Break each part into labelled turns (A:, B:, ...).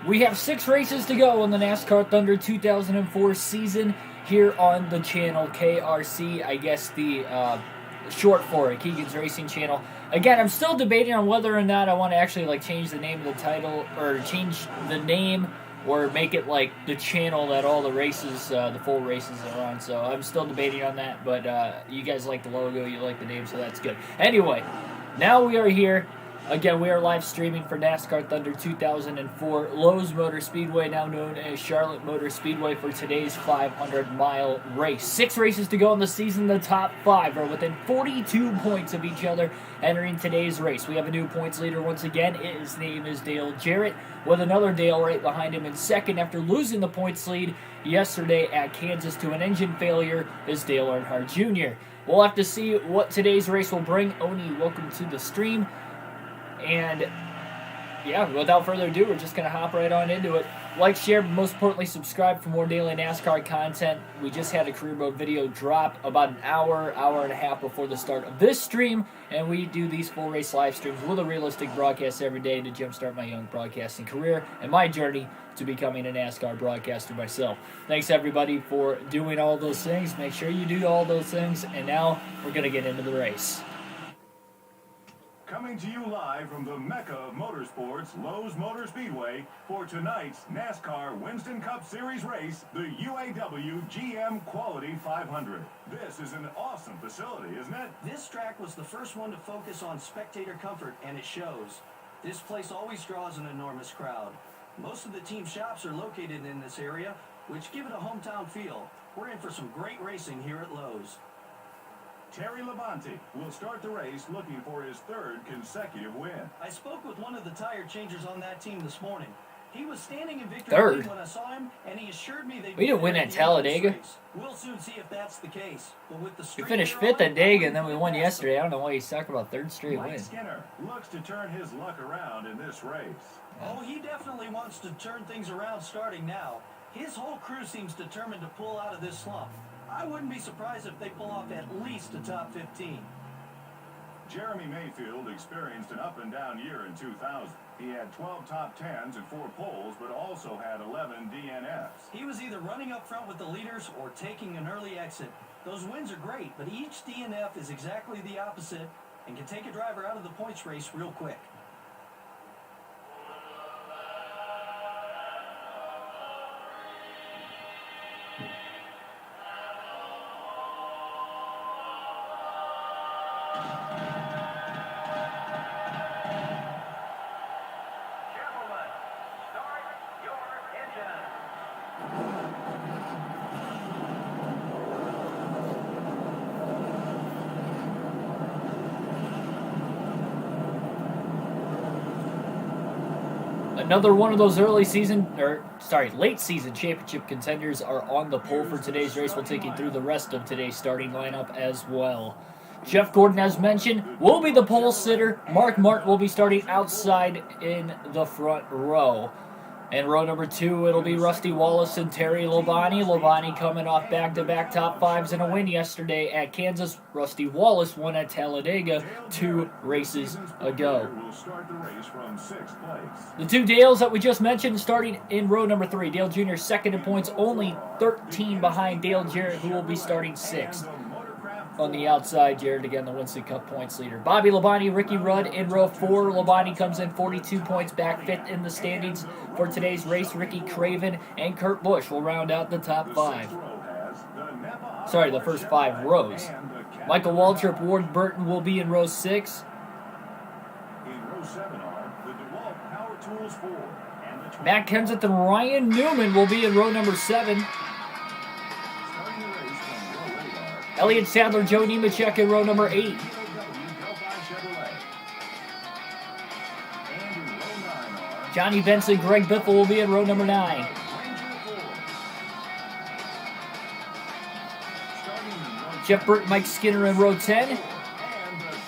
A: We have 6 races to go in the NASCAR Thunder 2004 season here on the channel KRC, I guess the short for it, Keegan's Racing Channel. Again, I'm still debating on whether or not I want to actually change the name of the title, or change the name, or make it like the channel that all the races, the full races are on. So I'm still debating on that, but you guys like the logo, you like the name, so that's good. Anyway, now we are here. Again, we are live streaming for NASCAR Thunder 2004 Lowe's Motor Speedway, now known as Charlotte Motor Speedway, for today's 500-mile race. 6 races to go in the season. The top 5 are within 42 points of each other entering today's race. We have a new points leader once again. His name is Dale Jarrett, with another Dale right behind him in second after losing the points lead yesterday at Kansas to an engine failure is Dale Earnhardt Jr. We'll have to see what today's race will bring. Oni, welcome to the stream. And, yeah, without further ado, we're just going to hop right on into it. Like, share, but most importantly, subscribe for more daily NASCAR content. We just had a career mode video drop about an hour and a half before the start of this stream, and we do these full race live streams with a realistic broadcast every day to jumpstart my young broadcasting career and my journey to becoming a NASCAR broadcaster myself. Thanks, everybody, for doing all those things. Make sure you do all those things, and now we're going to get into the race.
B: Coming to you live from the Mecca of Motorsports, Lowe's Motor Speedway, for tonight's NASCAR Winston Cup Series race, the UAW GM Quality 500. This is an awesome facility, isn't it?
C: This track was the first one to focus on spectator comfort, and it shows. This place always draws an enormous crowd. Most of the team shops are located in this area, which give it a hometown feel. We're in for some great racing here at Lowe's.
B: Terry Labonte will start the race looking for his 3rd consecutive win.
C: I spoke with one of the tire changers on that team this morning. He was standing in victory
A: 3rd?
C: when I saw him, and he assured me they
A: We didn't win at Talladega.
C: We'll soon see if that's the case. But with the
A: We finished 5th at Dega, and then we won yesterday. I don't know why he's talking about 3rd straight
B: Mike
A: win.
B: Skinner looks to turn his luck around in this race.
C: Oh, he definitely wants to turn things around starting now. His whole crew seems determined to pull out of this slump. I wouldn't be surprised if they pull off at least a top 15.
B: Jeremy Mayfield experienced an up-and-down year in 2000. He had 12 top 10s and 4 poles, but also had 11 DNFs.
C: He was either running up front with the leaders or taking an early exit. Those wins are great, but each DNF is exactly the opposite and can take a driver out of the points race real quick.
A: Another one of those late season championship contenders are on the pole for today's race. We'll take you through the rest of today's starting lineup as well. Jeff Gordon, as mentioned, will be the pole sitter. Mark Martin will be starting outside in the front row. And row number 2, it'll be Rusty Wallace and Terry Labonte. Labonte coming off back-to-back top 5s and a win yesterday at Kansas. Rusty Wallace won at Talladega 2 races ago. The 2 Dales that we just mentioned starting in row number 3. Dale Jr. second in points, only 13 behind Dale Jarrett, who will be starting 6th. On the outside, Jarrett again the Winston Cup points leader. Bobby Labonte, Ricky Rudd in row 4. Labonte comes in 42 points back, 5th in the standings for today's race. Ricky Craven and Kurt Busch will round out the top 5. Sorry, the first 5 rows. Michael Waltrip, Ward Burton will be in row 6. Matt Kenseth and Ryan Newman will be in row number 7. Elliott Sadler, Joe Nemechek in row number 8. Johnny Benson, Greg Biffle will be in row number 9. Jeff Burton, Mike Skinner in row 10.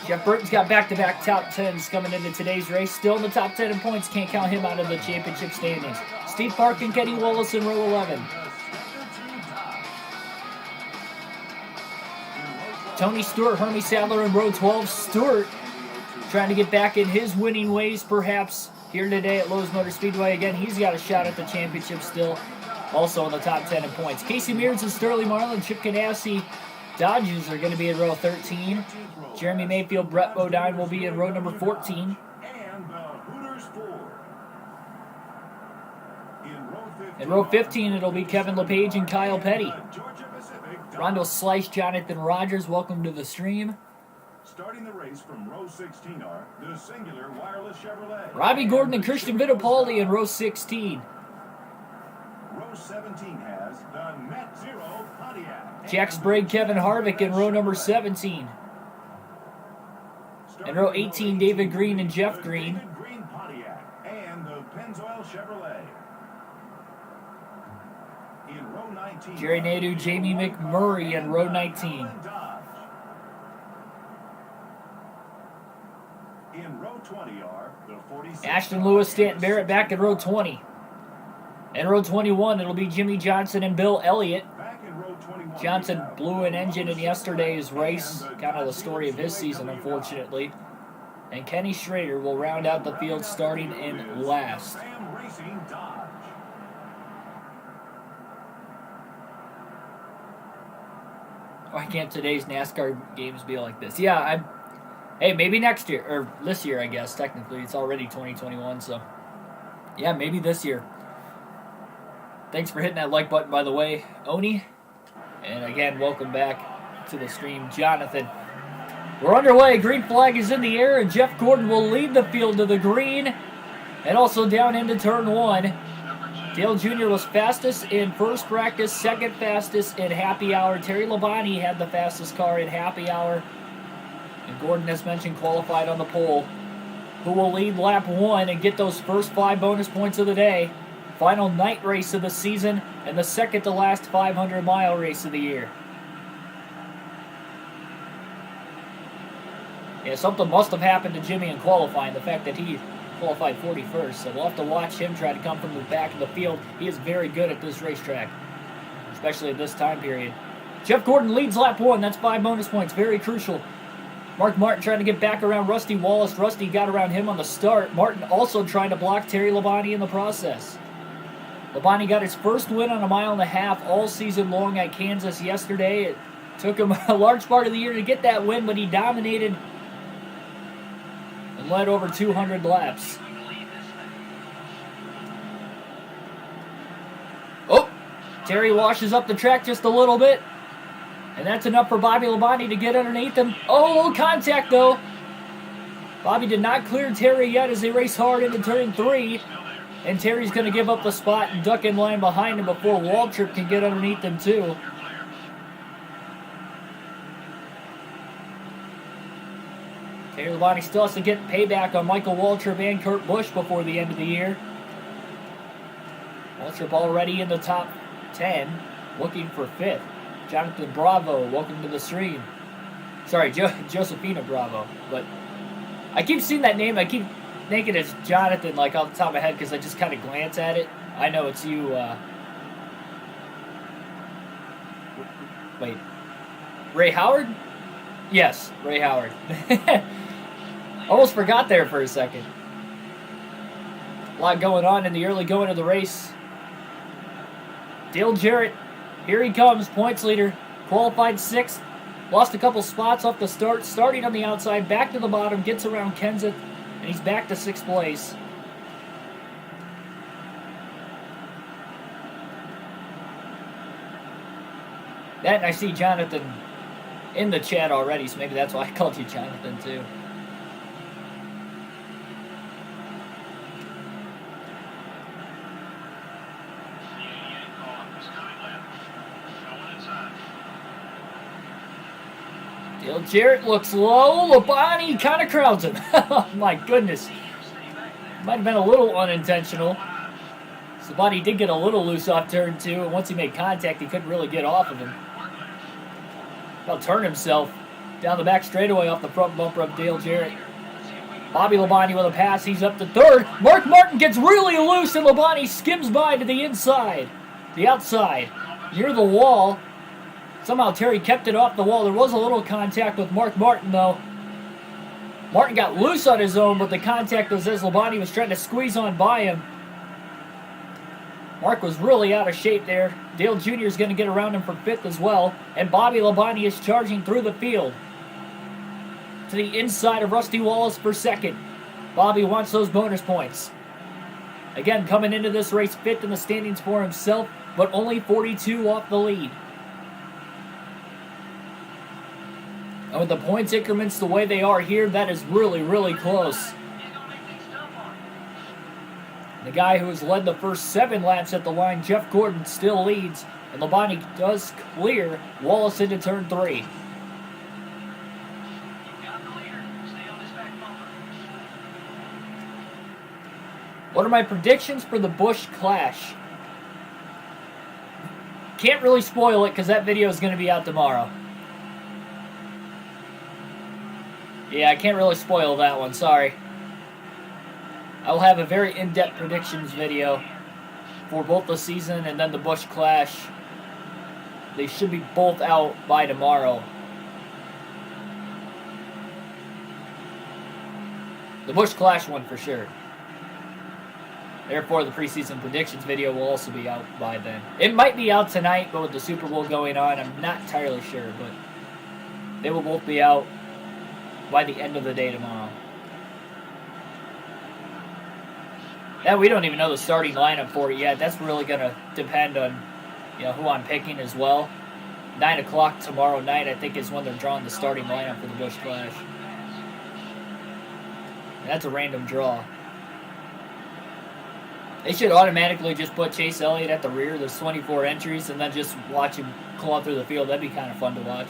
A: Jeff Burton's got back-to-back top 10s coming into today's race. Still in the top 10 in points. Can't count him out of the championship standings. Steve Park and Kenny Wallace in row 11. Tony Stewart, Hermie Sadler in row 12. Stewart trying to get back in his winning ways, perhaps here today at Lowe's Motor Speedway. Again, he's got a shot at the championship still. Also in the top 10 in points. Casey Mears and Sterling Marlin, Chip Ganassi, Dodges are going to be in row 13. Jeremy Mayfield, Brett Bodine will be in row number 14. In row 15, it'll be Kevin LePage and Kyle Petty. Rondo Slice, Jonathan Rogers, welcome to the stream.
B: Starting the race from row 16 are the Singular Wireless Chevrolet.
A: Robbie Gordon and Christian Vittopaldi in row 16.
B: Row 17 has the Net Zero Pontiac.
A: Jack Sprague, Kevin Harvick in row number 17. In row 18, David Green and Jeff Green.
B: David Green Pontiac and the Pennzoil Chevrolet. In row 19,
A: Jerry Nadeau, Jamie McMurray in row 19.
B: In row 20 are the 46.
A: Ashton Lewis, Stanton Barrett back in row 20. In row 21, it'll be Jimmy Johnson and Bill Elliott.
B: Back in row 21,
A: Johnson blew an engine in yesterday's race, kind of the story of his season, unfortunately. And Kenny Schrader will round out the field starting in last.
B: Sam Racing Dodge.
A: Why can't today's NASCAR games be like this? Yeah, hey, maybe next year, or this year, I guess, technically. It's already 2021, so yeah, maybe this year. Thanks for hitting that like button, by the way, Oni. And again, welcome back to the stream, Jonathan. We're underway. Green flag is in the air, and Jeff Gordon will lead the field to the green and also down into turn 1. Dale Jr. was fastest in first practice, second fastest in happy hour. Terry Labonte had the fastest car in happy hour. And Gordon, as mentioned, qualified on the pole. Who will lead lap 1 and get those first 5 bonus points of the day. Final night race of the season and the second to last 500-mile race of the year. Yeah, something must have happened to Jimmy in qualifying. The fact that he qualified 41st. So we'll have to watch him try to come from the back of the field. He is very good at this racetrack, especially at this time period. Jeff Gordon leads lap 1. That's 5 bonus points. Very crucial. Mark Martin trying to get back around Rusty Wallace. Rusty got around him on the start. Martin also trying to block Terry Labonte in the process. Labonte got his first win on a 1.5 miles all season long at Kansas yesterday. It took him a large part of the year to get that win, but he dominated and led over 200 laps. Oh, Terry washes up the track just a little bit. And that's enough for Bobby Labonte to get underneath him. Oh, a little contact, though. Bobby did not clear Terry yet as they race hard into turn 3. And Terry's going to give up the spot and duck in line behind him before Waltrip can get underneath him, too. Terry Labonte still has to get payback on Michael Waltrip and Kurt Busch before the end of the year. Waltrip already in the top 10, looking for 5th. Jonathan Bravo, welcome to the stream. Sorry, Josephina Bravo. But I keep seeing that name. I keep thinking it's Jonathan, like, off the top of my head because I just kind of glance at it. I know it's you. Wait. Ray Howard? Yes, Ray Howard. Almost forgot there for a second. A lot going on in the early going of the race. Dale Jarrett. Here he comes, points leader, qualified 6th, lost a couple spots off the start, starting on the outside, back to the bottom, gets around Kenseth, and he's back to 6th place. That, and I see Jonathan in the chat already, so maybe that's why I called you Jonathan too. Dale Jarrett looks low. Labonte kind of crowds him. Oh, my goodness. Might have been a little unintentional. Labonte did get a little loose off turn 2, and once he made contact, he couldn't really get off of him. He'll turn himself down the back straightaway off the front bumper of Dale Jarrett. Bobby Labonte with a pass. He's up to 3rd. Mark Martin gets really loose, and Labonte skims by to the inside. The outside. Near the wall. Somehow Terry kept it off the wall. There was a little contact with Mark Martin, though. Martin got loose on his own, but the contact was as Labonte was trying to squeeze on by him. Mark was really out of shape there. Dale Jr. is going to get around him for 5th as well. And Bobby Labonte is charging through the field to the inside of Rusty Wallace for 2nd. Bobby wants those bonus points. Again, coming into this race 5th in the standings for himself, but only 42 off the lead. And with the points increments the way they are here, that is really, really close. The guy who has led the first 7 laps at the line, Jeff Gordon, still leads. And Labonte does clear Wallace into turn 3. What are my predictions for the Busch Clash? Can't really spoil it because that video is going to be out tomorrow. Yeah, I can't really spoil that one, sorry. I will have a very in-depth predictions video for both the season and then the Busch Clash. They should be both out by tomorrow. The Busch Clash one for sure. Therefore, the preseason predictions video will also be out by then. It might be out tonight, but with the Super Bowl going on, I'm not entirely sure, but they will both be out by the end of the day tomorrow. Yeah, we don't even know the starting lineup for it yet. That's really going to depend on, who I'm picking as well. 9 o'clock tomorrow night, I think, is when they're drawing the starting lineup for the Busch Clash. And that's a random draw. They should automatically just put Chase Elliott at the rear. There's 24 entries, and then just watch him claw through the field. That'd be kind of fun to watch.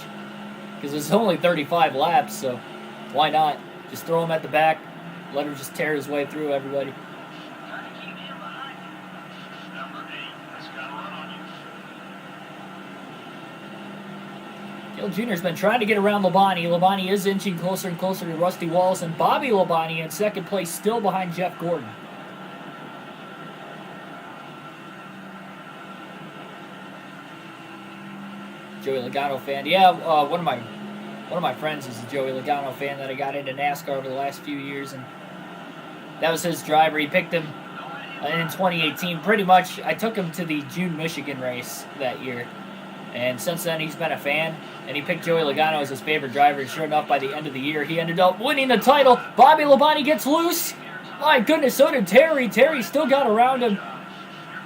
A: Because it's only 35 laps, so why not? Just throw him at the back, let him just tear his way through everybody. Dale Jr. has been trying to get around Labonte. Labonte is inching closer and closer to Rusty Wallace, and Bobby Labonte in 2nd place, still behind Jeff Gordon. Joey Logano fan. Yeah, one of my friends is a Joey Logano fan that I got into NASCAR over the last few years, and that was his driver. He picked him in 2018. Pretty much, I took him to the June Michigan race that year, and since then he's been a fan, and he picked Joey Logano as his favorite driver, and sure enough, by the end of the year, he ended up winning the title. Bobby Labonte gets loose. My goodness, so did Terry. Terry still got around him.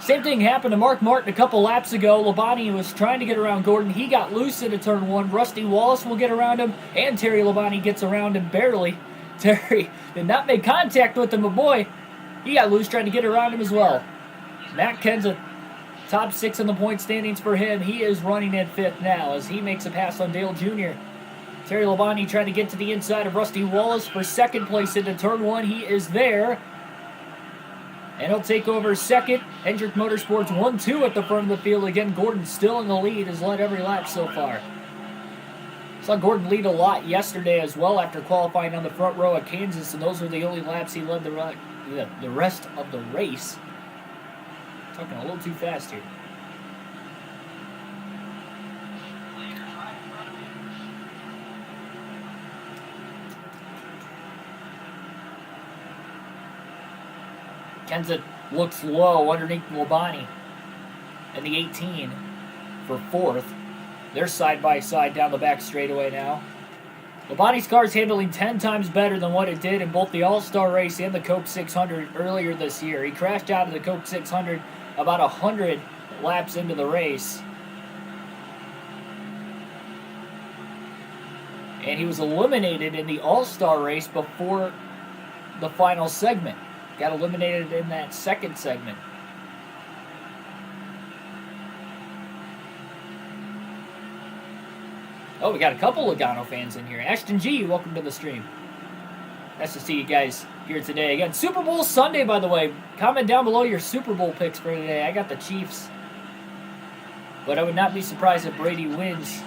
A: Same thing happened to Mark Martin a couple laps ago. Labonte was trying to get around Gordon. He got loose into turn 1. Rusty Wallace will get around him, and Terry Labonte gets around him barely. Terry did not make contact with him, but boy, he got loose trying to get around him as well. Matt Kenseth, top 6 in the point standings for him. He is running in 5th now as he makes a pass on Dale Jr. Terry Labonte trying to get to the inside of Rusty Wallace for 2nd place into turn 1. He is there. And he'll take over 2nd. Hendrick Motorsports 1-2 at the front of the field. Again, Gordon still in the lead, has led every lap so far. Saw Gordon lead a lot yesterday as well after qualifying on the front row at Kansas, and those were the only laps he led the rest of the race. Talking a little too fast here. Kenseth looks low underneath Labonte and the 18 for 4th. They're side by side down the back straightaway now. Labonte's car is handling 10 times better than what it did in both the All-Star race and the Coke 600 earlier this year. He crashed out of the Coke 600 about 100 laps into the race. And he was eliminated in the All-Star race before the final segment. Got eliminated in that 2nd segment. Oh, we got a couple Logano fans in here. Ashton G, welcome to the stream. Nice to see you guys here today. Again, Super Bowl Sunday, by the way. Comment down below your Super Bowl picks for today. I got the Chiefs. But I would not be surprised if Brady wins.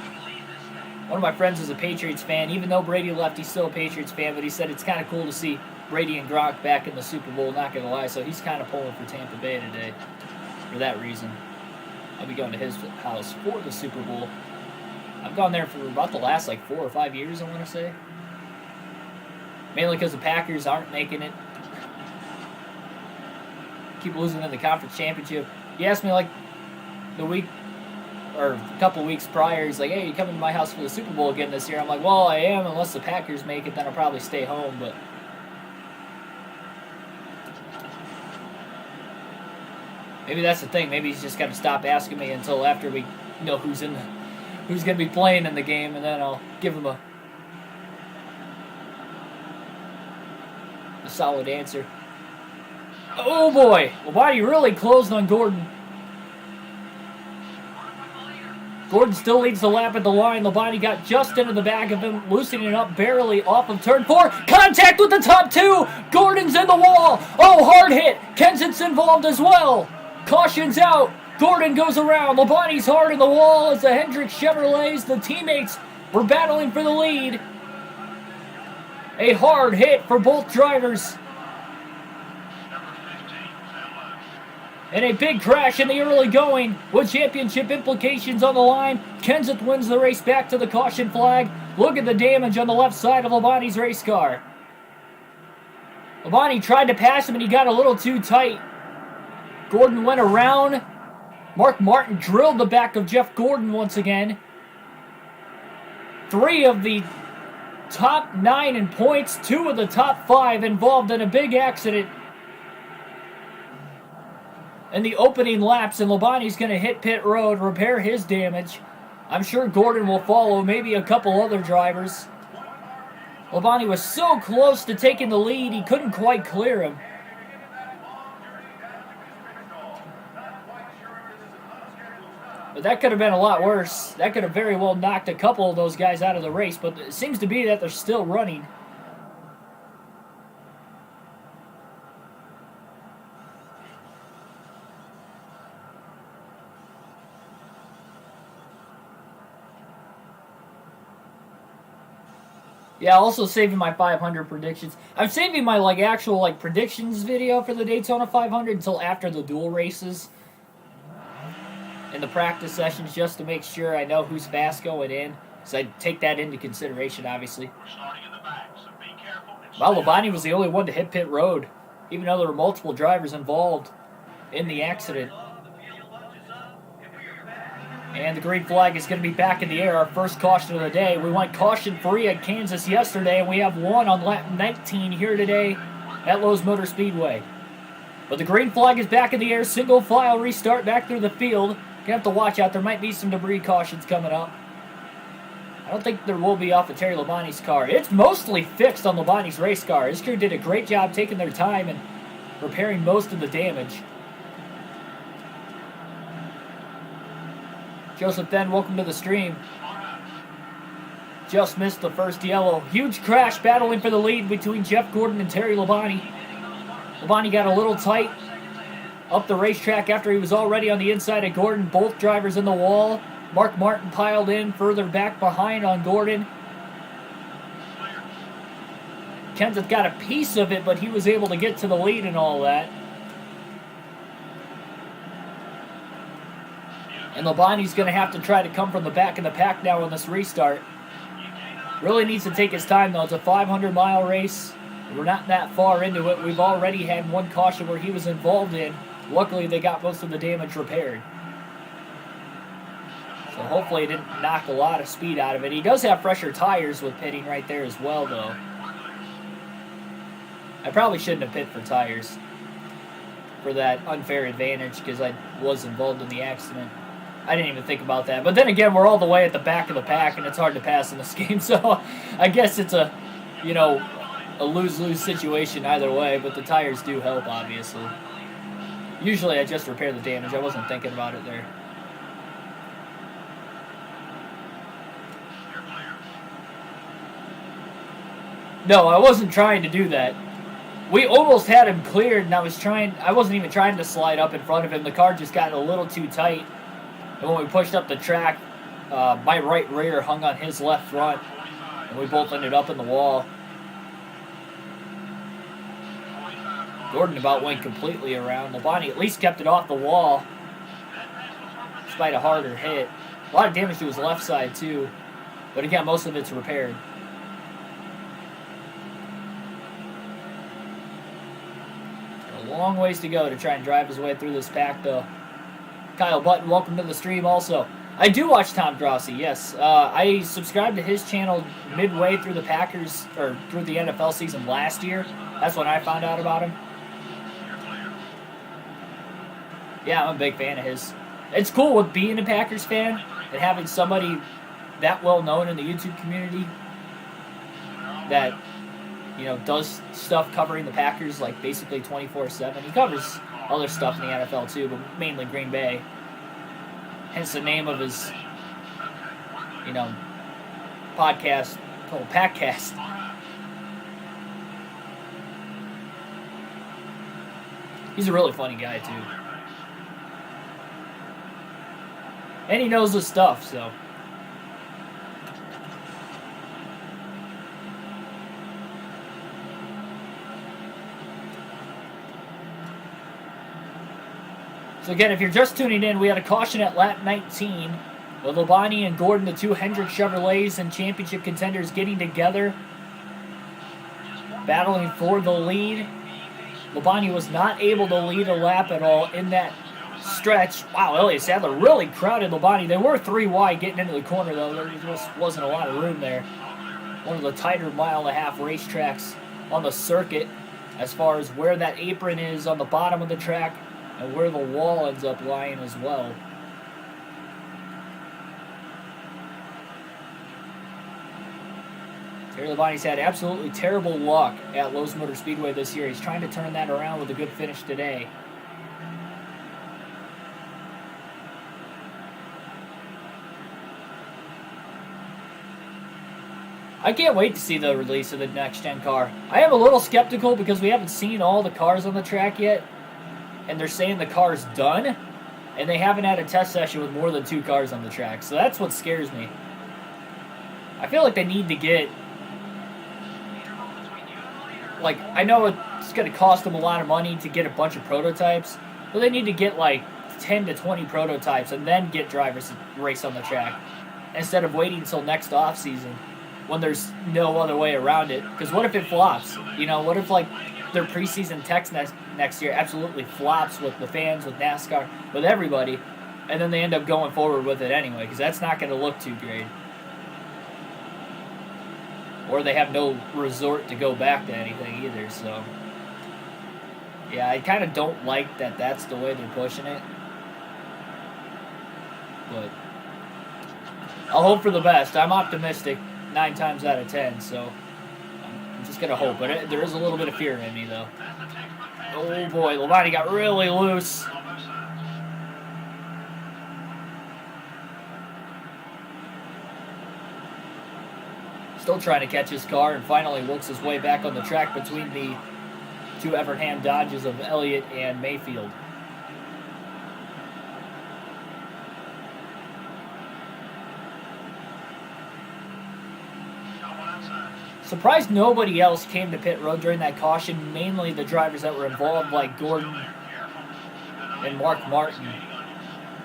A: One of my friends is a Patriots fan. Even though Brady left, he's still a Patriots fan. But he said it's kind of cool to see Brady and Gronk back in the Super Bowl, not going to lie. So he's kind of pulling for Tampa Bay today for that reason. I'll be going to his house for the Super Bowl. I've gone there for about the last 4 or 5 years, I want to say. Mainly because the Packers aren't making it. Keep losing in the conference championship. You asked me like the week or a couple weeks prior, he's like, hey, you coming to my house for the Super Bowl again this year? I'm like, well, I am, unless the Packers make it, then I'll probably stay home, but maybe that's the thing. Maybe he's just got to stop asking me until after we know who's going to be playing in the game, and then I'll give him a solid answer. Oh boy, Labonte really closed on Gordon. Gordon still leads the lap at the line. Labonte got just into the back of him, loosening up barely off of turn 4. Contact with the top 2. Gordon's in the wall. Oh, hard hit. Kenseth's involved as well. Caution's out. Gordon goes around. Labonte's hard in the wall as the Hendrick Chevrolets, the teammates, were battling for the lead. A hard hit for both drivers. And a big crash in the early going with championship implications on the line. Kenseth wins the race back to the caution flag. Look at the damage on the left side of Labonte's race car. Labonte tried to pass him and he got a little too tight. Gordon went around. Mark Martin drilled the back of Jeff Gordon once again. 3 of the top 9 in points, 2 of the top 5 involved in a big accident in the opening laps, and Labonte's going to hit pit road, repair his damage. I'm sure Gordon will follow, maybe a couple other drivers. Labonte was so close to taking the lead, he couldn't quite clear him. But that could have been a lot worse. That could have very well knocked a couple of those guys out of the race, but it seems to be that they're still running. Yeah, also saving my 500 predictions. I'm saving my actual predictions video for the Daytona 500 until after the dual races and the practice sessions, just to make sure I know who's fast going in. So I take that into consideration, obviously. Well, Labonte was the only one to hit pit road, even though there were multiple drivers involved in the accident. And the green flag is going to be back in the air, our first caution of the day. We went caution-free at Kansas yesterday, and we have one on lap 19 here today at Lowe's Motor Speedway. But the green flag is back in the air, single file restart back through the field. Going to have to watch out, there might be some debris cautions coming up. I don't think there will be off of Terry Labonte's car. It's mostly fixed on Labonte's race car. His crew did a great job taking their time and repairing most of the damage. Joseph then, welcome to the stream. Just missed the first yellow. Huge crash battling for the lead between Jeff Gordon and Terry Labonte. Labonte got a little tight up the racetrack after he was already on the inside of Gordon. Both drivers in the wall. Mark Martin piled in further back behind on Gordon. Kenseth got a piece of it, but he was able to get to the lead and all that. And Labonte's going to have to try to come from the back of the pack now on this restart. Really needs to take his time, though. It's a 500-mile race. We're not that far into it. We've already had one caution where he was involved in. Luckily, they got most of the damage repaired. So hopefully it didn't knock a lot of speed out of it. He does have fresher tires with pitting right there as well, though. I probably shouldn't have pit for tires for that unfair advantage because I was involved in the accident. I didn't even think about that. But then again, we're all the way at the back of the pack, and it's hard to pass in this game. So I guess it's a lose-lose situation either way. But the tires do help, obviously. Usually I just repair the damage. I wasn't thinking about it there. No, I wasn't trying to do that. We almost had him cleared, and I wasn't even trying to slide up in front of him. The car just got a little too tight. And when we pushed up the track, my right rear hung on his left front, and we both ended up in the wall. Gordon about went completely around. Labonte at least kept it off the wall, despite a harder hit. A lot of damage to his left side, too. But again, most of it's repaired. Long ways to go to try and drive his way through this pack, though. Kyle Button, welcome to the stream also. I do watch Tom Grossi, yes. I subscribed to his channel midway through the Packers, or through the NFL season last year. That's when I found out about him. Yeah, I'm a big fan of his. It's cool with being a Packers fan and having somebody that well known in the YouTube community that, you know, does stuff covering the Packers like basically 24/7. He covers other stuff in the NFL too, but mainly Green Bay. Hence the name of his, you know, podcast called Packcast. He's a really funny guy too. And he knows his stuff, so. So again, if you're just tuning in, we had a caution at lap 19 with Labonte and Gordon, the two Hendrick Chevrolets and championship contenders, getting together, battling for the lead. Labonte was not able to lead a lap at all in that stretch. Wow, Elliott Sadler really crowded Labonte. They were 3 wide getting into the corner, though. There just wasn't a lot of room there. One of the tighter mile-and-a-half racetracks on the circuit as far as where that apron is on the bottom of the track and where the wall ends up lying as well. Terry Labonte's had absolutely terrible luck at Lowe's Motor Speedway this year. He's trying to turn that around with a good finish today. I can't wait to see the release of the next-gen car. I am a little skeptical because we haven't seen all the cars on the track yet, and they're saying the car's done, and they haven't had a test session with more than 2 cars on the track, so that's what scares me. I feel like they need to get, like, I know it's going to cost them a lot of money to get a bunch of prototypes, but they need to get, like, 10 to 20 prototypes and then get drivers to race on the track, instead of waiting until next off-season when there's no other way around it. Because what if it flops? You know, what if, like, their preseason text next year absolutely flops with the fans, with NASCAR, with everybody, and then they end up going forward with it anyway, because that's not going to look too great. Or they have no resort to go back to anything either, so. Yeah, I kind of don't like that that's the way they're pushing it. But I'll hope for the best. I'm optimistic 9 times out of 10, so I'm just going to hope. But there is a little bit of fear in me, though. Oh, boy, Labonte got really loose. Still trying to catch his car, and finally works his way back on the track between the 2 Evernham Dodges of Elliott and Mayfield. Surprised nobody else came to pit road during that caution, mainly the drivers that were involved, like Gordon and Mark Martin.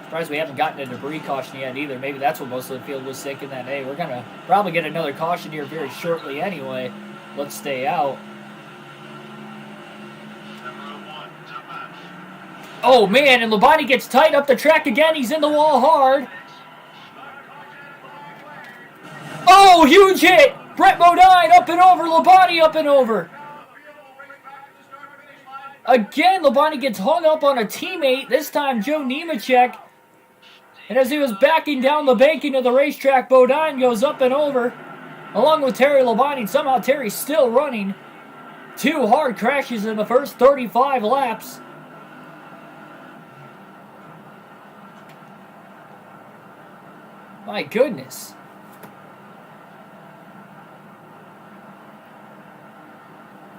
A: Surprised we haven't gotten a debris caution yet either. Maybe that's what most of the field was thinking, that, hey, we're going to probably get another caution here very shortly anyway. Let's stay out. Oh, man, and Labonte gets tight up the track again. He's in the wall hard. Oh, huge hit! Brett Bodine up and over, Labonte up and over. Again, Labonte gets hung up on a teammate, this time Joe Nemechek. And as he was backing down the banking of the racetrack, Bodine goes up and over, along with Terry Labonte. Somehow Terry's still running. 2 hard crashes in the first 35 laps. My goodness.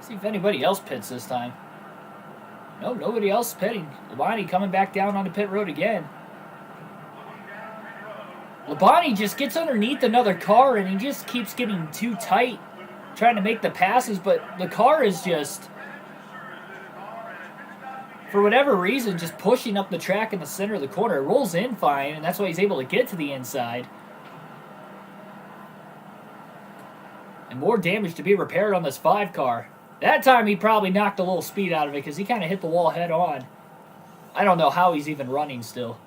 A: See if anybody else pits this time. No, nobody else pitting. Labonte coming back down on the pit road again. Labonte just gets underneath another car and he just keeps getting too tight, trying to make the passes, but the car is just, for whatever reason, just pushing up the track in the center of the corner. It rolls in fine, and that's why he's able to get to the inside. And more damage to be repaired on this 5 car. That time he probably knocked a little speed out of it because he kind of hit the wall head on. I don't know how he's even running still.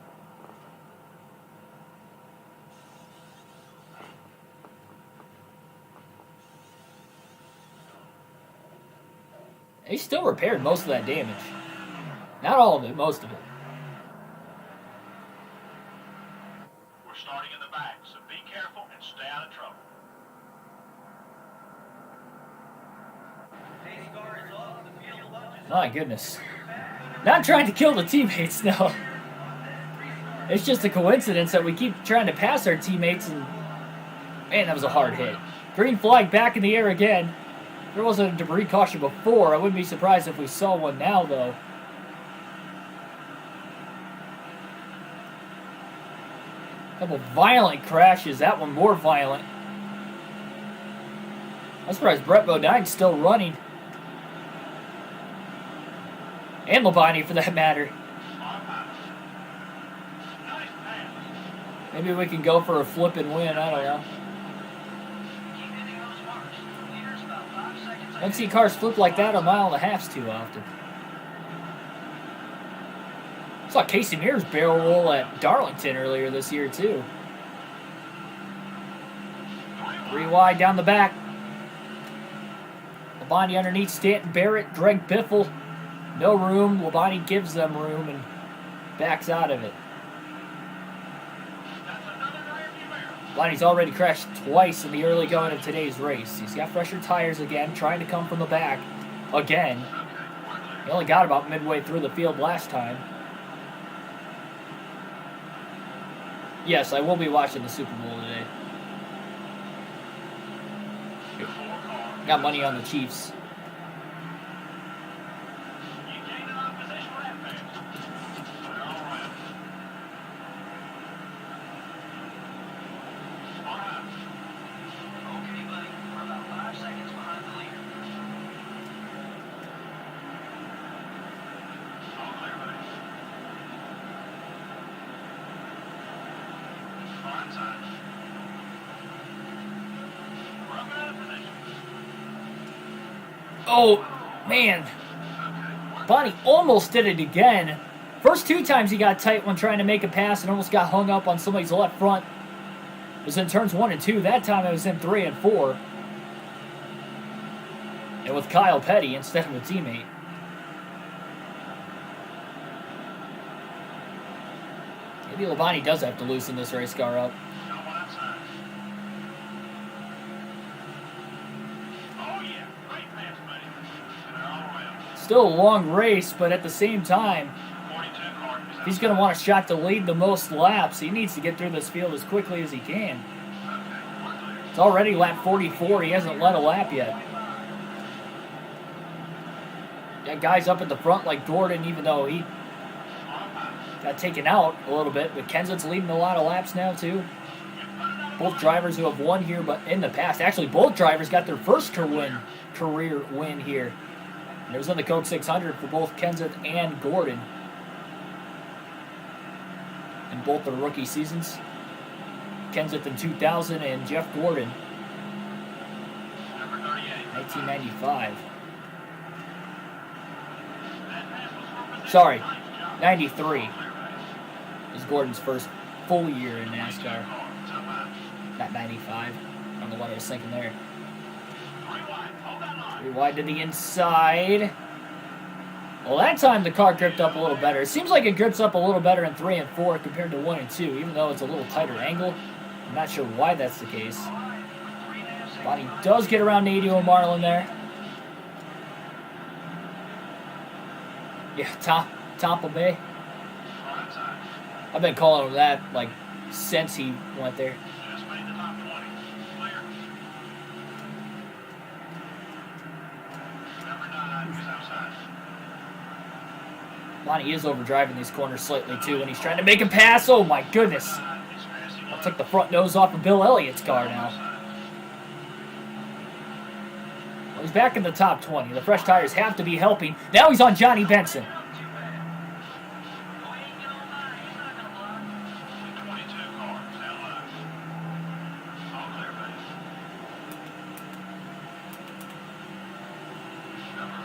A: He still repaired most of that damage. Not all of it, most of it.
D: We're starting in the back, so be careful and stay out of trouble.
A: My goodness. Not trying to kill the teammates, no. It's just a coincidence that we keep trying to pass our teammates, and man, that was a hard hit. Green flag back in the air again. There wasn't a debris caution before. I wouldn't be surprised if we saw one now, though. A couple violent crashes. That one more violent. I'm surprised Brett Bodine's still running. And Labonte, for that matter. Maybe we can go for a flip and win. I don't know. I don't see cars flip like that a mile and a half too often. Saw Casey Mears barrel roll at Darlington earlier this year, too. 3 wide down the back. Labonte underneath Stanton Barrett, Greg Biffle. No room. Labonte gives them room and backs out of it. Labonte's already crashed twice in the early going of today's race. He's got fresher tires again, trying to come from the back again. He only got about midway through the field last time. Yes, I will be watching the Super Bowl today. Got money on the Chiefs. Oh, man. Bonnie almost did it again. First 2 times he got tight when trying to make a pass and almost got hung up on somebody's left front. It was in turns 1 and 2. That time it was in 3 and 4. And with Kyle Petty instead of a teammate. Maybe Labonte does have to loosen this race car up. Still a long race, but at the same time, if he's going to want a shot to lead the most laps, he needs to get through this field as quickly as he can. It's already lap 44. He hasn't led a lap yet. Got guys up at the front like Gordon, even though he got taken out a little bit. But Kenseth's leading a lot of laps now, too. Both drivers who have won here, but in the past. Actually, both drivers got their first career win here. And it was in the Coke 600 for both Kenseth and Gordon. In both their rookie seasons. Kenseth in 2000 and Jeff Gordon 1995. Sorry, 93 is Gordon's first full year in NASCAR. Not 95. I don't know what I was thinking there. 3 wide to the inside. Well, that time the car gripped up a little better. It seems like it grips up a little better in 3 and 4 compared to 1 and 2, even though it's a little tighter angle. I'm not sure why that's the case. Body does get around Nadio and Marlin there. Yeah, Tampa Bay. I've been calling him that like since he went there. Bonnie is overdriving these corners slightly too when he's trying to make a pass. Oh my goodness. I took the front nose off of Bill Elliott's car now. Well, he's back in the top 20. The fresh tires have to be helping. Now he's on Johnny Benson.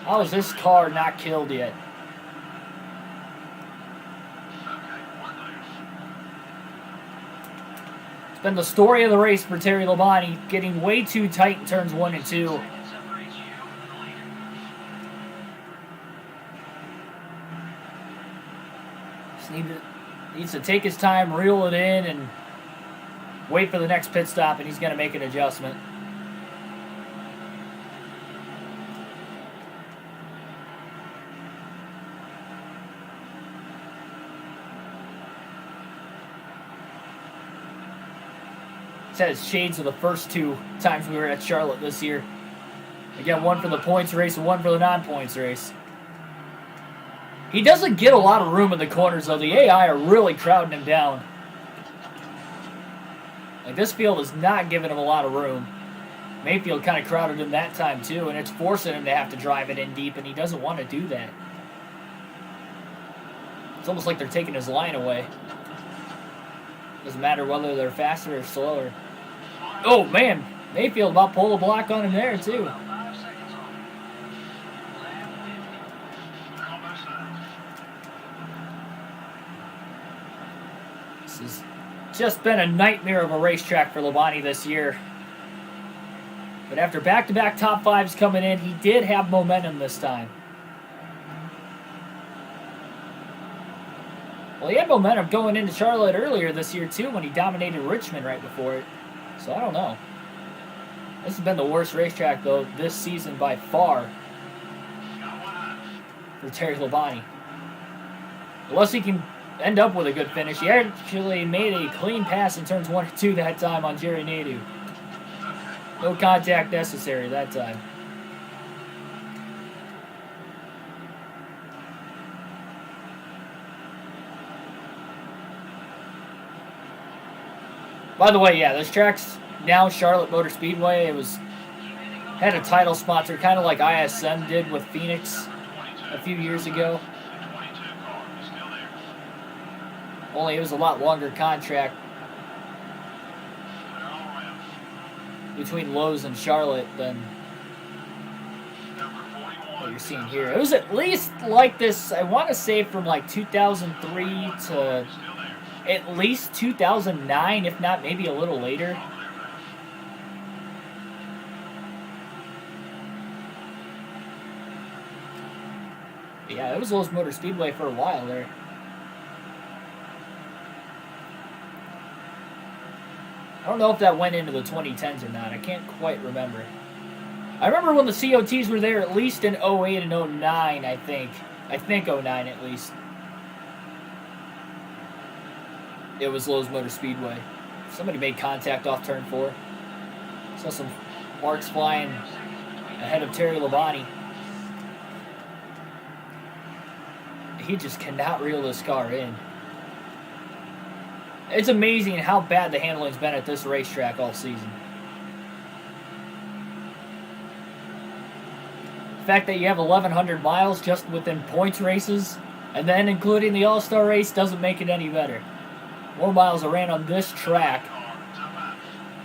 A: How is this car not killed yet? It's been the story of the race for Terry Labonte, getting way too tight in turns 1 and 2. Just needs to take his time, reel it in, and wait for the next pit stop, and he's going to make an adjustment. Had his shades of the first 2 times we were at Charlotte this year. Again, one for the points race and one for the non-points race. He doesn't get a lot of room in the corners, though. The AI are really crowding him down. Like, this field is not giving him a lot of room. Mayfield kind of crowded him that time, too, and it's forcing him to have to drive it in deep, and he doesn't want to do that. It's almost like they're taking his line away. Doesn't matter whether they're faster or slower. Oh, man. Mayfield about pull a block on him there, too. This has just been a nightmare of a racetrack for Labonte this year. But after back-to-back top 5s coming in, he did have momentum this time. Well, he had momentum going into Charlotte earlier this year, too, when he dominated Richmond right before it. So, I don't know. This has been the worst racetrack, though, this season by far for Terry Labonte. Unless he can end up with a good finish. He actually made a clean pass in turns 1 and 2 that time on Jerry Nadeau. No contact necessary that time. By the way, yeah, this track's now Charlotte Motor Speedway. It had a title sponsor, kind of like ISM did with Phoenix a few years ago. Only it was a lot longer contract between Lowe's and Charlotte than what you're seeing here. It was at least like this, I want to say, from like 2003 to at least 2009, if not maybe a little later. Yeah, it was Lowe's Motor Speedway for a while there. I don't know if that went into the 2010s or not. I can't quite remember. I remember when the COTs were there at least in 08 and 09, I think. I think 09 at least. It was Lowe's Motor Speedway. Somebody made contact off turn 4. Saw some marks flying ahead of Terry Labonte. He just cannot reel this car in. It's amazing how bad the handling's been at this racetrack all season. The fact that you have 1,100 miles just within points races, and then including the All-Star race, doesn't make it any better. More miles are ran on this track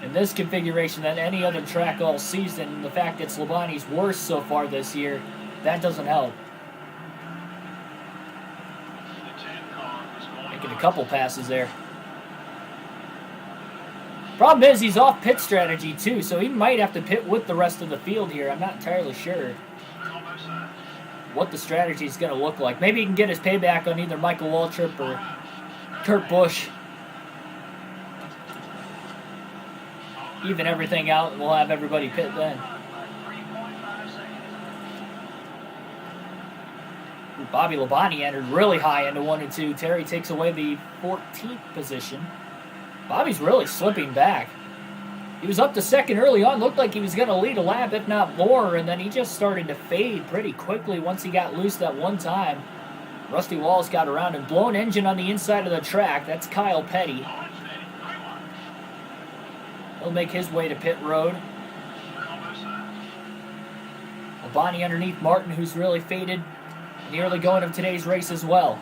A: in this configuration than any other track all season. And the fact it's Labonte's worst so far this year, that doesn't help. Making a couple passes there. Problem is, he's off pit strategy too, so he might have to pit with the rest of the field here. I'm not entirely sure what the strategy is going to look like. Maybe he can get his payback on either Michael Waltrip or Kurt Busch. Even everything out, and we'll have everybody pit then. Bobby Labonte entered really high into 1 and 2. Terry takes away the 14th position. Bobby's really slipping back. He was up to second early on, looked like he was going to lead a lap, if not more, and then he just started to fade pretty quickly once he got loose that one time. Rusty Wallace got around him. Blown engine on the inside of the track. That's Kyle Petty. He'll make his way to pit road. Labonte underneath Martin, who's really faded in the early going of today's race as well.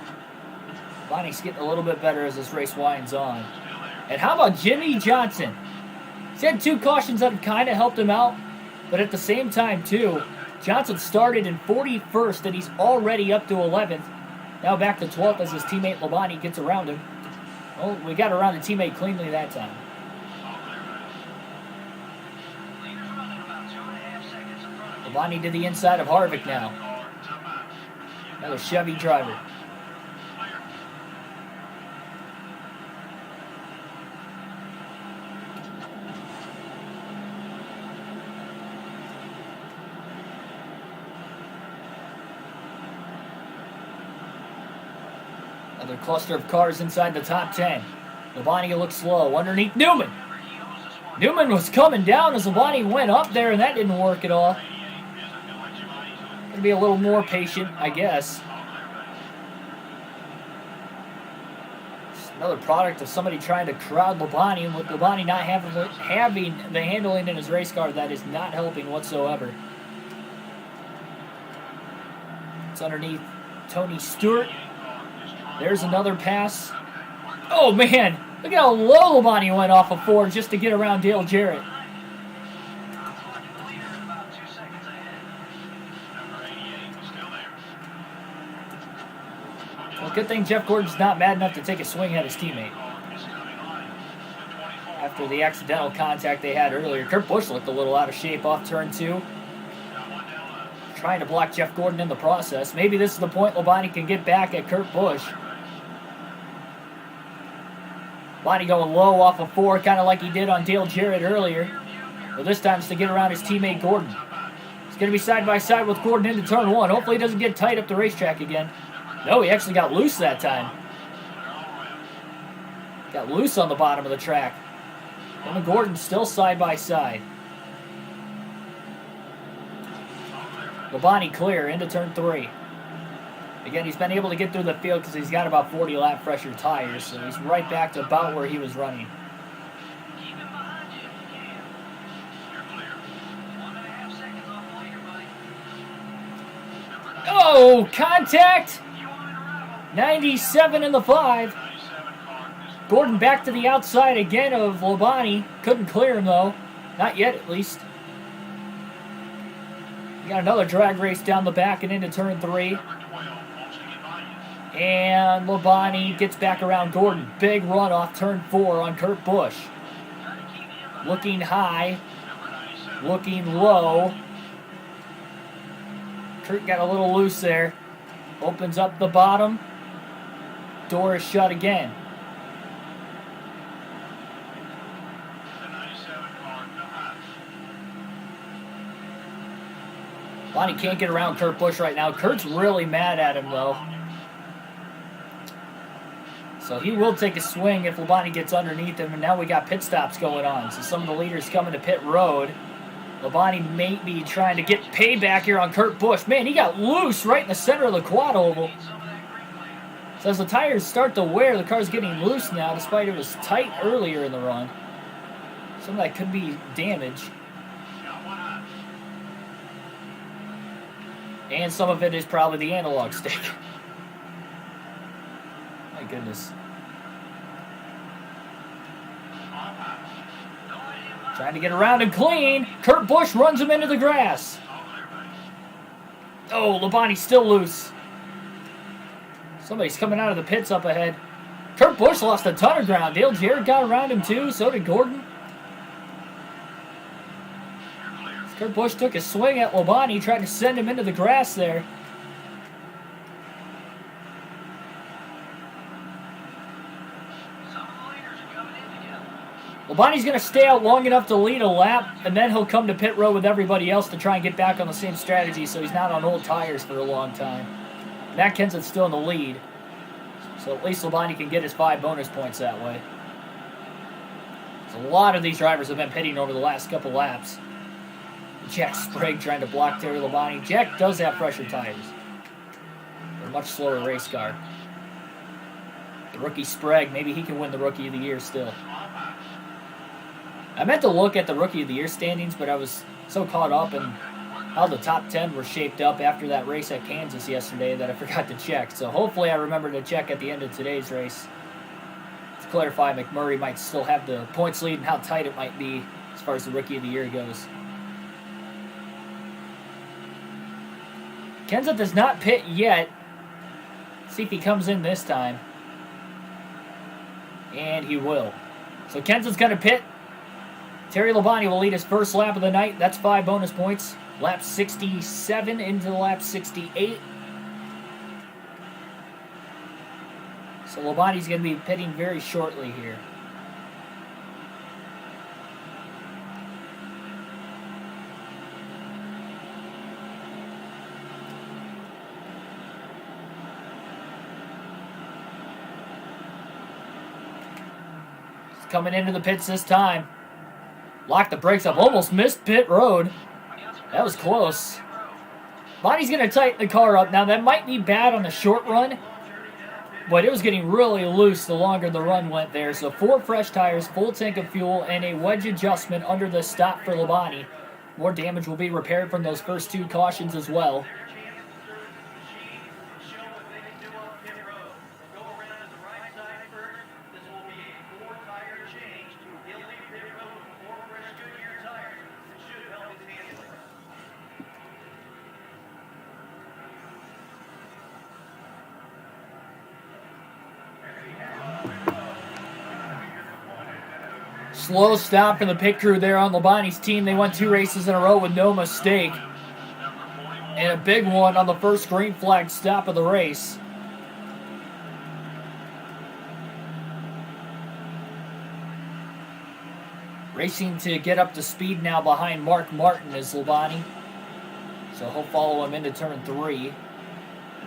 A: Labonte's getting a little bit better as this race winds on. And how about Jimmy Johnson? He's had 2 cautions that have kind of helped him out, but at the same time, too, Johnson started in 41st, and he's already up to 11th. Now back to 12th as his teammate Labonte gets around him. Oh, we got around the teammate cleanly that time. Labonte to the inside of Harvick now. Another Chevy driver. Another cluster of cars inside the top 10. Labonte looks slow. Underneath Newman. Newman was coming down as Labonte went up there, and that didn't work at all. Gonna be a little more patient, I guess. It's another product of somebody trying to crowd Labonte, and with Labonte not having the handling in his race car, that is not helping whatsoever. It's underneath Tony Stewart. There's another pass. Oh, man. Look at how low Labonte went off of 4 just to get around Dale Jarrett. Well, good thing Jeff Gordon's not mad enough to take a swing at his teammate. After the accidental contact they had earlier, Kurt Busch looked a little out of shape off turn 2. Trying to block Jeff Gordon in the process. Maybe this is the point Labonte can get back at Kurt Busch. Labonte going low off of 4, kind of like he did on Dale Jarrett earlier. Well, this time it's to get around his teammate Gordon. He's going to be side by side with Gordon into turn 1. Hopefully he doesn't get tight up the racetrack again. No, he actually got loose that time. Got loose on the bottom of the track. Him and Gordon still side by side. Labonte clear into turn 3. Again, he's been able to get through the field because he's got about 40 lap fresher tires, so he's right back to about where he was running. Oh, contact! 97 in the 5. Gordon back to the outside again of Labonte. Couldn't clear him, though. Not yet, at least. We got another drag race down the back and into turn 3. And Labonte gets back around Gordon. Big run off turn 4 on Kurt Busch. Looking high. Looking low. Kurt got a little loose there. Opens up the bottom. Door is shut again. Labonte can't get around Kurt Busch right now. Kurt's really mad at him, though. So he will take a swing if Labonte gets underneath him, and now we got pit stops going on. So some of the leaders coming to pit road. Labonte may be trying to get payback here on Kurt Busch. Man, he got loose right in the center of the quad oval. So as the tires start to wear, the car's getting loose now, despite it was tight earlier in the run. Some of that could be damage. And some of it is probably the analog stick. My goodness. Trying to get around him clean. Kurt Busch runs him into the grass. Oh, Labonte's still loose. Somebody's coming out of the pits up ahead. Kurt Busch lost a ton of ground. Dale Jarrett got around him too. So did Gordon. Kurt Busch took a swing at Labonte, tried to send him into the grass there. Labonte's going to stay out long enough to lead a lap, and then he'll come to pit road with everybody else to try and get back on the same strategy so he's not on old tires for a long time. Matt Kenseth's still in the lead, so at least Labonte can get his 5 bonus points that way. So a lot of these drivers have been pitting over the last couple laps. Jack Sprague trying to block Terry Labonte. Jack does have fresher tires. They're a much slower race car. The rookie Sprague, maybe he can win the Rookie of the Year still. I meant to look at the Rookie of the Year standings, but I was so caught up in how the top 10 were shaped up after that race at Kansas yesterday that I forgot to check. So hopefully I remember to check at the end of today's race to clarify Mcmurray might still have the points lead and how tight it might be as far as the Rookie of the Year goes. Kenseth does not pit yet. See if he comes in this time. And he will. So Kenseth's going to pit. Terry Labonte will lead his first lap of the night. That's 5 bonus points. Lap 67 into lap 68. So Labonte's going to be pitting very shortly here. Coming into the pits this time. Locked the brakes up. Almost missed pit road. That was close. Bonnie's going to tighten the car up. Now, that might be bad on the short run, but it was getting really loose the longer the run went there. So 4 fresh tires, full tank of fuel, and a wedge adjustment under the stop for Labonte. More damage will be repaired from those first 2 cautions as well. Slow stop for the pit crew there on Labonte's team. They won 2 races in a row with no mistake. And a big one on the first green flag stop of the race. Racing to get up to speed now behind Mark Martin is Labonte. So he'll follow him into turn 3.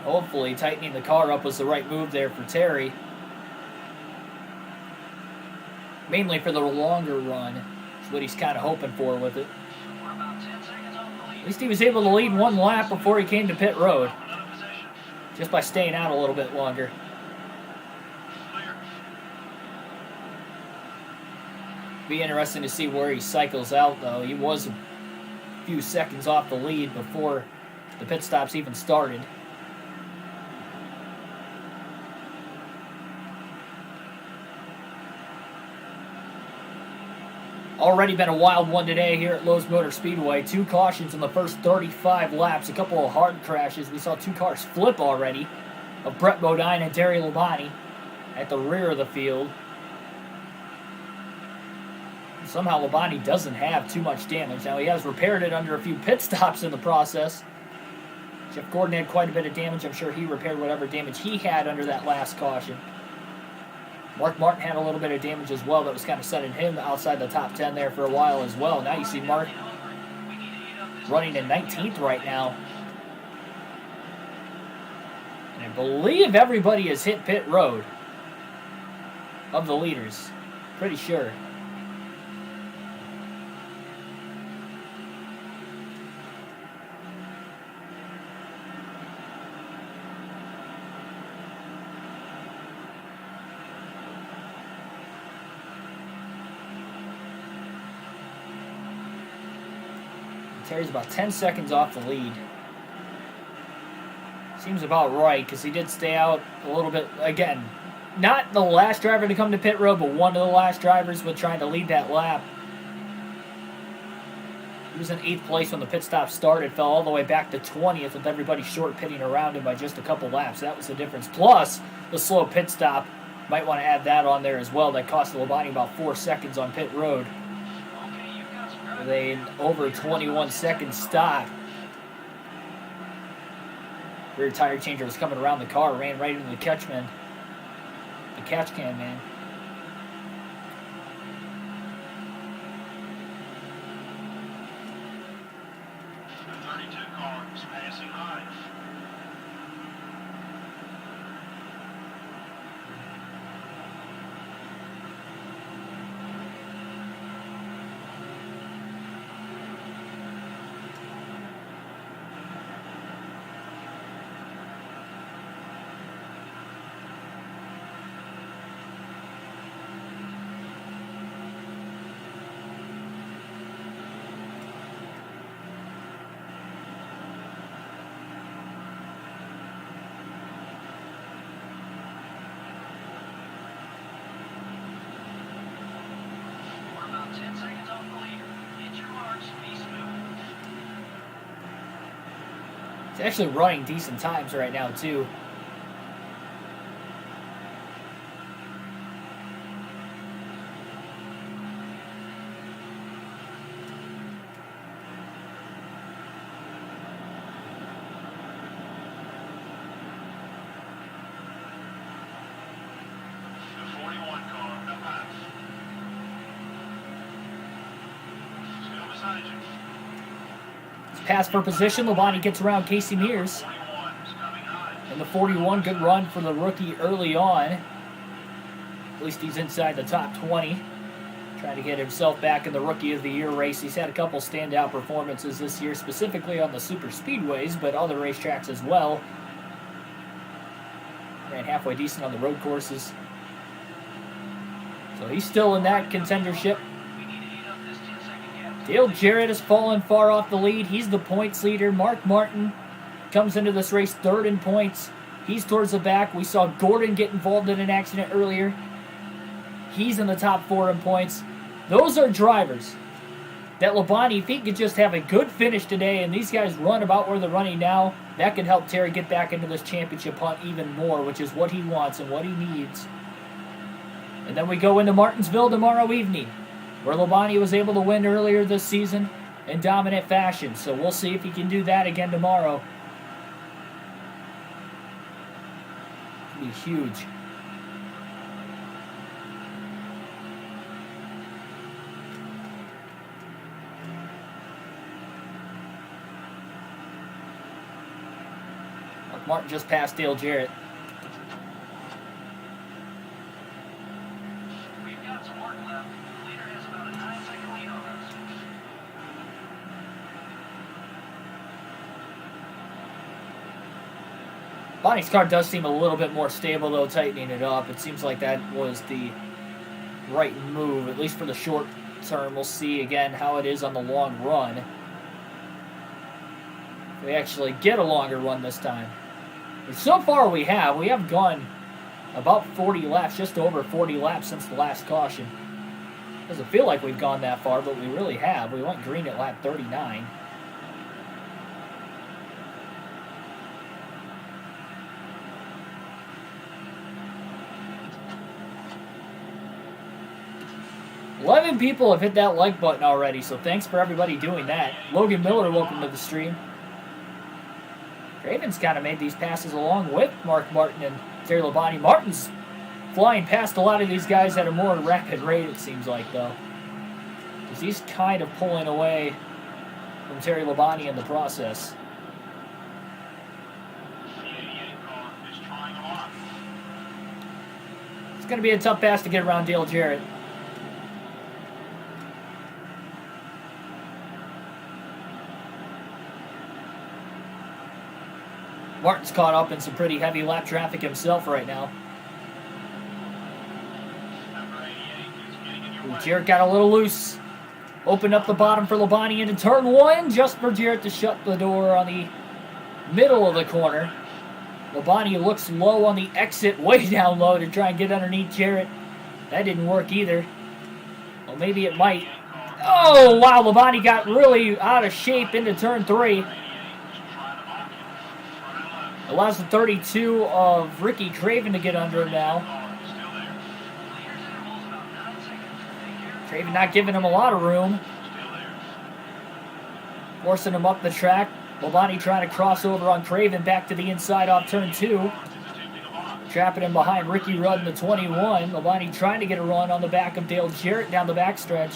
A: Hopefully tightening the car up was the right move there for Terry. Mainly for the longer run. That's what he's kind of hoping for with it. At least he was able to lead 1 lap before he came to pit road. Just by staying out a little bit longer. Be interesting to see where he cycles out, though. He was a few seconds off the lead before the pit stops even started. Already been a wild one today here at Lowe's Motor Speedway. 2 cautions in the first 35 laps. A couple of hard crashes. We saw 2 cars flip already of Brett Bodine and Terry Labonte at the rear of the field. Somehow Labonte doesn't have too much damage. Now he has repaired it under a few pit stops in the process. Jeff Gordon had quite a bit of damage. I'm sure he repaired whatever damage he had under that last caution. Mark Martin had a little bit of damage as well that was kind of sending him outside the top 10 there for a while as well. Now you see Mark running in 19th right now. And I believe everybody has hit pit road of the leaders. Pretty sure. Terry's about 10 seconds off the lead. Seems about right, because he did stay out a little bit. Again, not the last driver to come to pit road, but one of the last drivers with trying to lead that lap. He was in 8th place when the pit stop started, fell all the way back to 20th with everybody short pitting around him by just a couple laps. That was the difference. Plus, the slow pit stop. Might want to add that on there as well. That cost Labonte about 4 seconds on pit road. With an over 21-second stop. Rear tire changer was coming around the car, ran right into the catch can man.
D: The 32 car is passing high.
A: He's actually running decent times right now, too.
D: The 41 car, no pass. Still beside you.
A: Pass for position. Labonte gets around Casey Mears.
D: 41 is coming high.
A: And the 41, good run for the rookie early on. At least he's inside the top 20. Trying to get himself back in the Rookie of the Year race. He's had a couple standout performances this year, specifically on the super speedways, but other racetracks as well. Ran halfway decent on the road courses. So he's still in that contendership.
C: We need to eat up this 10-second gap.
A: Dale Jarrett has fallen far off the lead. He's the points leader. Mark Martin comes into this race third in points. He's towards the back. We saw Gordon get involved in an accident earlier. He's in the top 4 in points. Those are drivers that Labonte, if he could just have a good finish today and these guys run about where they're running now, that could help Terry get back into this championship hunt even more, which is what he wants and what he needs. And then we go into Martinsville tomorrow evening, where Labonte was able to win earlier this season in dominant fashion. So we'll see if he can do that again tomorrow. It'll be huge. Martin just passed Dale Jarrett.
C: We've got some work left. The leader has about a 9-second lead on us.
A: Bonnie's car does seem a little bit more stable, though, tightening it up. It seems like that was the right move, at least for the short term. We'll see, again, how it is on the long run. If we actually get a longer run this time. But so far we have gone about 40 laps, just over 40 laps since the last caution. Doesn't feel like we've gone that far, but we really have. We went green at lap 39. $11 people have hit that like button already, so thanks for everybody doing that. Logan Miller, welcome to the stream. Craven's kind of made these passes along with Mark Martin and Terry Labonte. Martin's flying past a lot of these guys at a more rapid rate, it seems like, though. Because he's kind of pulling away from Terry Labonte in the process. It's going to be a tough pass to get around Dale Jarrett. Martin's caught up in some pretty heavy lap traffic himself right now. Ooh, Jarrett got a little loose. Opened up the bottom for Labonte into turn 1, just for Jarrett to shut the door on the middle of the corner. Labonte looks low on the exit, way down low to try and get underneath Jarrett. That didn't work either. Well, maybe it might. Oh, wow, Labonte got really out of shape into turn 3. Allows the 32 of Ricky Craven to get under him now. Craven not giving him a lot of room. Forcing him up the track. Labonte trying to cross over on Craven back to the inside off turn 2. Trapping him behind Ricky Rudd in the 21. Labonte trying to get a run on the back of Dale Jarrett down the backstretch.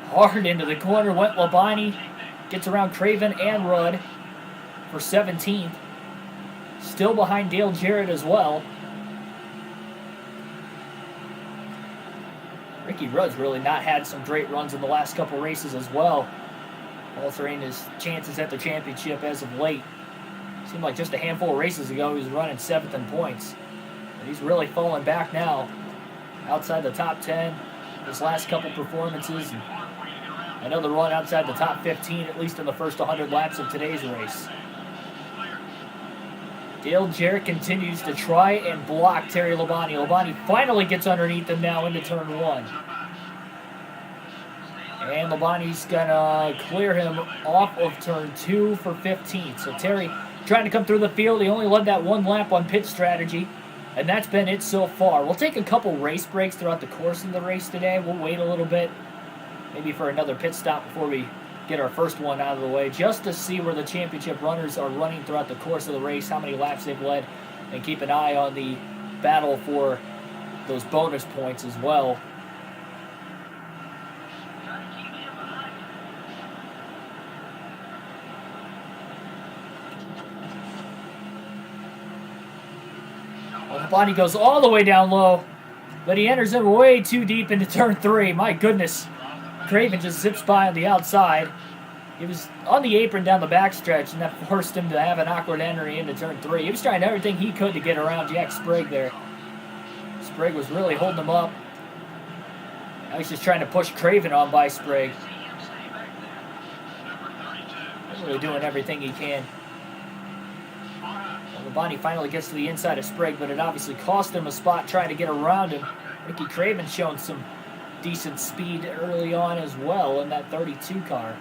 A: Hard into the corner went Labonte. Gets around Craven and Rudd for 17th. Still behind Dale Jarrett as well. Ricky Rudd's really not had some great runs in the last couple races as well, altering his chances at the championship as of late. Seemed like just a handful of races ago he was running 7th in points. But he's really fallen back now, outside the top 10 his last couple performances. And another run outside the top 15, at least in the first 100 laps of today's race. Dale Jarrett continues to try and block Terry Labonte. Labonte finally gets underneath him now into turn 1. And Labonte's going to clear him off of turn 2 for 15. So Terry trying to come through the field. He only led that one lap on pit strategy. And that's been it so far. We'll take a couple race breaks throughout the course of the race today. We'll wait a little bit, maybe for another pit stop before we get our first one out of the way, just to see where the championship runners are running throughout the course of the race, how many laps they've led, and keep an eye on the battle for those bonus points as well. Blaney goes all the way down low, but he enters in way too deep into turn 3. My goodness. Craven just zips by on the outside. He was on the apron down the backstretch, and that forced him to have an awkward entry into turn 3. He was trying everything he could to get around Jack Sprague there. Sprague was really holding him up. Now he's just trying to push Craven on by Sprague. He's really doing everything he can. Labonte finally gets to the inside of Sprague, but it obviously cost him a spot trying to get around him. Ricky Craven showing some decent speed early on as well in that 32 car.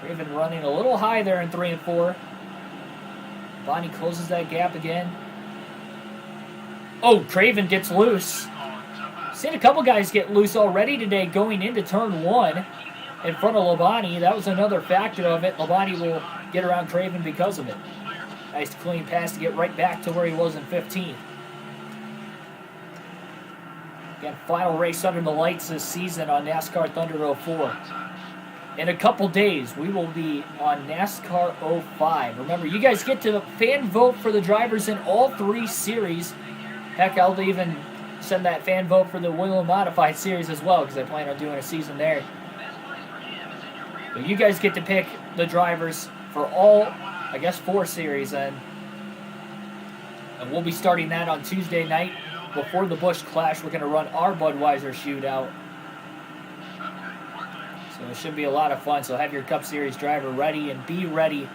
A: Craven running a little high there in 3 and 4. Labonte closes that gap again. Oh, Craven gets loose. Seen a couple guys get loose already today going into turn 1 in front of Labonte. That was another factor of it. Labonte will get around Craven because of it. Nice clean pass to get right back to where he was in 15th. Again, final race under the lights this season on NASCAR Thunder 04. In a couple days, we will be on NASCAR 05. Remember, you guys get to fan vote for the drivers in all 3 series. Heck, I'll even send that fan vote for the Wheel Modified series as well, because I plan on doing a season there. But you guys get to pick the drivers for all, I guess, 4 series then. And we'll be starting that on Tuesday night before the Busch Clash. We're going to run our Budweiser shootout. So it should be a lot of fun. So have your Cup Series driver ready and be ready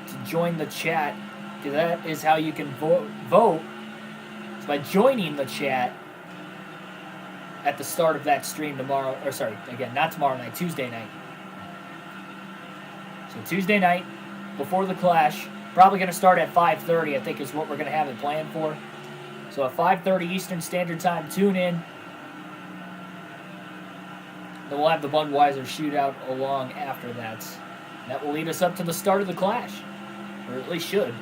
A: to join the chat, because that is how you can vote. It's by joining the chat at the start of that stream tomorrow. Or sorry, again, not tomorrow night, Tuesday night. So Tuesday night before the Clash. Probably going to start at 5:30, I think is what we're going to have it planned for. So at 5:30 Eastern Standard Time, tune in. Then we'll have the Budweiser shootout along after that. And that will lead us up to the start of the Clash. Or at least should.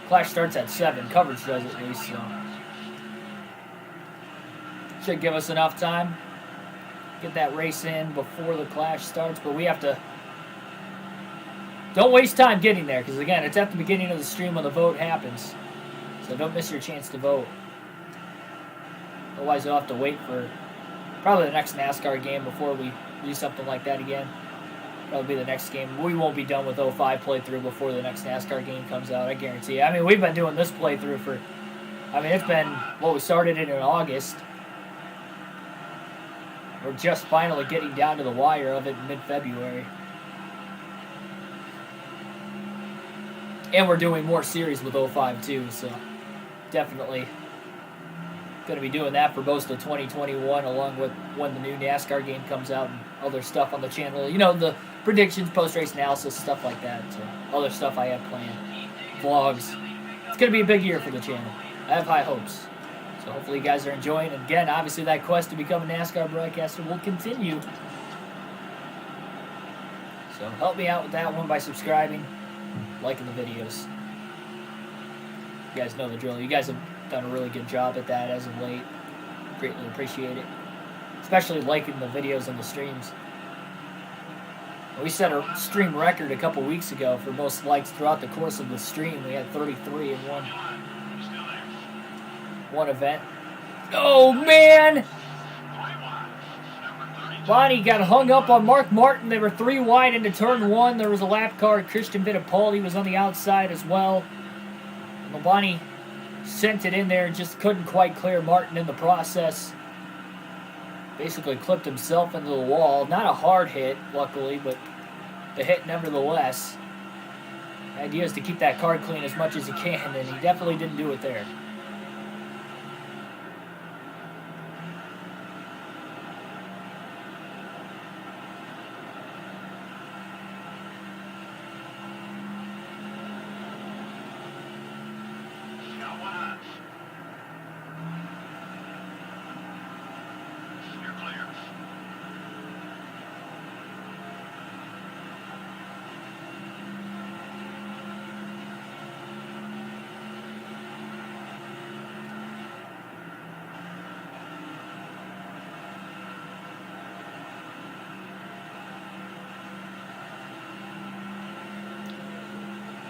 A: Clash starts at 7. Coverage does at least, so. Should give us enough time. Get that race in before the Clash starts. But we have to... Don't waste time getting there, because again, it's at the beginning of the stream when the vote happens. So don't miss your chance to vote. Otherwise, you'll have to wait for probably the next NASCAR game before we do something like that again. That'll be the next game. We won't be done with 05 playthrough before the next NASCAR game comes out, I guarantee you. I mean, we've been doing this playthrough for... I mean, it's been... Well, we started it in August. We're just finally getting down to the wire of it in mid-February. And we're doing more series with 05 too, so definitely going to be doing that for most of 2021, along with when the new NASCAR game comes out and other stuff on the channel. You know, the predictions, post-race analysis, stuff like that. So other stuff I have planned. Vlogs. It's going to be a big year for the channel. I have high hopes. So hopefully you guys are enjoying. And again, obviously that quest to become a NASCAR broadcaster will continue. So help me out with that one by subscribing, liking the videos. You guys know the drill. You guys have done a really good job at that as of late. Greatly appreciate it. Especially liking the videos and the streams. We set a stream record a couple weeks ago for most likes throughout the course of the stream. We had 33 in one event. Oh, man! Bonnie got hung up on Mark Martin. They were 3 wide into turn 1. There was a lap car. Christian Fittipaldi was on the outside as well. Bonnie sent it in there and just couldn't quite clear Martin in the process. Basically clipped himself into the wall. Not a hard hit, luckily, but the hit nevertheless. The idea is to keep that car clean as much as he can, and he definitely didn't do it there.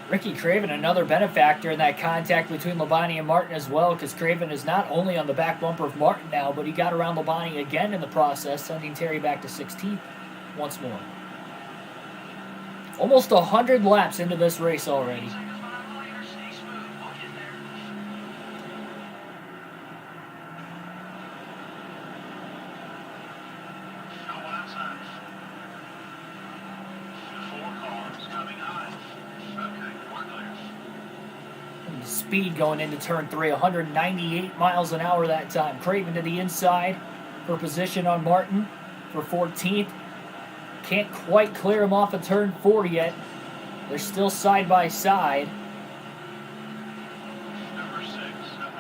A: Ricky Craven, another benefactor in that contact between Labonte and Martin as well, because Craven is not only on the back bumper of Martin now, but he got around Labonte again in the process, sending Terry back to 16th once more. Almost 100 laps into this race already. Speed going into turn 3, 198 miles an hour that time. Craven to the inside for position on Martin for 14th. Can't quite clear him off of turn 4 yet. They're still side by side.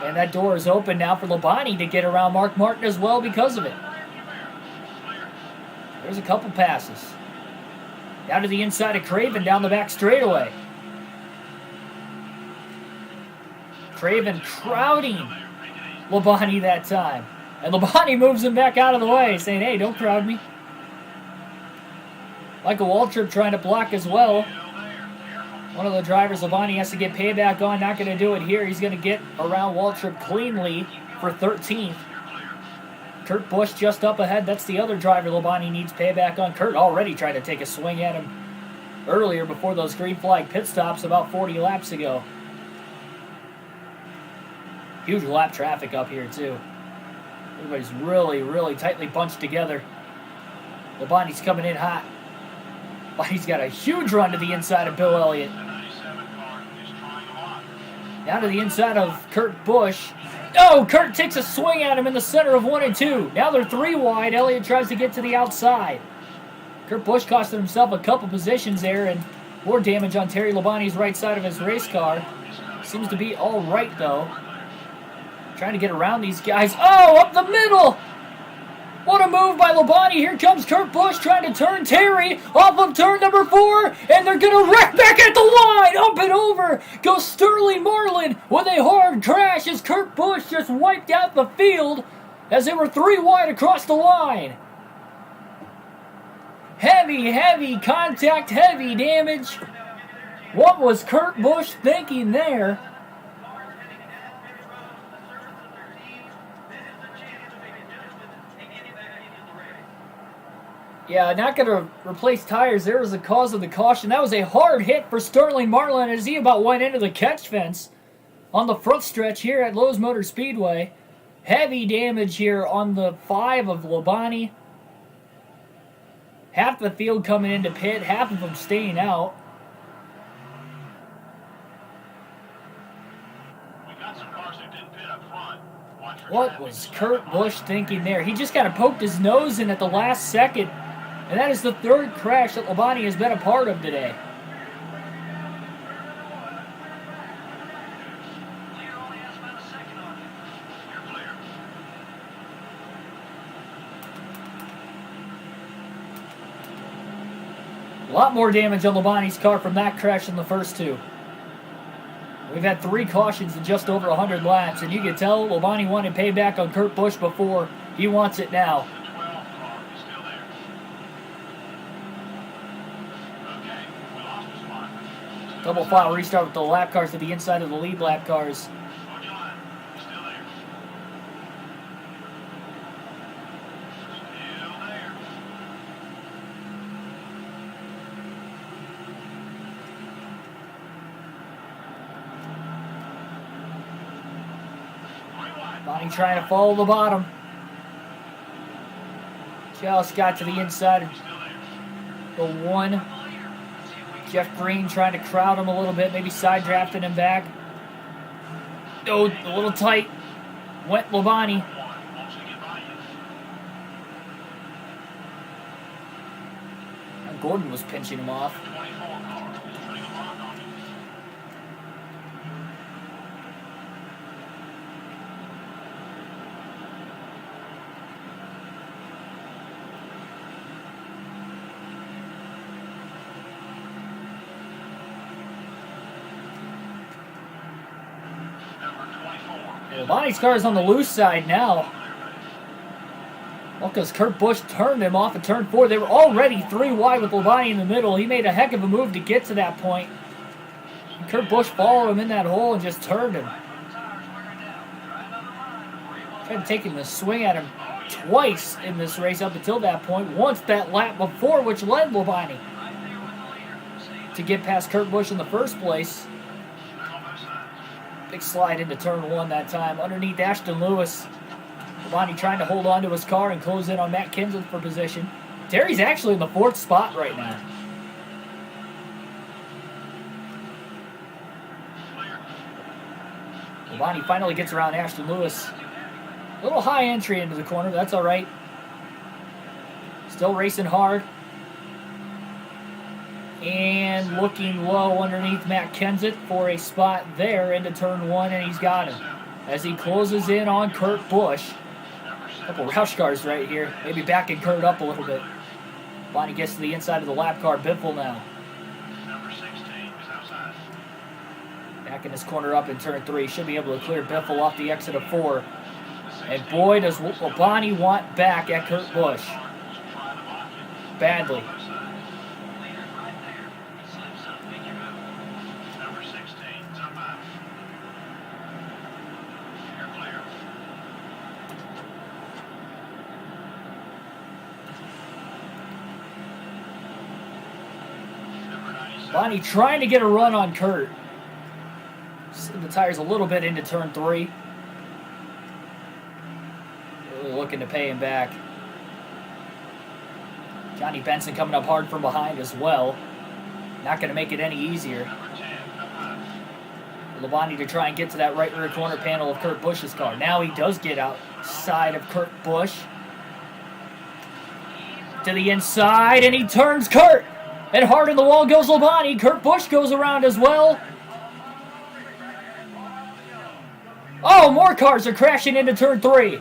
A: And that door is open now for Labonte to get around Mark Martin as well because of it. There's a couple passes. Down to the inside of Craven down the back straightaway. Craven crowding Labonte that time. And Labonte moves him back out of the way, saying, hey, don't crowd me. Michael Waltrip trying to block as well. One of the drivers Labonte has to get payback on. Not going to do it here. He's going to get around Waltrip cleanly for 13th. Kurt Busch just up ahead. That's the other driver Labonte needs payback on. Kurt already tried to take a swing at him earlier before those green flag pit stops about 40 laps ago. Huge lap traffic up here, too. Everybody's really, really tightly bunched together. Labonte's coming in hot. But he's got a huge run to the inside of Bill Elliott. Down to the inside of Kurt Busch. Oh, Kurt takes a swing at him in the center of 1 and 2. Now they're 3 wide. Elliott tries to get to the outside. Kurt Busch costed himself a couple positions there, and more damage on Terry Labonte's right side of his race car. Seems to be all right, though. Trying to get around these guys. Oh, up the middle! What a move by Labonte. Here comes Kurt Busch trying to turn Terry off of turn number 4, and they're going to wreck back at the line. Up and over goes Sterling Marlin with a hard crash as Kurt Busch just wiped out the field as they were 3 wide across the line. Heavy, heavy contact, heavy damage. What was Kurt Busch thinking there? Yeah, not going to replace tires. There was the cause of the caution. That was a hard hit for Sterling Marlin as he about went into the catch fence on the front stretch here at Lowe's Motor Speedway. Heavy damage here on the 5 of Labonte. Half the field coming into pit, half of them staying out. What was Kurt Busch thinking there? He just kind of poked his nose in at the last second. And that is the 3rd crash that Labonte has been a part of today. A lot more damage on Labonte's car from that crash than the first 2. We've had 3 cautions in just over 100 laps, and you can tell Labonte wanted payback on Kurt Busch before. He wants it now. Double file restart with the lap cars to the inside of the lead lap cars. Bonnie trying to follow the bottom. Just got to the inside. The 1. Jeff Green trying to crowd him a little bit, maybe side drafting him back. Oh, a little tight. Went Labonte. And Gordon was pinching him off. Labonte's car is on the loose side now. Well, because Kurt Busch turned him off at turn 4. They were already 3 wide with Labonte in the middle. He made a heck of a move to get to that point. Kurt Busch followed him in that hole and just turned him. Tried to take the swing at him twice in this race up until that point. Once that lap before, which led Labonte to get past Kurt Busch in the first place. Big slide into turn 1 that time. Underneath Ashton Lewis. Labonte trying to hold on to his car and close in on Matt Kenseth for position. Terry's actually in the 4th spot right now. Labonte finally gets around Ashton Lewis. A little high entry into the corner, but that's all right. Still racing hard. And looking low underneath Matt Kenseth for a spot there into turn 1, and he's got him. As he closes in on Kurt Busch. A couple Roush cars right here. Maybe backing Kurt up a little bit. Bonnie gets to the inside of the lap car. Biffle now. Back in this corner up in turn 3. Should be able to clear Biffle off the exit of 4. And boy, does Bonnie want back at Kurt Busch. Badly. Bonnie trying to get a run on Kurt. The tires a little bit into turn 3. Really looking to pay him back. Johnny Benson coming up hard from behind as well. Not going to make it any easier. Labonte to try and get to that right rear corner panel of Kurt Busch's car. Now he does get outside of Kurt Busch. To the inside, and he turns Kurt. And hard in the wall goes Labonte. Kurt Busch goes around as well. Oh, more cars are crashing into turn 3.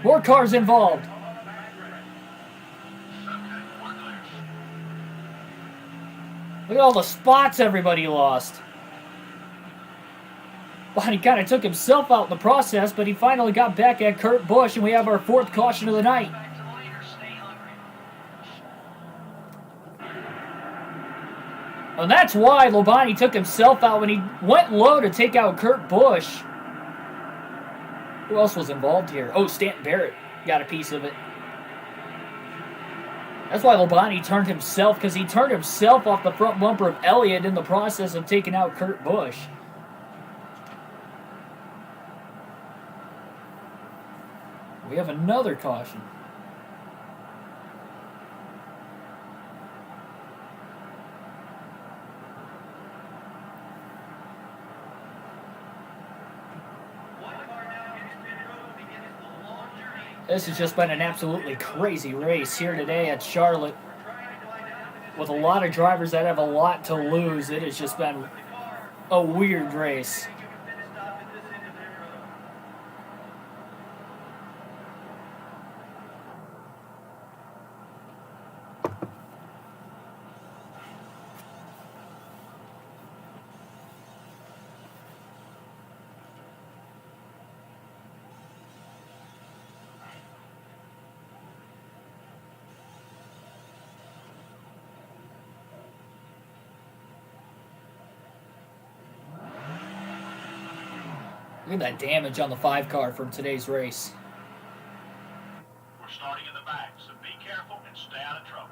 A: More cars involved. Look at all the spots everybody lost. Bonnie kind of took himself out in the process, but he finally got back at Kurt Busch, and we have our 4th caution of the night. And that's why Labonte took himself out when he went low to take out Kurt Busch. Who else was involved here? Oh, Stanton Barrett got a piece of it. That's why Labonte turned himself, because he turned himself off the front bumper of Elliott in the process of taking out Kurt Busch. We have another caution. This has just been an absolutely crazy race here today at Charlotte. With a lot of drivers that have a lot to lose, it has just been a weird race. Look at that damage on the 5 car from today's race.
D: We're starting in the back, so be careful and stay out of trouble.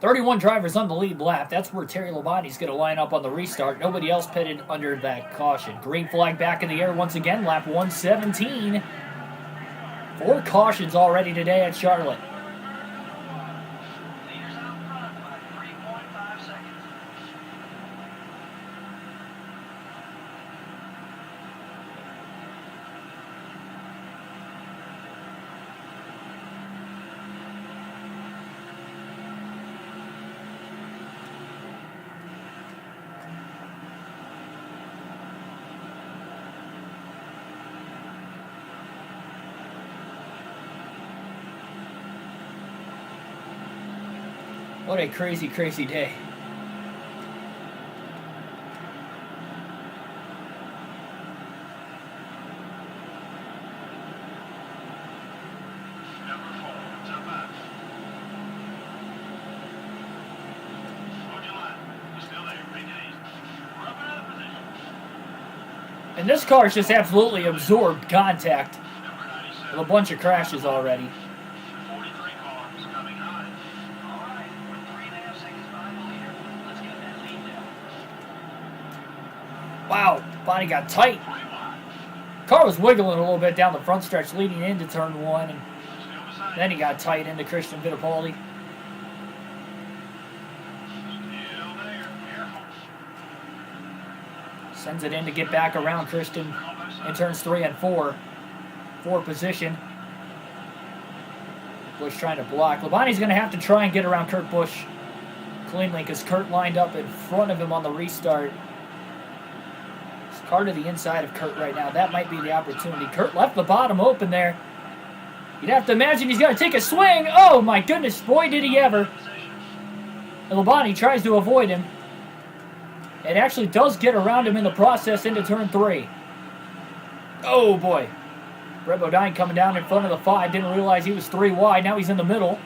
A: 31 drivers on the lead lap. That's where Terry Labonte's going to line up on the restart. Nobody else pitted under that caution. Green flag back in the air once again. Lap 117. 4 cautions already today at Charlotte.
C: Leaders out front by 3.5 seconds.
A: What a crazy, crazy day.
D: Number 4, jump out. Hold your line. You're still there. Make it easy. We're up in another position.
A: And this car's just absolutely absorbed contact
D: Number 97.
A: with a bunch of crashes already.
D: 43 cars coming high.
C: All right, we're 3.5 seconds behind the leader. Let's get that lead now.
A: Wow, Bonnie got tight. Car was wiggling a little bit down the front stretch leading into turn 1, and
D: Still beside
A: then he got tight into Christian Fittipaldi.
D: Still there. Careful.
A: Sends it in to get back around Christian in turns 3 and 4. 4 position. Busch trying to block. Labonte's going to have to try and get around Kurt Busch cleanly because Kurt lined up in front of him on the restart. His car to the inside of Kurt right now. That might be the opportunity. Kurt left the bottom open there. You'd have to imagine he's going to take a swing. Oh my goodness, boy did he ever. And Labonte tries to avoid him. It actually does get around him in the process into turn 3. Oh boy. Brett Bodine coming down in front of the 5. Didn't realize he was 3 wide. Now he's in the middle.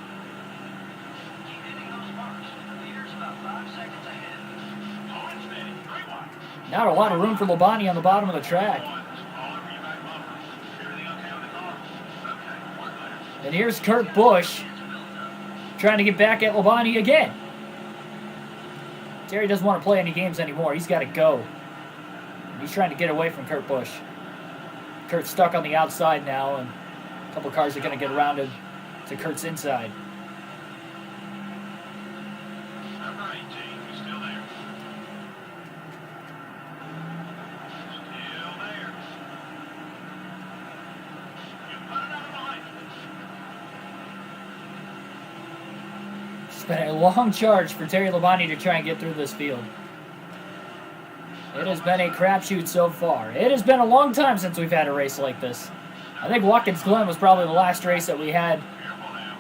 C: Keep hitting those marks. The leader's about 5 seconds ahead.
D: Hold it steady. 3 wide.
A: Not a lot of room for Labonte on the bottom of the track.
D: All over your back bumper. Everything okay on the car? Okay, we're clear.
A: And here's Kurt Busch trying to get back at Labonte again. Terry doesn't want to play any games anymore. He's got to go. And he's trying to get away from Kurt Busch. Kurt's stuck on the outside now, and a couple cars are going to get around him to Kurt's inside.
D: Number 18, he's still there. Still there. You put it out behind you.
A: It's been a long charge for Terry Labonte to try and get through this field. It has been a crapshoot so far. It has been a long time since we've had a race like this. I think Watkins Glen was probably the last race that we had
D: Careful now.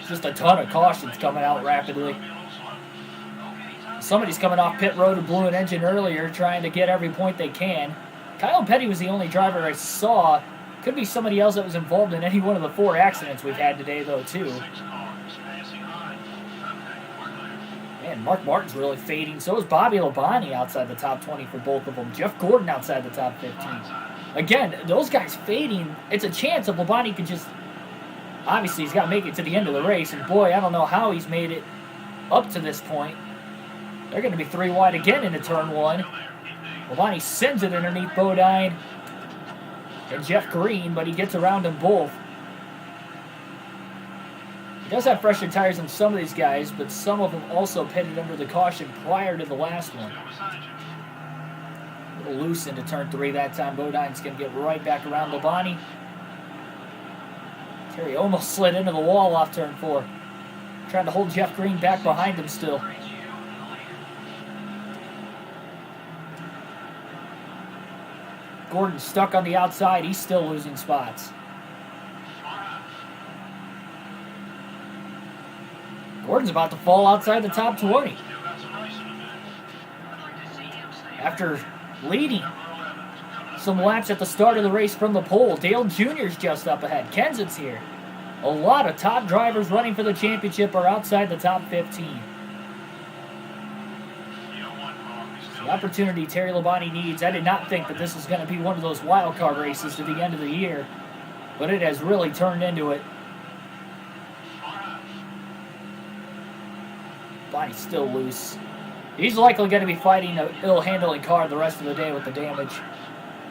A: just a ton of cautions coming out rapidly.
D: Be a little slow.
A: Somebody's coming off pit road and blew an engine earlier, trying to get every point they can. Kyle Petty was the only driver I saw. Could be somebody else that was involved in any one of the 4 accidents we've had today, though, too.
D: 6 cars passing high. Okay, we're clear.
A: Man, Mark Martin's really fading. So is Bobby Labonte outside the top 20 for both of them. Jeff Gordon outside the top 15. Again, those guys fading. It's a chance if Labonte could just... Obviously, he's got to make it to the end of the race. And boy, I don't know how he's made it up to this point. They're going to be 3 wide again into turn 1. Labonte sends it underneath Bodine and Jeff Green, but he gets around them both. He does have fresher tires than some of these guys, but some of them also pitted under the caution prior to the last one.
D: Still beside you.
A: A little loose into turn 3 that time. Bodine's going to get right back around Labonte. Terry almost slid into the wall off turn 4. Trying to hold Jeff Green back behind him still. Gordon stuck on the outside. He's still losing spots. Gordon's about to fall outside the top 20.
D: Still got some racing to do.
C: I'd like to see him stay.
A: After leading
D: Number 11 is coming up.
A: some laps at the start of the race from the pole, Dale Jr.'s just up ahead. Kenseth's here. A lot of top drivers running for the championship are outside the top 15.
D: You know, 1 car. He's still
A: The
D: there.
A: opportunity Terry Labonte needs. I did not think that this was going to be one of those wild card races to the end of the year, but it has really turned into it. Labonte's still loose. He's likely going to be fighting an ill-handling car the rest of the day with the damage.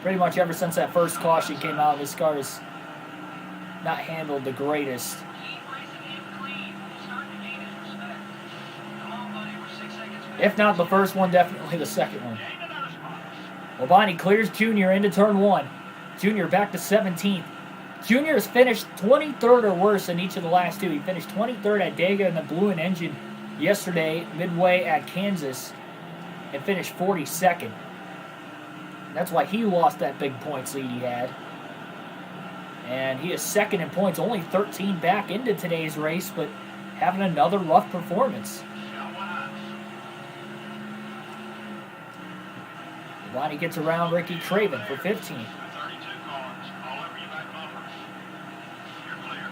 A: Pretty much ever since that first caution came out, his car has not handled the greatest.
C: Keep racing him clean. He's starting to gain his respect. Come on, buddy. We're 6 seconds back.
A: If not the first one, definitely the second one.
D: Gained another spot.
A: Labonte clears Jr. into turn 1. Jr. back to 17th. Jr. has finished 23rd or worse in each of the last 2. He finished 23rd at Dega and then blew an engine yesterday, midway at Kansas, and finished 42nd. That's why he lost that big points lead he had. And he is second in points, only 13 back into today's race, but having another rough performance.
D: Got 1 out.
A: Labonte gets around Ricky Craven for 15th.
D: 32 cars. All over your back bumper. You're clear.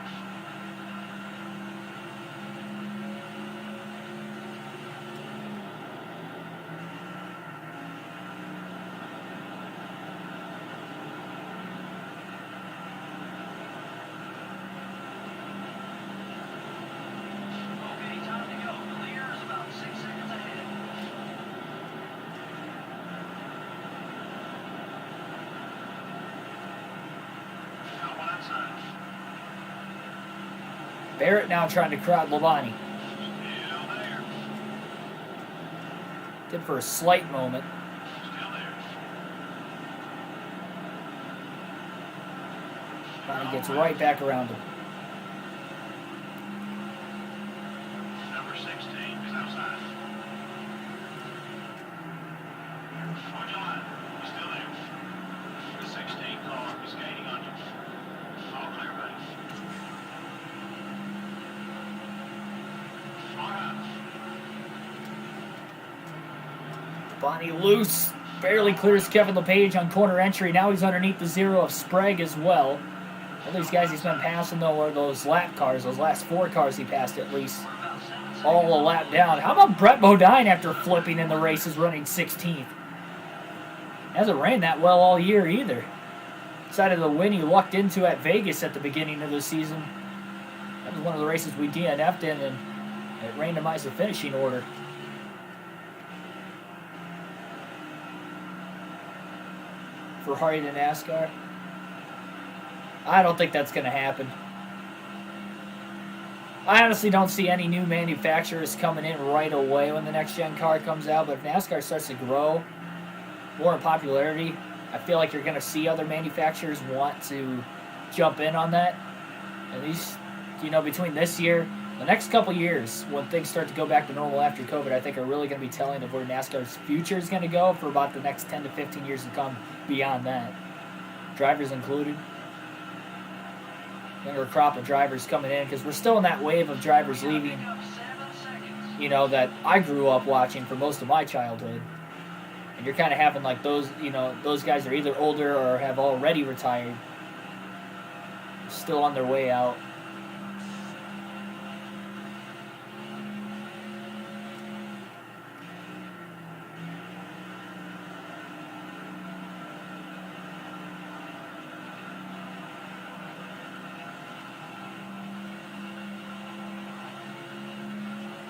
A: Barrett now trying to crowd Labonte.
D: Still there.
A: Did for a slight moment.
D: Still there.
A: Labonte gets right back around him.
D: Number 16 is outside. On your line. He's still there. The 16 car is gaining on you. All clear, buddy. All right.
A: Bonnie loose. Barely clears Kevin LePage on corner entry. Now he's underneath the 0 of Sprague as well. All these guys he's been passing, though, are those lap cars. Those last 4 cars he passed at least. All a lap down. How about Brett Bodine after flipping in the race is running 16th? Hasn't ran that well all year either. Decided the win he lucked into at Vegas at the beginning of the season. That was one of the races we DNF'd in, and it randomized the finishing order. Ferrari to NASCAR. I don't think that's going to happen. I honestly don't see any new manufacturers coming in right away when the next gen car comes out, but if NASCAR starts to grow more in popularity, I feel like you're going to see other manufacturers want to jump in on that. At least, between this year, the next couple years, when things start to go back to normal after COVID, I think are really going to be telling of where NASCAR's future is going to go for about the next 10 to 15 years to come beyond that. Drivers included. Younger crop of drivers coming in, because we're still in that wave of drivers leaving, that I grew up watching for most of my childhood. And you're kind of having like those guys are either older or have already retired, still on their way out.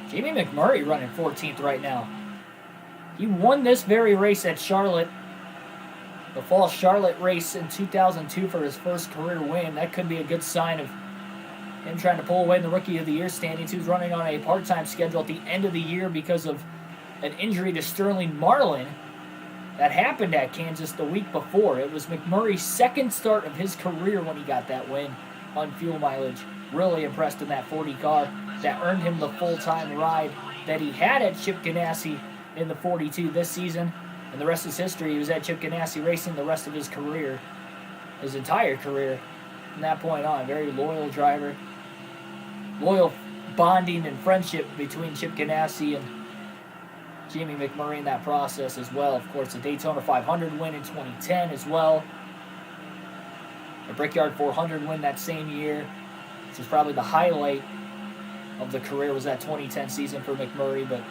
A: Jamie Mcmurray running 14th right now. He won this very race at Charlotte, the fall Charlotte race in 2002 for his first career win. That could be a good sign of him trying to pull away in the Rookie of the Year standings. He was running on a part-time schedule at the end of the year because of an injury to Sterling Marlin that happened at Kansas the week before. It was McMurray's second start of his career when he got that win on fuel mileage. Really impressed in that 40 car. That earned him the full-time ride that he had at Chip Ganassi in the 42 this season. And the rest is history. He was at Chip Ganassi racing the rest of his career, his entire career, from that point on. Very loyal driver. Loyal bonding and friendship between Chip Ganassi and Jamie McMurray in that process as well. Of course, the Daytona 500 win in 2010 as well. The Brickyard 400 win that same year, which was probably the highlight of the career, was that 2010 season for McMurray, but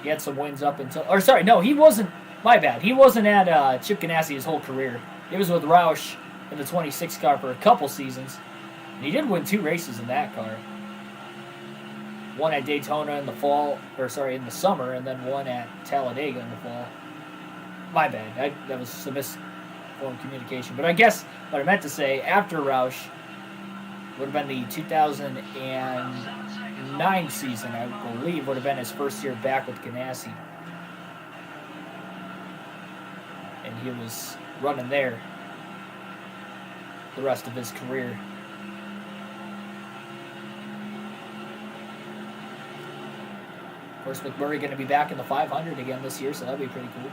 A: he had some wins up until... Or, sorry, no, he wasn't... My bad. He wasn't at Chip Ganassi his whole career. He was with Roush in the 26 car for a couple seasons, and he did win 2 races in that car. One at Daytona in the fall, in the summer, and then one at Talladega in the fall. My bad. That was some misformed communication. But I guess what I meant to say, after Roush, would have been the 2009 season, I believe, would have been his first year back with Ganassi. And he was running there the rest of his career. Of course, McMurray going to be back in the 500 again this year, so that'll be pretty cool.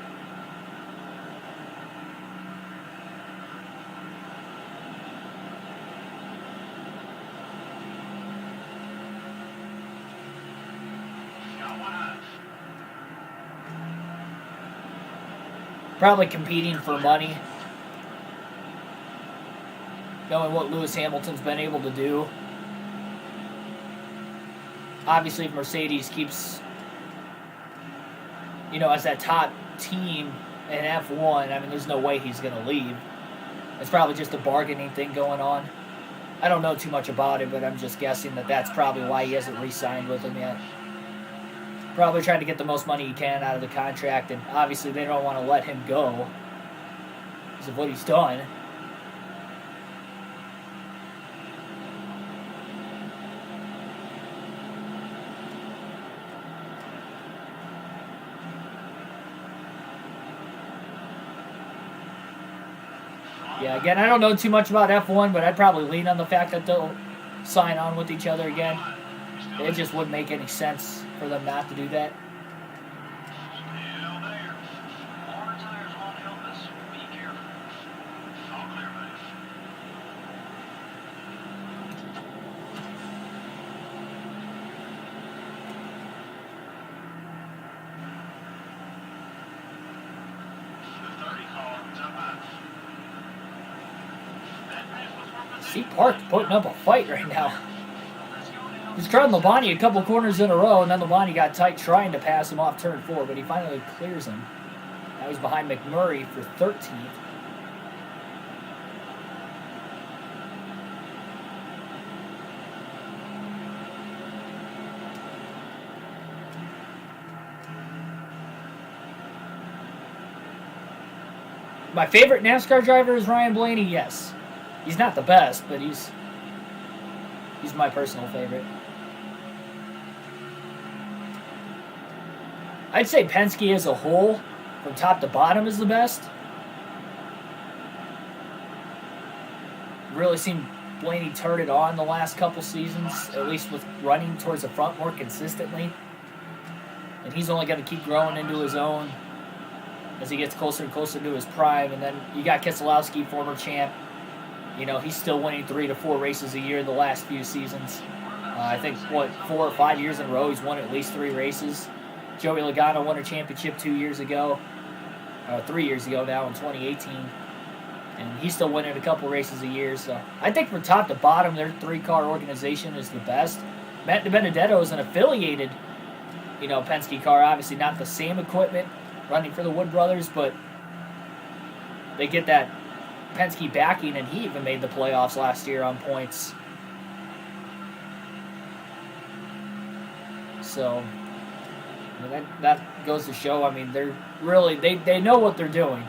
A: Probably competing for money. Knowing what Lewis Hamilton's been able to do. Obviously, if Mercedes keeps, as that top team in F1, I mean, there's no way he's going to leave. It's probably just a bargaining thing going on. I don't know too much about it, but I'm just guessing that that's probably why he hasn't re-signed with him yet. Probably trying to get the most money he can out of the contract, and obviously they don't want to let him go because of what he's done. Yeah, again, I don't know too much about F1, but I'd probably lean on the fact that they'll sign on with each other again. It just wouldn't make any sense for them not to do that.
D: Still there. More tires won't help us. Be careful. All clear, buddy. The 30 car is up high. That pass was for
A: See Park putting up a fight right now. He's crowding Labonte a couple corners in a row, and then Labonte got tight trying to pass him off turn 4, but he finally clears him. Now he's behind Mcmurray for 13th. My favorite NASCAR driver is Ryan Blaney, yes. He's not the best, but he's my personal favorite. I'd say Penske as a whole, from top to bottom, is the best. Really seen Blaney turn it on the last couple seasons, at least with running towards the front more consistently. And he's only going to keep growing into his own as he gets closer and closer to his prime. And then you got Keselowski, former champ. You know, he's still winning 3 to 4 races a year the last few seasons. I think, 4 or 5 years in a row, he's won at least 3 races. Joey Logano won a championship 2 years ago, 3 years ago now in 2018. And he's still winning a couple races a year. So I think from top to bottom, their 3-car organization is the best. Matt DiBenedetto is an affiliated, Penske car. Obviously not the same equipment running for the Wood Brothers, but they get that Penske backing, and he even made the playoffs last year on points. So that goes to show, they're really, they know what they're doing.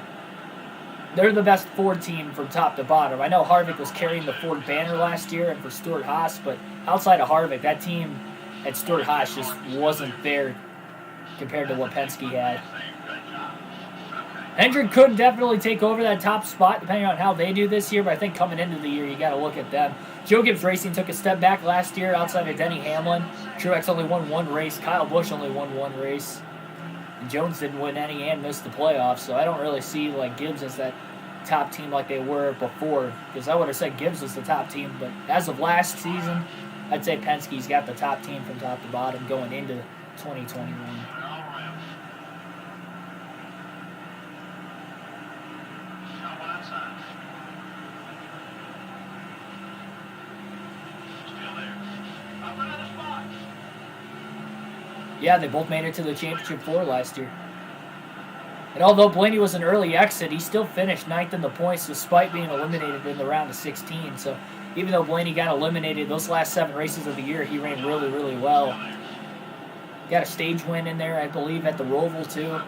A: They're the best Ford team from top to bottom. I know Harvick was carrying the Ford banner last year and for Stewart-Haas, but outside of Harvick, that team at Stewart-Haas just wasn't there compared to what Penske had. Hendrick could definitely take over that top spot depending on how they do this year, but I think coming into the year, you got to look at them. Joe Gibbs Racing took a step back last year outside of Denny Hamlin. Truex only won 1 race. Kyle Busch only won 1 race. And Jones didn't win any and missed the playoffs, so I don't really see Gibbs as that top team like they were before, because I would have said Gibbs was the top team, but as of last season, I'd say Penske's got the top team from top to bottom going into 2021. Yeah, they both made it to the championship 4 last year. And although Blaney was an early exit, he still finished 9th in the points despite being eliminated in the round of 16. So even though Blaney got eliminated those last 7 races of the year, he ran really, really well. Got a stage win in there, I believe, at the Roval, too.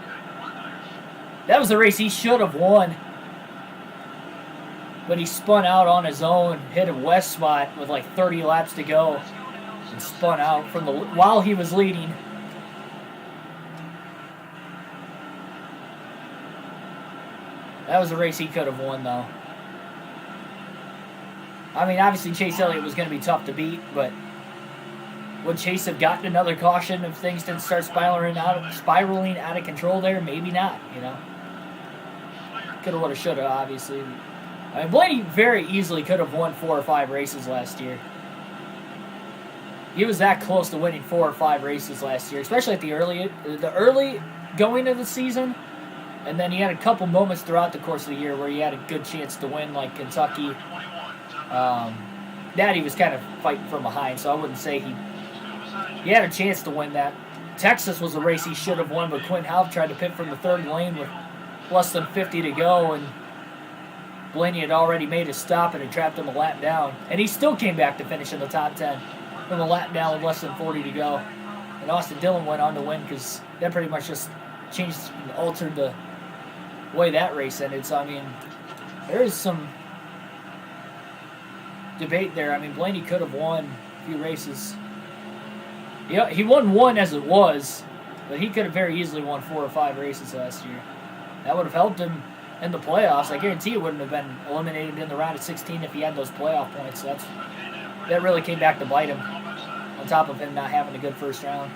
A: That was the race he should have won. But he spun out on his own, hit a west spot with 30 laps to go, and spun out while he was leading. That was a race he could have won, though. Obviously Chase Elliott was going to be tough to beat, but would Chase have gotten another caution if things didn't start spiraling out of control there? Maybe not, Could have, would have, should have, obviously. Blaney very easily could have won 4 or 5 races last year. He was that close to winning 4 or 5 races last year, especially at the early going of the season. And then he had a couple moments throughout the course of the year where he had a good chance to win, like Kentucky. That he was kind of fighting from behind, so I wouldn't say he had a chance to win that. Texas was a race he should have won, but Quinn Houff tried to pit from the 3rd lane with less than 50 to go, and Blaney had already made his stop and had trapped him a lap down. And he still came back to finish in the top 10 from a lap down with less than 40 to go. And Austin Dillon went on to win because that pretty much just changed and altered the way that race ended. So, there is some debate there. Blaney could have won a few races. Yeah, he won 1 as it was, but he could have very easily won 4 or 5 races last year. That would have helped him in the playoffs. I guarantee he wouldn't have been eliminated in the round of 16 if he had those playoff points. That really came back to bite him, on top of him not having a good first round.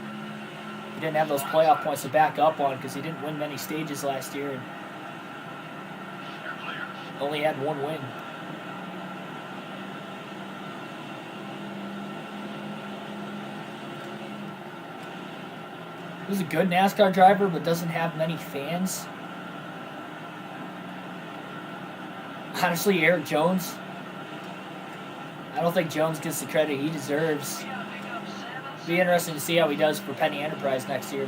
A: He didn't have those playoff points to back up on because he didn't win many stages last year and only had one win. He's a good NASCAR driver, but doesn't have many fans. Honestly, Eric Jones. I don't think Jones gets the credit he deserves. Be interesting to see how he does for Petty Enterprise next year,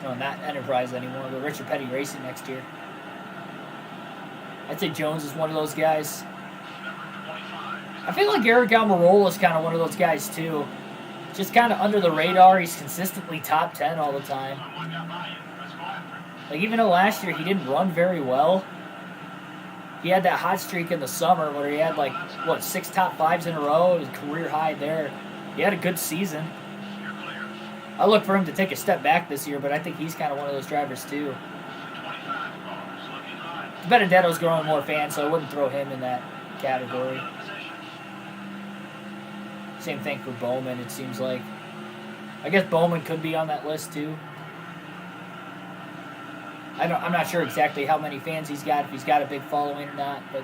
A: not Enterprise anymore, but Richard Petty Racing next year. I'd say Jones is one of those guys. I feel like Eric Almirola is kind of one of those guys too. Just kind of under the radar. He's consistently top 10 all the time. Like, even though last year he didn't run very well, he had that hot streak in the summer where he had, 6 top 5s in a row. It was career high there. He had a good season. I look for him to take a step back this year, but I think he's kind of one of those drivers too. Benedetto's growing more fans, so I wouldn't throw him in that category. Same thing for Bowman, it seems like. I guess Bowman could be on that list too. I'm not sure exactly how many fans he's got, if he's got a big following or not, but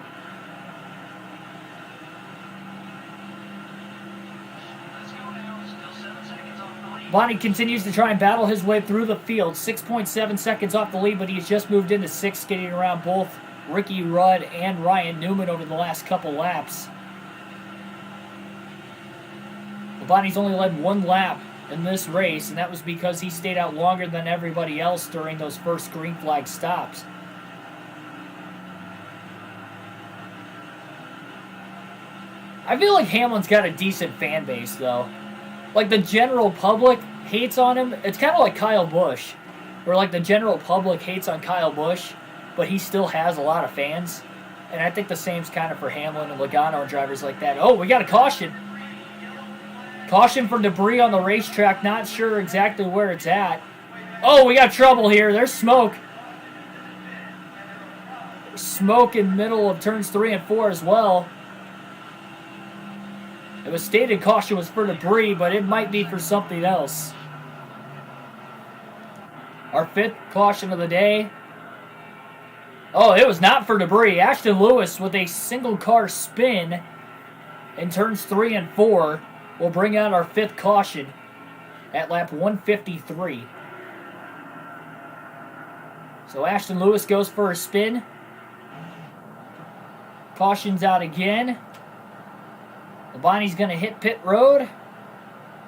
A: Blaney continues to try and battle his way through the field. 6.7 seconds off the lead, but he's just moved into 6th, getting around both Ricky Rudd and Ryan Newman over the last couple laps. Labonte's only led 1 lap in this race, and that was because he stayed out longer than everybody else during those first green flag stops. I feel like Hamlin's got a decent fan base, though. Like, the general public hates on him. It's kind of like Kyle Busch, where, the general public hates on Kyle Busch, but he still has a lot of fans. And I think the same's kind of for Hamlin and Logano and drivers like that. Oh, we got a caution. Caution for debris on the racetrack. Not sure exactly where it's at. Oh, we got trouble here. There's smoke. Smoke in the middle of turns 3 and 4 as well. It was stated caution was for debris, but it might be for something else. Our 5th caution of the day. Oh, it was not for debris. Ashton Lewis with a single car spin in turns 3 and 4 will bring out our 5th caution at lap 153. So Ashton Lewis goes for a spin. Caution's out again. Labonte's going to hit pit road,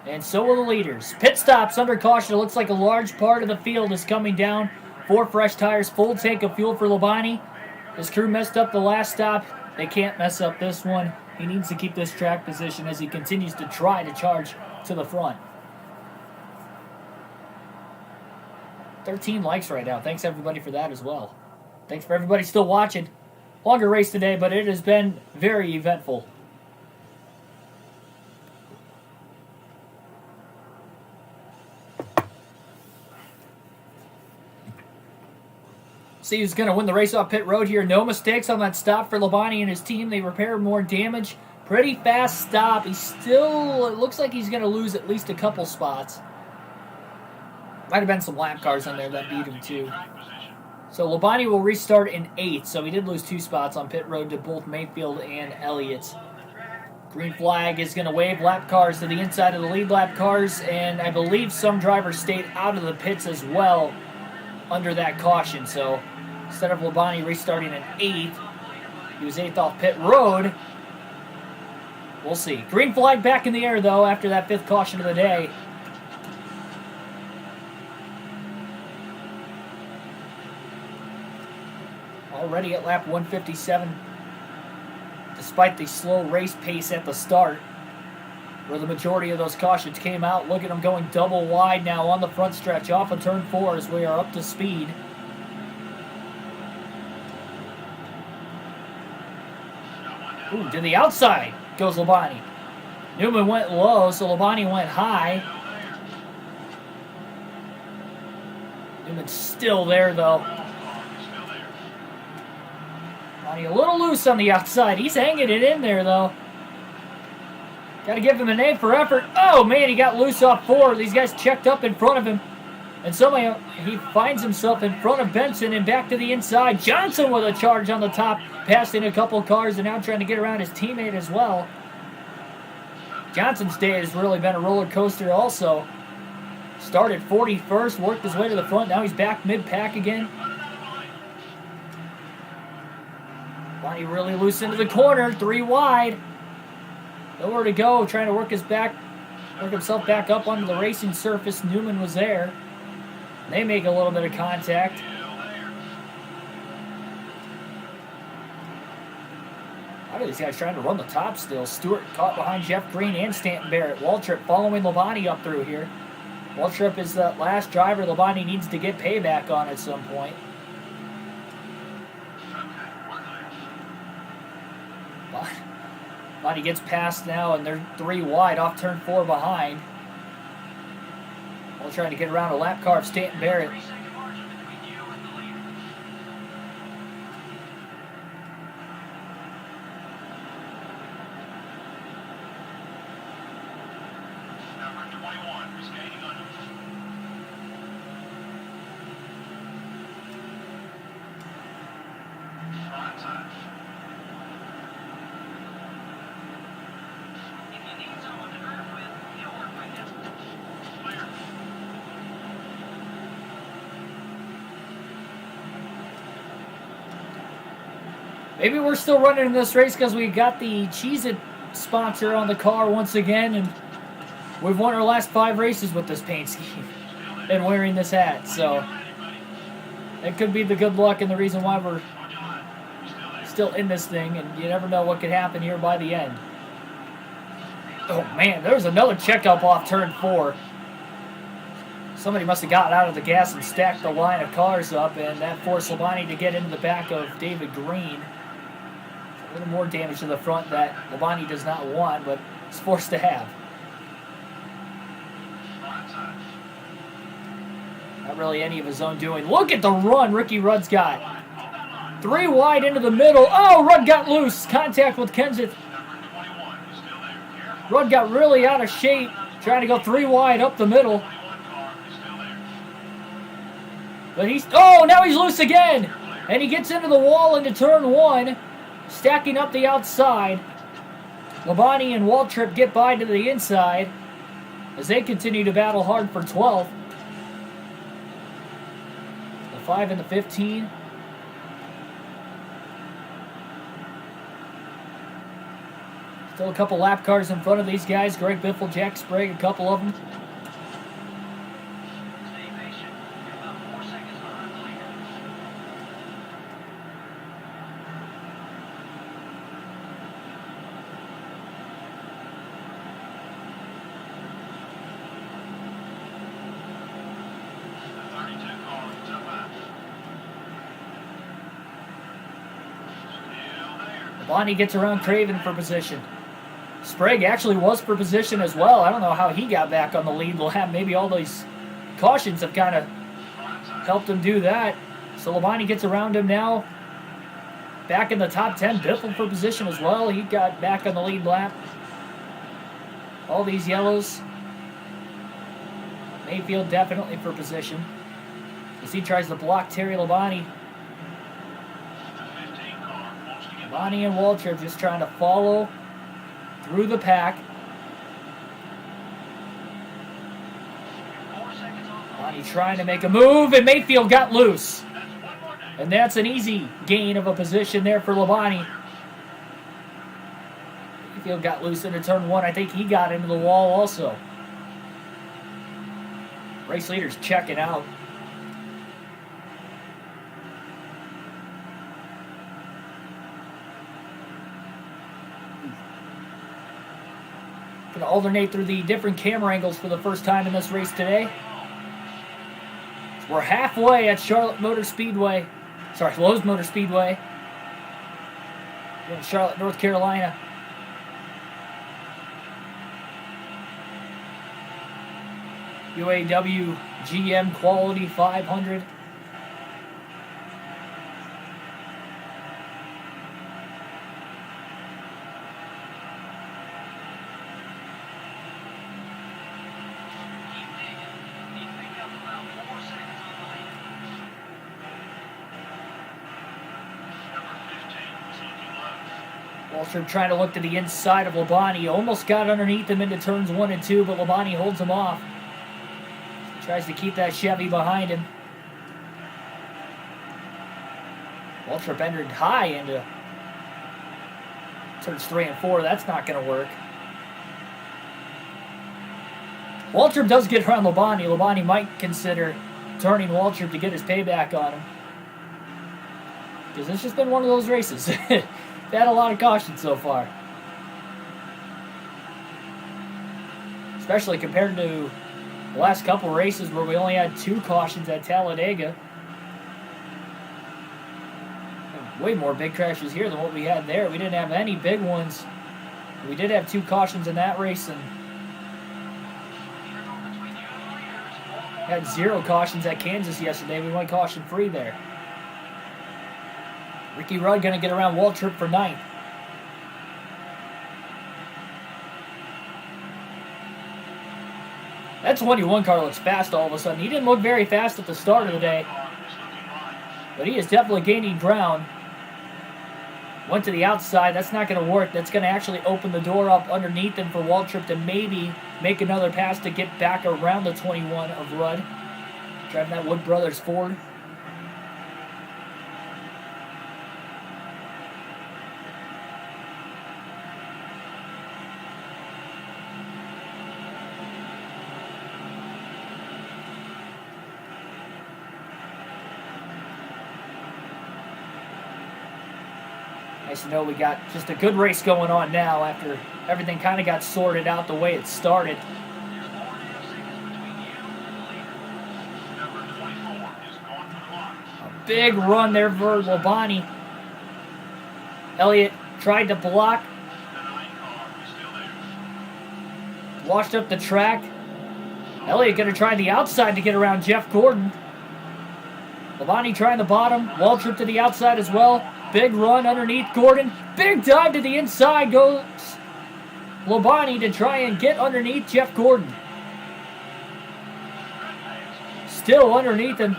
A: and so will the leaders. Pit stops under caution. It looks like a large part of the field is coming down. 4 fresh tires, full tank of fuel for Labonte. His crew messed up the last stop. They can't mess up this one. He needs to keep this track position as he continues to try to charge to the front. 13 likes right now. Thanks, everybody, for that as well. Thanks for everybody still watching. Longer race today, but it has been very eventful. See who's going to win the race off pit road here. No mistakes on that stop for Labonte and his team. They repair more damage. Pretty fast stop. It looks like he's going to lose at least a couple spots. Might have been some lap cars on there that beat him too. So Labonte will restart in 8th. So he did lose 2 spots on pit road to both Mayfield and Elliott. Green flag is going to wave lap cars to the inside of the lead lap cars. And I believe some drivers stayed out of the pits as well under that caution. So instead of Labonte restarting in 8th, he was 8th off pit road. We'll see. Green flag back in the air, though, after that 5th caution of the day. Already at lap 157, despite the slow race pace at the start, where the majority of those cautions came out. Look at them going double wide now on the front stretch off of turn 4 as we are up to speed. Ooh, to the outside goes Labonte. Newman went low, so Labonte went high. Newman's still there, though. A little loose on the outside. He's hanging it in there, though. Got to give him an A for effort. Oh, man, he got loose off 4. These guys checked up in front of him. And somehow he finds himself in front of Benson and back to the inside. Johnson with a charge on the top, passing a couple cars and now trying to get around his teammate as well. Johnson's day has really been a roller coaster also. Started 41st, worked his way to the front. Now he's back mid-pack again. Blaney really loose into the corner, 3 wide. Nowhere to go, trying to work himself back up onto the racing surface. Newman was there. They make a little bit of contact. How are these guys trying to run the top still? Stewart caught behind Jeff Green and Stanton Barrett. Waltrip following Labonte up through here. Waltrip is the last driver Labonte needs to get payback on at some point. Labonte gets past now, and they're 3 wide off turn 4 behind. While trying to get around a lap car of Stanton Barrett.
D: Number 21 is gaining on him. Front touch. If you need someone to drive with, he'll work with you. Clear.
A: Maybe we're still running in this race because we got the Cheez-It sponsor on the car once again, and we've won our last 5 races with this paint scheme and wearing this hat. So that could be the good luck and the reason why we're still in this thing, and you never know what could happen here by the end. Oh man, there's another checkup off turn 4. Somebody must have gotten out of the gas and stacked the line of cars up, and that forced Labonte to get into the back of David Green. A little more damage to the front that Labonte does not want, but is forced to have. Not really any of his own doing. Look at the run Ricky Rudd's got. 3 wide into the middle. Oh, Rudd got loose. Contact with Kenseth. Rudd got really out of shape, trying to go 3 wide up the middle. But now he's loose again. And he gets into the wall into turn 1, stacking up the outside. Labonte and Waltrip get by to the inside as they continue to battle hard for 12th. The 5 and the 15. Still a couple lap cars in front of these guys. Greg Biffle, Jack Sprague, a couple of them.
D: Stay patient. You're about 4 seconds behind the leader. The 32 car is up high. Still there.
A: Labonte gets around Craven for position. Sprague actually was for position as well. I don't know how he got back on the lead lap. Maybe all these cautions have kind of helped him do that. So Labonte gets around him now. Back in the top 10. Biffle for position as well. He got back on the lead lap. All these yellows. Mayfield definitely for position as he tries to block Terry Labonte.
D: The 15 car wants to get
A: Labonte and Waltrip just trying to follow through the pack.
D: 4 seconds off.
A: Labonte trying to make a move, and Mayfield got loose.
D: That's one more day.
A: And that's an easy gain of a position there for Labonte. Mayfield got loose into turn 1. I think he got into the wall also. Race leader's checking out. Going to alternate through the different camera angles for the first time in this race today. We're halfway at Charlotte Motor Speedway. Sorry, Lowe's Motor Speedway. In Charlotte, North Carolina. UAW GM Quality 500. Waltrip trying to look to the inside of Labonte. Almost got underneath him into turns 1 and 2, but Labonte holds him off. Tries to keep that Chevy behind him. Waltrip entered high into turns 3 and 4. That's not going to work. Waltrip does get around Labonte. Labonte might consider turning Waltrip to get his payback on him. Because it's just been one of those races. They had a lot of caution so far. Especially compared to the last couple races where we only had 2 cautions at Talladega. Way more big crashes here than what we had there. We didn't have any big ones. We did have 2 cautions in that race and had 0 cautions at Kansas yesterday. We went caution free there. Ricky Rudd going to get around Waltrip for 9th. That 21 car looks fast all of a sudden. He didn't look very fast at the start of the day, but he is definitely gaining ground. Went to the outside. That's not going to work. That's going to actually open the door up underneath him for Waltrip to maybe make another pass to get back around the 21 of Rudd. Driving that Wood Brothers Ford. Nice to know we got just a good race going on now after everything kind of got sorted out the way it started. A big run there for Labonte. Elliott tried to block. Washed up the track. Elliott going to try the outside to get around Jeff Gordon. Labonte trying the bottom. Waltrip to the outside as well. Big run underneath Gordon. Big dive to the inside goes Labonte to try and get underneath Jeff Gordon. Still underneath him.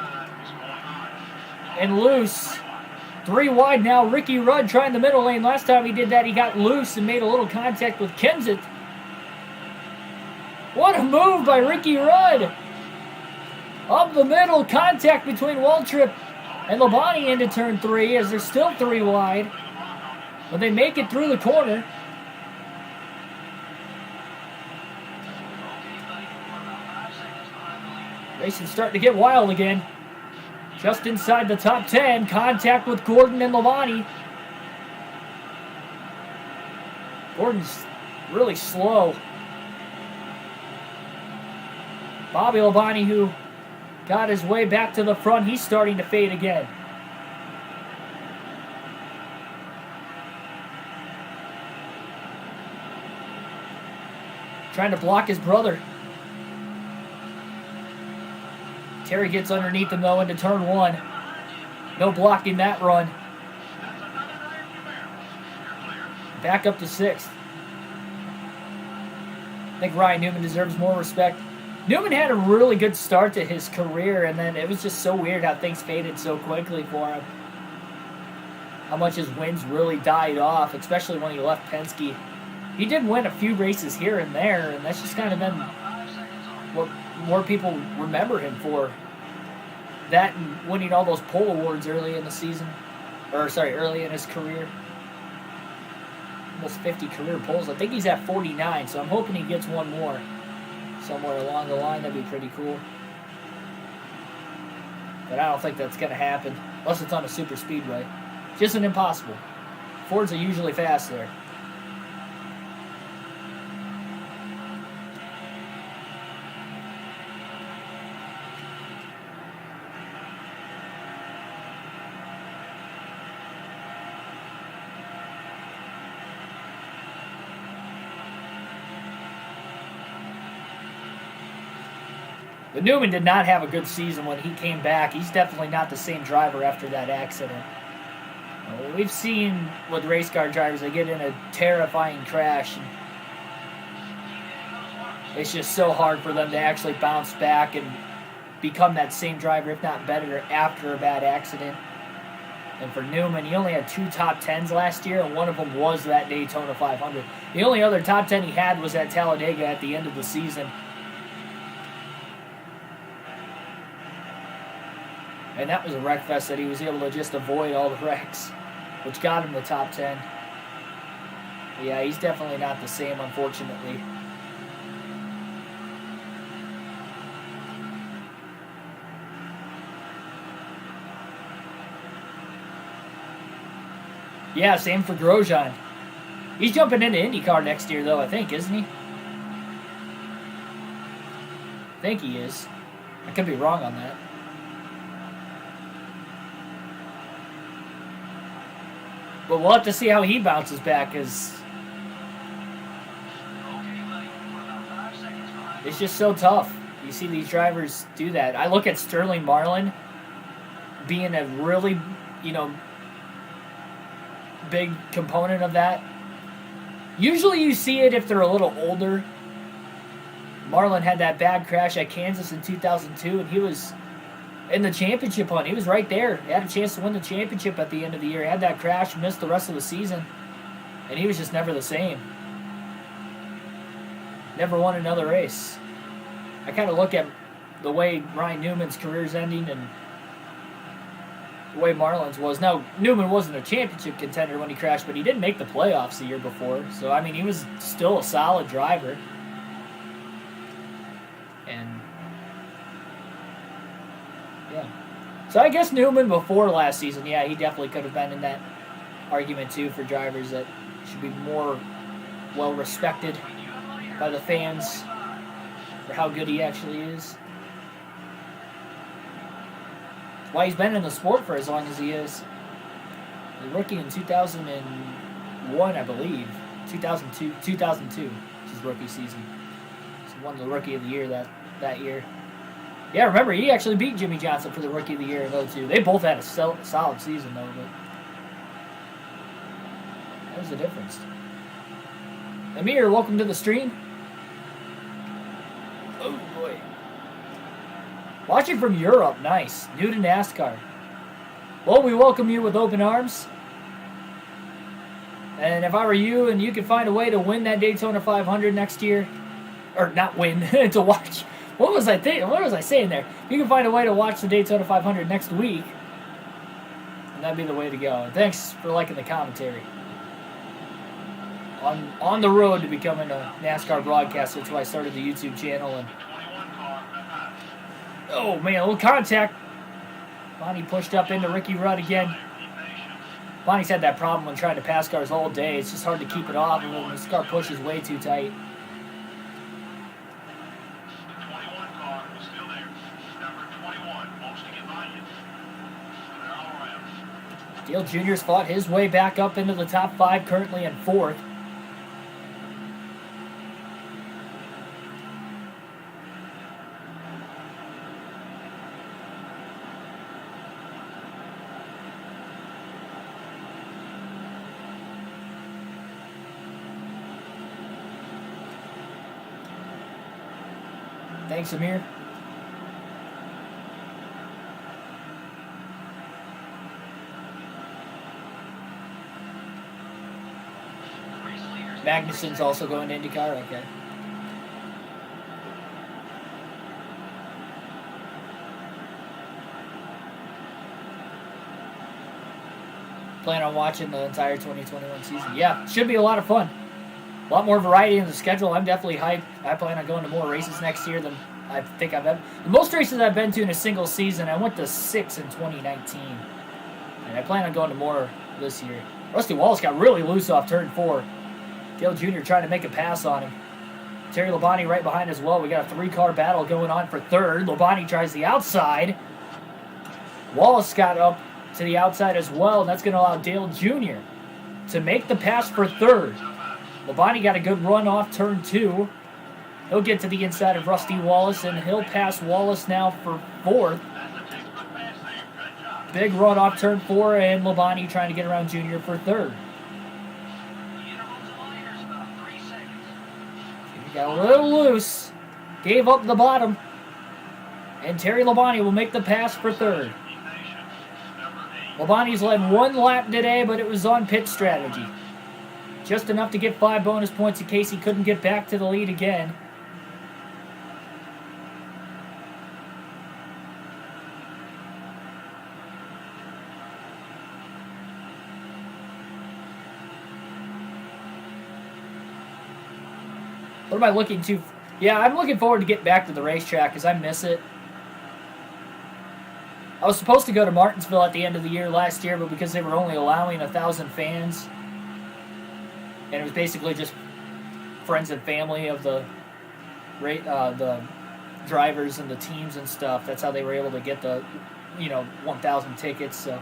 A: And loose. 3 wide now. Ricky Rudd trying the middle lane. Last time he did that, he got loose and made a little contact with Kenseth. What a move by Ricky Rudd. Up the middle, contact between Waltrip and Labonte into turn 3 as they're still 3 wide. But they make it through the corner. Racing's starting to get wild again. Just inside the top 10. Contact with Gordon and Labonte. Gordon's really slow. Bobby Labonte, who got his way back to the front, he's starting to fade again. Trying to block his brother. Terry gets underneath him though into turn 1. No blocking that run. Back up to 6th. I think Ryan Newman deserves more respect. Newman had a really good start to his career, and then it was just so weird how things faded so quickly for him. How much his wins really died off, especially when he left Penske. He did win a few races here and there, and that's just kind of been what more people remember him for. That and winning all those pole awards early in the season. Early in his career. Almost 50 career poles. I think he's at 49, so I'm hoping he gets one more. Somewhere along the line, that'd be pretty cool. But I don't think that's going to happen. Unless it's on a super speedway. Just an impossible. Fords are usually fast there. But Newman did not have a good season when he came back. He's definitely not the same driver after that accident. We've seen with race car drivers, they get in a terrifying crash. And it's just so hard for them to actually bounce back and become that same driver, if not better, after a bad accident. And for Newman, he only had 2 top 10s last year, and one of them was that Daytona 500. The only other top 10 he had was at Talladega at the end of the season. And that was a wreck fest that he was able to just avoid all the wrecks, which got him the top 10. But yeah, he's definitely not the same, unfortunately. Yeah, same for Grosjean. He's jumping into IndyCar next year, though, I think, isn't he? I think he is. I could be wrong on that. But we'll have to see how he bounces back, because it's just so tough. You see these drivers do that. I look at Sterling Marlin being a really, big component of that. Usually you see it if they're a little older. Marlin had that bad crash at Kansas in 2002, and he was in the championship hunt. He was right there. He had a chance to win the championship at the end of the year. He had that crash, missed the rest of the season, and he was just never the same. Never won another race. I kind of look at the way Ryan Newman's career's ending and the way Marlin's was. Now, Newman wasn't a championship contender when he crashed, but he didn't make the playoffs the year before. So, I mean, he was still a solid driver. And, yeah. So, I guess Newman before last season, yeah, he definitely could have been in that argument, too, for drivers that should be more well-respected by the fans for how good he actually is. Why he's been in the sport for as long as he is. The rookie in 2001, I believe. 2002, his rookie season. He won the Rookie of the Year that year. Yeah, remember, he actually beat Jimmy Johnson for the Rookie of the Year in 2002. They both had a solid season, though, but that was the difference. Amir, welcome to the stream. Oh, boy. Watching from Europe, nice. New to NASCAR. Well, we welcome you with open arms. And if I were you and you could find a way to win that Daytona 500 next year, or not win, to watch. What was I saying there? If you can find a way to watch the Daytona 500 next week, that'd be the way to go. And thanks for liking the commentary. On the road to becoming a NASCAR broadcaster. That's why I started the YouTube channel. And oh, man, a little contact. Bonnie pushed up into Ricky Rudd again. Bonnie's had that problem when trying to pass cars all day. It's just hard to keep it off when this car pushes way too tight.
D: The 21 car is still there. Number 21 wants to get by you. They're all around.
A: Dale Jr.'s fought his way back up into the top 5, currently in 4th. Thanks, Amir. Magnuson's also going to IndyCar? Okay. Plan on watching the entire 2021 season. Yeah, should be a lot of fun. A lot more variety in the schedule. I'm definitely hyped. I plan on going to more races next year than I think I've been. The most races I've been to in a single season, I went to 6 in 2019. And I plan on going to more this year. Rusty Wallace got really loose off turn 4. Dale Jr. trying to make a pass on him. Terry Labonte right behind as well. We got a 3-car battle going on for 3rd. Labonte tries the outside. Wallace got up to the outside as well, and that's going to allow Dale Jr. to make the pass for 3rd. Labonte got a good run off turn 2. He'll get to the inside of Rusty Wallace, and he'll pass Wallace now for 4th. Big run off turn 4, and Labonte trying to get around Jr. for 3rd. He got a little loose. Gave up the bottom. And Terry Labonte will make the pass for 3rd. Labonte's led 1 lap today, but it was on pit strategy. Just enough to get 5 bonus points in case he couldn't get back to the lead again. What am I looking to? Yeah, I'm looking forward to getting back to the racetrack because I miss it. I was supposed to go to Martinsville at the end of the year last year, but because they were only allowing 1,000 fans, and it was basically just friends and family of the drivers and the teams and stuff. That's how they were able to get the 1,000 tickets. So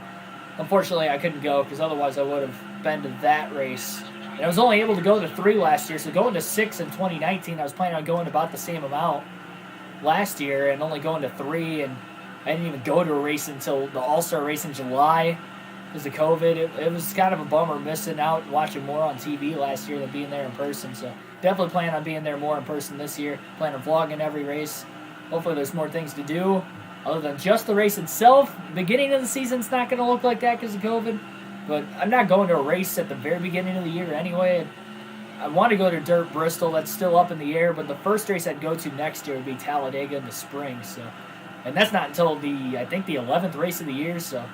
A: unfortunately, I couldn't go because otherwise I would have been to that race. And I was only able to go to 3 last year, so going to 6 in 2019, I was planning on going about the same amount last year, and only going to 3, and I didn't even go to a race until the All-Star race in July because of COVID. It was kind of a bummer missing out and watching more on TV last year than being there in person. So definitely plan on being there more in person this year. Plan on vlogging every race. Hopefully there's more things to do other than just the race itself. Beginning of the season's not going to look like that because of COVID. But I'm not going to a race at the very beginning of the year anyway. I want to go to Dirt Bristol. That's still up in the air. But the first race I'd go to next year would be Talladega in the spring. And that's not until I think the 11th race of the year. So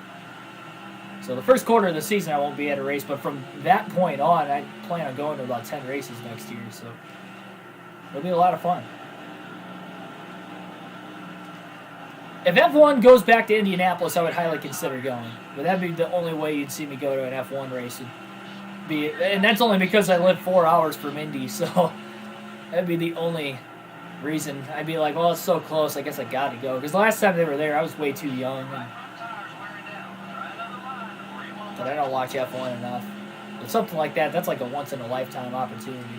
A: the first quarter of the season I won't be at a race. But from that point on, I plan on going to about 10 races next year. So it'll be a lot of fun. If F1 goes back to Indianapolis, I would highly consider going. But that'd be the only way you'd see me go to an F1 race. And that's only because I live 4 hours from Indy, so that'd be the only reason. I'd be like, well, it's so close, I guess I got to go. Because the last time they were there, I was way too young. But I don't watch F1 enough. But something like that, that's like a once-in-a-lifetime opportunity.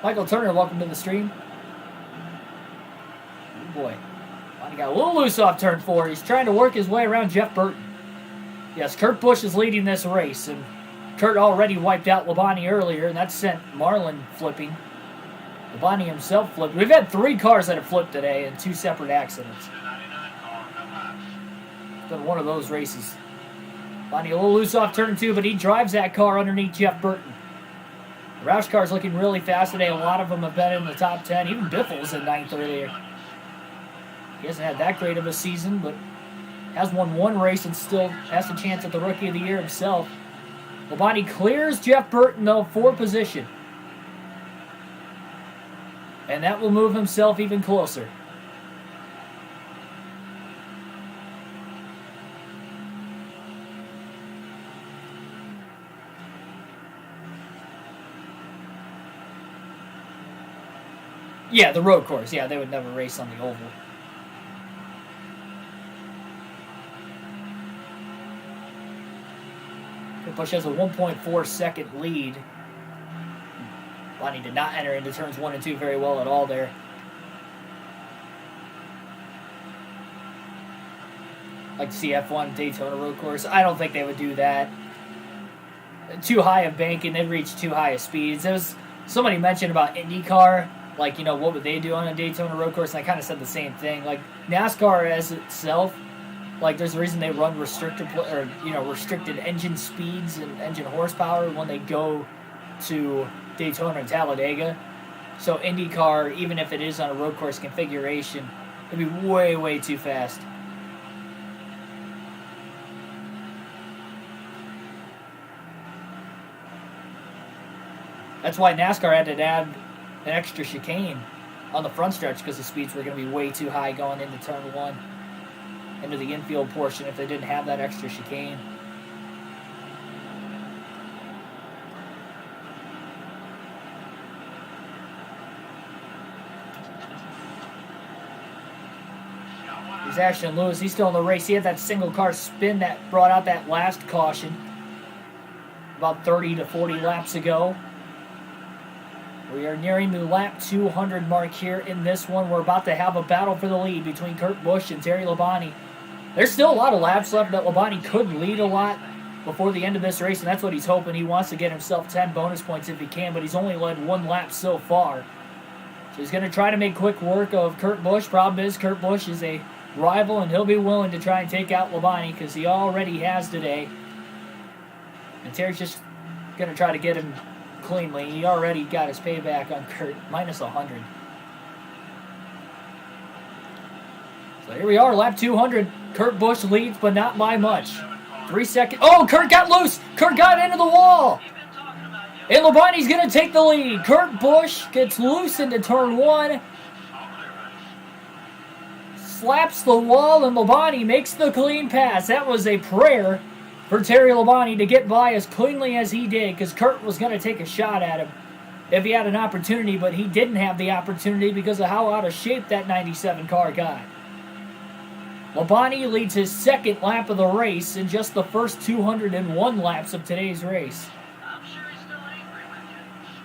A: Michael Turner, welcome to the stream. Boy, he got a little loose off turn 4. He's trying to work his way around Jeff Burton. Yes, Kurt Busch is leading this race, and Kurt already wiped out Labonte earlier, and that sent Marlin flipping. Labonte himself flipped. We've had 3 cars that have flipped today in 2 separate accidents. It's been one of those races. Labonte a little loose off turn 2, but he drives that car underneath Jeff Burton. The Roush car is looking really fast today. A lot of them have been in the top 10. Even Biffle was in 9th earlier. He hasn't had that great of a season, but has won 1 race and still has a chance at the Rookie of the Year himself. Labonte clears Jeff Burton, though, for position. And that will move himself even closer. Yeah, the road course. Yeah, they would never race on the oval. Busch has a 1.4 second lead. Blaney did not enter into turns 1 and 2 very well at all there. Like to see F1 Daytona road course. I don't think they would do that. Too high of banking, they'd reach too high of speeds. There was somebody mentioned about IndyCar, like, what would they do on a Daytona road course? And I kind of said the same thing. Like, NASCAR as itself, like, there's a reason they run restricted engine speeds and engine horsepower when they go to Daytona and Talladega. So IndyCar, even if it is on a road course configuration, it'd be way, way too fast. That's why NASCAR had to add an extra chicane on the front stretch because the speeds were going to be way too high going into turn 1. Into the infield portion if they didn't have that extra chicane. Here's Ashton Lewis. He's still in the race. He had that single car spin that brought out that last caution about 30 to 40 laps ago. We are nearing the lap 200 mark here in this one. We're about to have a battle for the lead between Kurt Busch and Terry Labonte. There's still a lot of laps left that Labonte could lead a lot before the end of this race, and that's what he's hoping. He wants to get himself 10 bonus points if he can, but he's only led 1 lap so far. So he's going to try to make quick work of Kurt Busch. Problem is, Kurt Busch is a rival, and he'll be willing to try and take out Labonte because he already has today. And Terry's just going to try to get him cleanly. He already got his payback on Kurt, minus 100. So here we are, lap 200. Kurt Busch leads, but not by much. 3 seconds. Oh, Kurt got loose. Kurt got into the wall. And Labonte's going to take the lead. Kurt Busch gets loose into turn 1. Slaps the wall, and Labonte makes the clean pass. That was a prayer for Terry Labonte to get by as cleanly as he did, because Kurt was going to take a shot at him if he had an opportunity, but he didn't have the opportunity because of how out of shape that 97 car got. Labonte leads his second lap of the race in just the first 201 laps of today's race.
D: I'm sure he's still angry with you.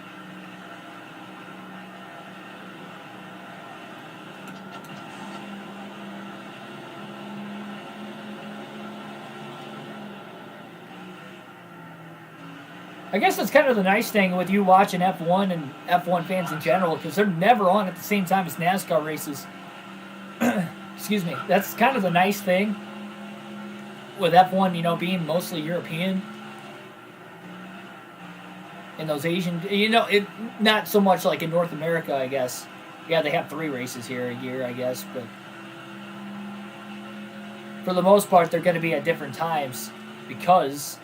A: I guess that's kind of the nice thing with you watching F1 and F1 fans in general, because they're never on at the same time as NASCAR races. Excuse me. That's kind of the nice thing with F1, you know, being mostly European. And those Asian, you know, it not so much like in North America, I guess. Yeah, they have 3 races here a year, I guess, but for the most part, they're going to be at different times because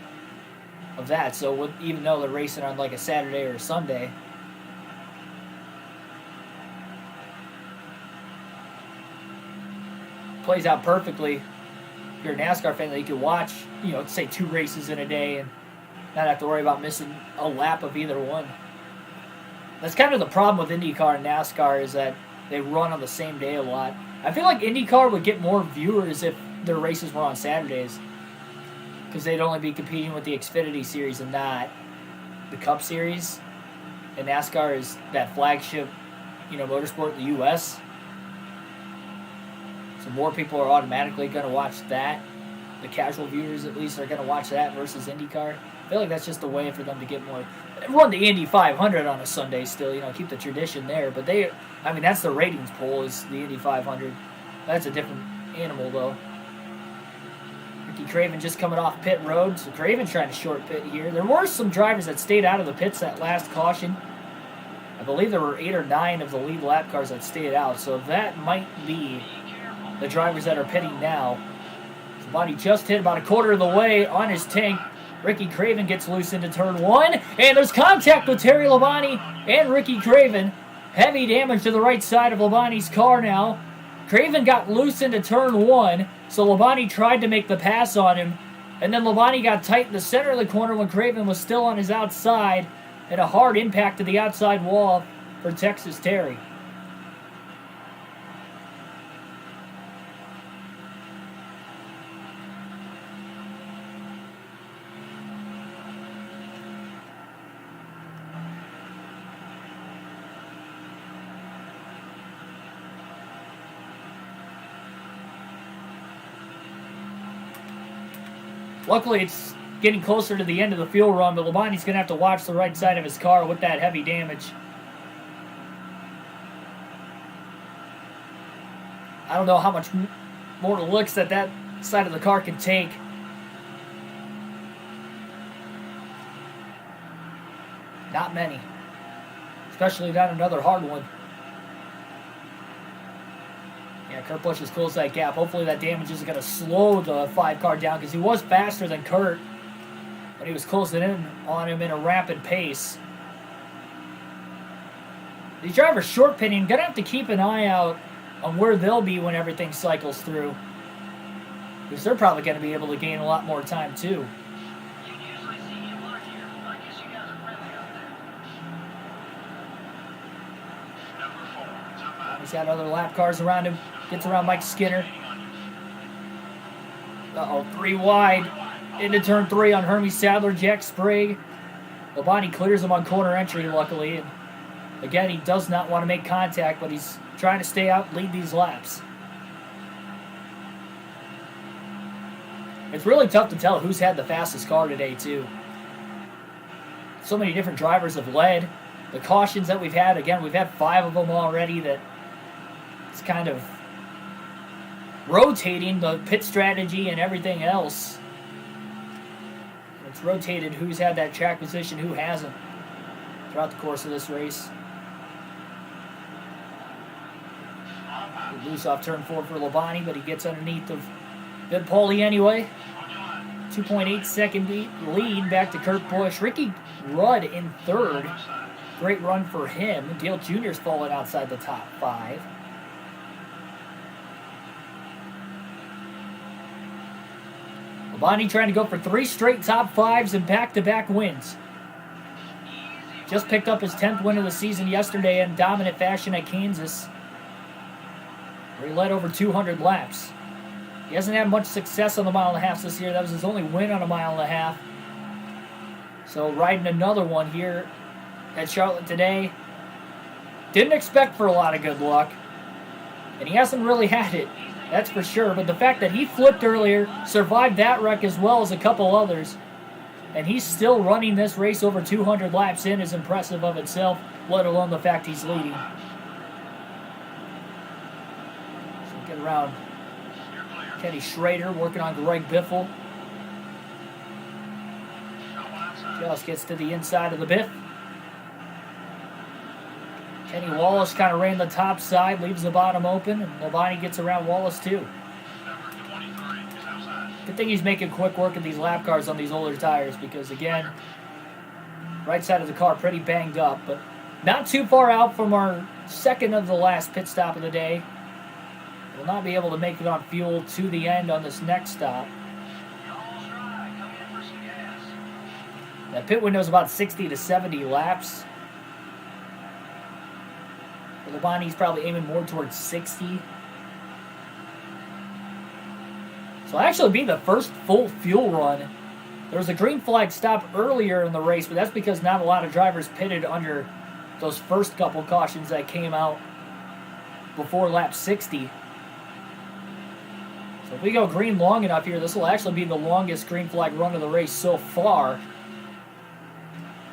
A: of that. So even though they're racing on like a Saturday or a Sunday, plays out perfectly. If you're a NASCAR fan, that you can watch, you know, say 2 races in a day and not have to worry about missing a lap of either one. That's kind of the problem with IndyCar and NASCAR, is that they run on the same day a lot. I feel like IndyCar would get more viewers if their races were on Saturdays, because they'd only be competing with the Xfinity Series and not the Cup Series. And NASCAR is that flagship, you know, motorsport in the U.S., so more people are automatically going to watch that. The casual viewers, at least, are going to watch that versus IndyCar. I feel like that's just a way for them to get more. Run the Indy 500 on a Sunday still, you know, keep the tradition there. But that's the ratings poll, is the Indy 500. That's a different animal, though. Ricky Craven just coming off pit road, so Craven's trying to short pit here. There were some drivers that stayed out of the pits that last caution. I believe there were 8 or 9 of the lead lap cars that stayed out, so that might be the drivers that are pitting now. Labonte just hit about a quarter of the way on his tank. Ricky Craven gets loose into turn 1, and there's contact with Terry Labonte and Ricky Craven. Heavy damage to the right side of Labonte's car now. Craven got loose into turn 1, so Labonte tried to make the pass on him, and then Labonte got tight in the center of the corner when Craven was still on his outside, and a hard impact to the outside wall for Texas Terry. Luckily, it's getting closer to the end of the fuel run, but Labonte's going to have to watch the right side of his car with that heavy damage. I don't know how much more licks that side of the car can take. Not many. Especially not another hard one. Yeah, Kurt Busch has closed that gap. Hopefully that damage isn't going to slow the 5 car down, because he was faster than Kurt, but he was closing in on him in a rapid pace. These drivers short pitting, going to have to keep an eye out on where they'll be when everything cycles through, because they're probably going to be able to gain a lot more time too.
D: You usually see you on here. I guess you guys are friendly out there. Number 4, top out.
A: He's got other lap cars around him. Gets around Mike Skinner. Uh-oh, 3 wide. Into turn 3 on Hermie Sadler, Jack Sprague. Labonte clears him on corner entry, luckily. And again, he does not want to make contact, but he's trying to stay out and lead these laps. It's really tough to tell who's had the fastest car today, too. So many different drivers have led. The cautions that we've had, again, we've had 5 of them already. That it's kind of rotating the pit strategy and everything else. It's rotated who's had that track position, who hasn't throughout the course of this race. Loose off turn 4 for Labonte, but he gets underneath of Vin Pauly anyway. 2.8 second lead back to Kurt Busch. Ricky Rudd in third. Great run for him. Dale Jr.'s fallen outside the top 5. Labonte trying to go for 3 straight top 5s and back-to-back wins. Just picked up his 10th win of the season yesterday in dominant fashion at Kansas, where he led over 200 laps. He hasn't had much success on the mile and a half this year. That was his only win on a mile and a half. So riding another one here at Charlotte today. Didn't expect for a lot of good luck. And he hasn't really had it, that's for sure. But the fact that he flipped earlier, survived that wreck as well as a couple others, and he's still running this race over 200 laps in is impressive of itself, let alone the fact he's leading. So get around Kenny Schrader working on Greg Biffle. Just gets to the inside of the Biff. Kenny Wallace kind of ran the top side, leaves the bottom open, and Labonte gets around Wallace too. Good thing he's making quick work of these lap cars on these older tires because, again, right side of the car pretty banged up, but not too far out from our second of the last pit stop of the day. Will not be able to make it on fuel to the end on this next stop. That pit window is about 60 to 70 laps. For Labonte, he's probably aiming more towards 60. So it'll actually be the first full fuel run. There was a green flag stop earlier in the race, but that's because not a lot of drivers pitted under those first couple cautions that came out before lap 60. So if we go green long enough here, this will actually be the longest green flag run of the race so far.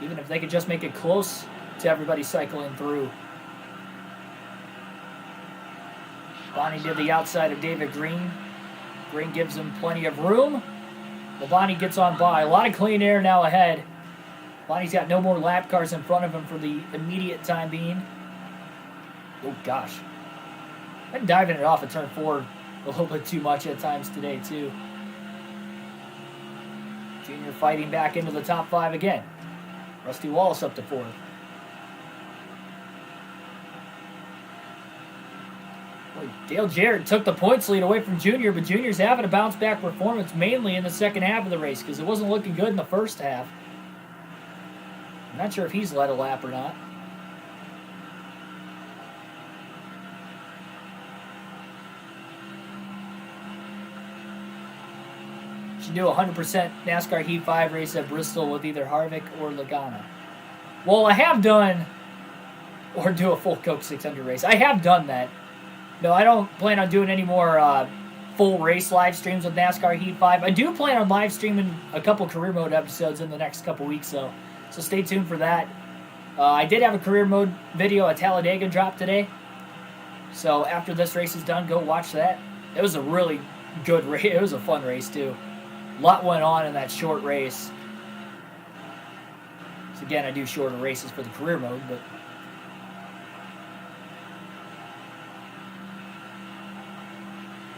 A: Even if they could just make it close to everybody cycling through. Bonnie did the outside of David Green. Green gives him plenty of room. Labonte gets on by. A lot of clean air now ahead. Bonnie's got no more lap cars in front of him for the immediate time being. Oh, gosh. I'm diving it off at turn 4 a little bit too much at times today, too. Junior fighting back into the top 5 again. Rusty Wallace up to 4th. Boy, Dale Jarrett took the points lead away from Junior, but Junior's having a bounce-back performance mainly in the second half of the race because it wasn't looking good in the first half. I'm not sure if he's led a lap or not. Should do a 100% NASCAR Heat 5 race at Bristol with either Harvick or Logano. Well, I have done, or do a full Coke 600 race. I have done that. No, I don't plan on doing any more full race live streams with NASCAR Heat 5. I do plan on live streaming a couple career mode episodes in the next couple weeks, so stay tuned for that. I did have a career mode video at Talladega drop today, so after this race is done, go watch that. It was a really good race. It was a fun race, too. A lot went on in that short race. So again, I do shorter races for the career mode, but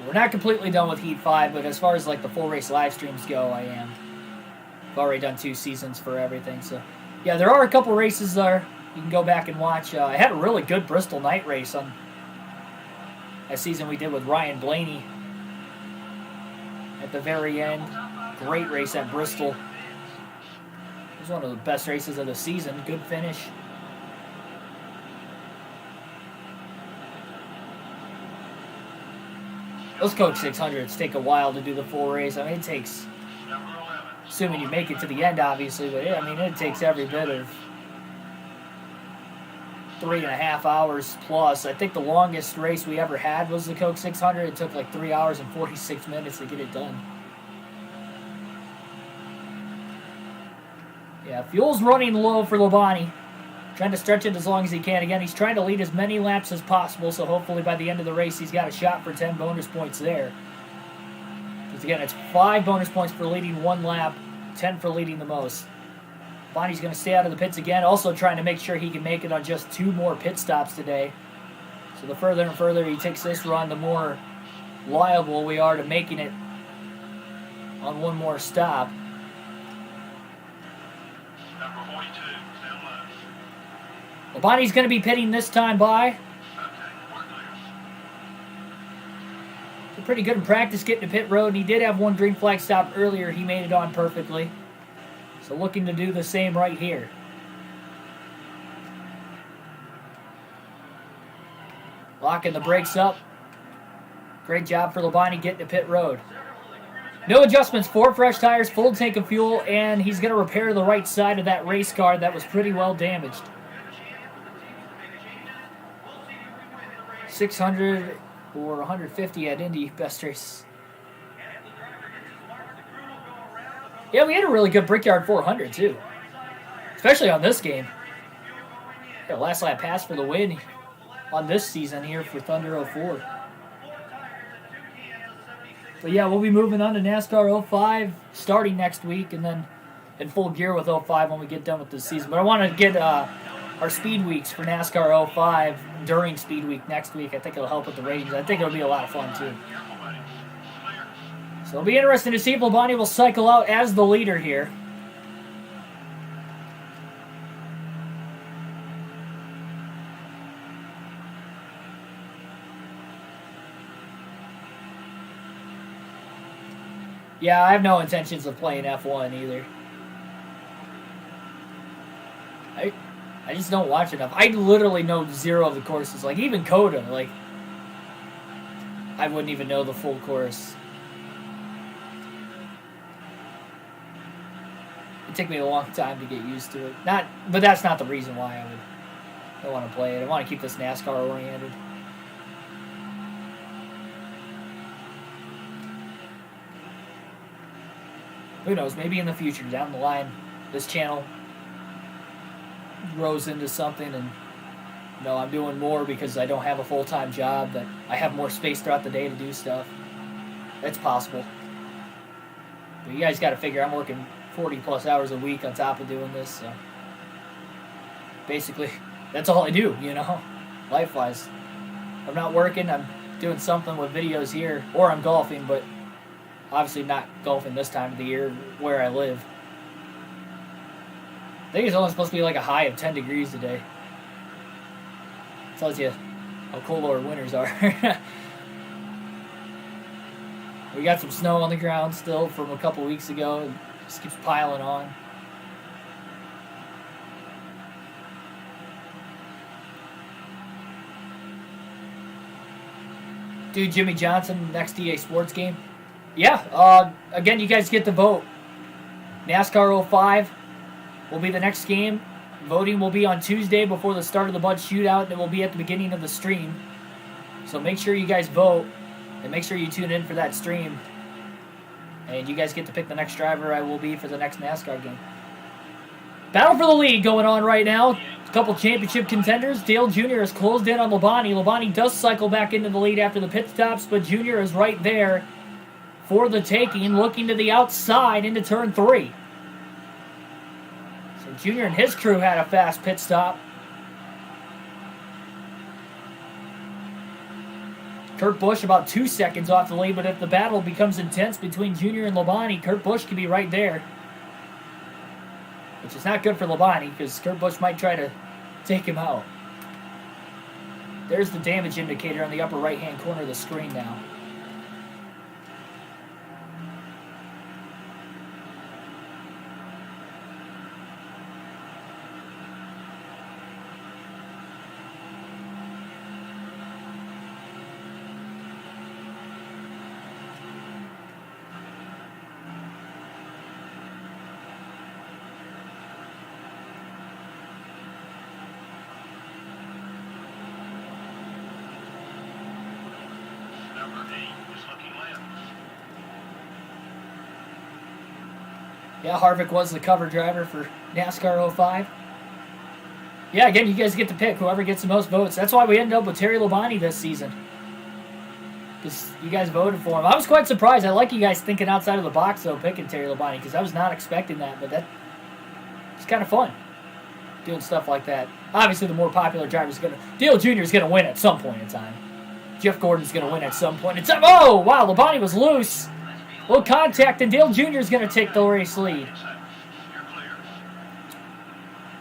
A: we're not completely done with Heat 5, but as far as like the full race live streams go, I am. I've already done 2 seasons for everything, so yeah, there are a couple races there you can go back and watch. I had a really good Bristol night race on that season we did with Ryan Blaney at the very end. Great race at Bristol. It was one of the best races of the season. Good finish. Those Coke 600s take a while to do the full race. I mean, it takes, assuming you make it to the end, obviously, but yeah, I mean, it takes every bit of 3.5 hours plus. I think the longest race we ever had was the Coke 600. It took like 3 hours and 46 minutes to get it done. Yeah, fuel's running low for Labonte. Trying to stretch it as long as he can. Again, he's trying to lead as many laps as possible, so hopefully by the end of the race he's got a shot for 10 bonus points there. Because again, it's 5 bonus points for leading 1 lap, 10 for leading the most. Bonnie's going to stay out of the pits again, also trying to make sure he can make it on just 2 more pit stops today. So the further and further he takes this run, the more liable we are to making it on 1 more stop.
D: Number 42, down left.
A: Bonnie's going to be pitting this time by.
D: Okay, we're clear.
A: Pretty good in practice getting to pit road, and he did have 1 green flag stop earlier. He made it on perfectly. So looking to do the same right here. Locking the brakes up. Great job for Labonte getting to pit road. No adjustments, 4 fresh tires, full tank of fuel, and he's going to repair the right side of that race car that was pretty well damaged. 600 or 150 at Indy best race. Yeah, we had a really good Brickyard 400 too, especially on this game. Yeah, last lap pass for the win on this season here for Thunder 04. But yeah, we'll be moving on to NASCAR 05 starting next week, and then in full gear with 05 when we get done with this season. But I want to get our speed weeks for NASCAR 05 during speed week next week. I think it'll help with the ratings. I think it'll be a lot of fun too. So it'll be interesting to see if Labonte will cycle out as the leader here. Yeah, I have no intentions of playing F1 either. I just don't watch enough. I literally know 0 of the courses. Like, even Coda, like, I wouldn't even know the full course. It'd take me a long time to get used to it. But that's not the reason why I want to play it. I want to keep this NASCAR oriented. Who knows, maybe in the future, down the line, this channel grows into something and, you know, I'm doing more because I don't have a full-time job, that I have more space throughout the day to do stuff. That's possible. But you guys got to figure I'm working 40-plus hours a week on top of doing this, so basically, that's all I do, you know, life-wise. I'm not working, I'm doing something with videos here, or I'm golfing, but obviously not golfing this time of the year where I live. I think it's only supposed to be like a high of 10 degrees today. Tells you how cold our winters are. We got some snow on the ground still from a couple weeks ago. It just keeps piling on. Dude, Jimmy Johnson, next EA Sports game. Yeah, again, you guys get to vote. NASCAR 05 will be the next game. Voting will be on Tuesday before the start of the Bud Shootout, and it will be at the beginning of the stream. So make sure you guys vote, and make sure you tune in for that stream. And you guys get to pick the next driver I will be for the next NASCAR game. Battle for the lead going on right now. A couple championship contenders. Dale Jr. has closed in on Labonte. Labonte does cycle back into the lead after the pit stops, but Jr. is right there for the taking, looking to the outside into turn 3. So Jr. and his crew had a fast pit stop. Kurt Busch about 2 seconds off the lead, but if the battle becomes intense between Jr. and Labonte, Kurt Busch could be right there. Which is not good for Labonte, because Kurt Busch might try to take him out. There's the damage indicator on the upper right-hand corner of the screen now. Yeah, Harvick was the cover driver for NASCAR 05. Yeah, again, you guys get to pick whoever gets the most votes. That's why we ended up with Terry Labonte this season. Because you guys voted for him. I was quite surprised. I like you guys thinking outside of the box, though, picking Terry Labonte, because I was not expecting that. But it's kind of fun doing stuff like that. Obviously, the more popular driver is going to... Dale Jr. is going to win at some point in time. Jeff Gordon's going to win at some point in time. Oh, wow, Labonte was loose. A little contact, and Dale Jr. is going to take the race lead.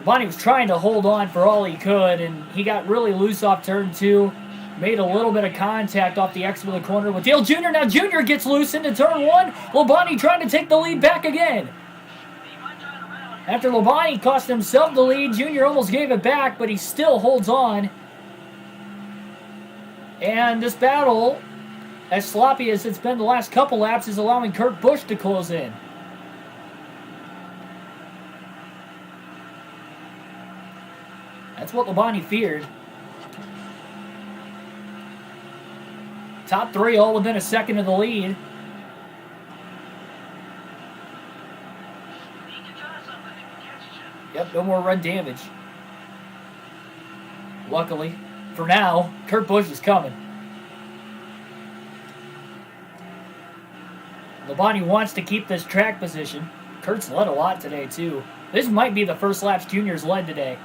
A: Labonte was trying to hold on for all he could, and he got really loose off turn 2. Made a little bit of contact off the exit of the corner with Dale Jr. Now Jr. gets loose into turn 1. Labonte trying to take the lead back again. After Labonte cost himself the lead, Jr. almost gave it back, but he still holds on. And this battle, as sloppy as it's been the last couple laps, is allowing Kurt Busch to close in. That's what Labonte feared. Top 3 all within a second of the lead. Yep, no more run damage. Luckily, for now, Kurt Busch is coming. Labonte wants to keep this track position. Kurt's led a lot today, too. This might be the first laps Junior's led today.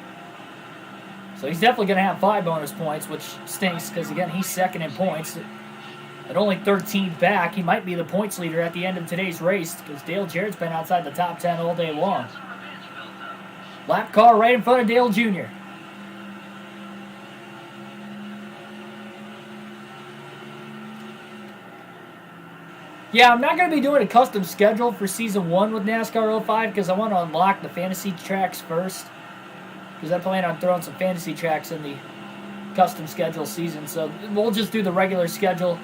A: So he's definitely going to have 5 bonus points, which stinks because, again, he's second in points. At only 13th back, he might be the points leader at the end of today's race because Dale Jarrett's been outside the top 10 all day long. Lap car right in front of Dale Jr. Yeah, I'm not going to be doing a custom schedule for Season 1 with NASCAR 05 because I want to unlock the fantasy tracks first. Because I plan on throwing some fantasy tracks in the custom schedule season. So we'll just do the regular schedule,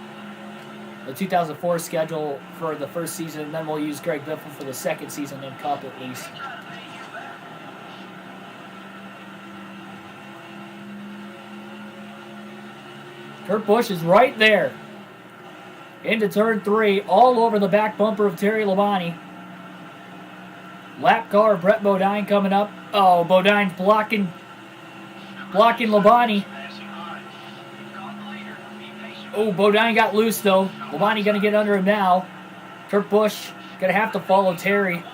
A: the 2004 schedule for the first season, and then we'll use Greg Biffle for the second season in Cup at least. Kurt Busch is right there. Into turn 3, all over the back bumper of Terry Labonte. Lap car, Brett Bodine coming up. Oh, Bodine's blocking Labonte. Oh, Bodine got loose, though. Labonte going to get under him now. Kurt Busch going to have to follow Terry.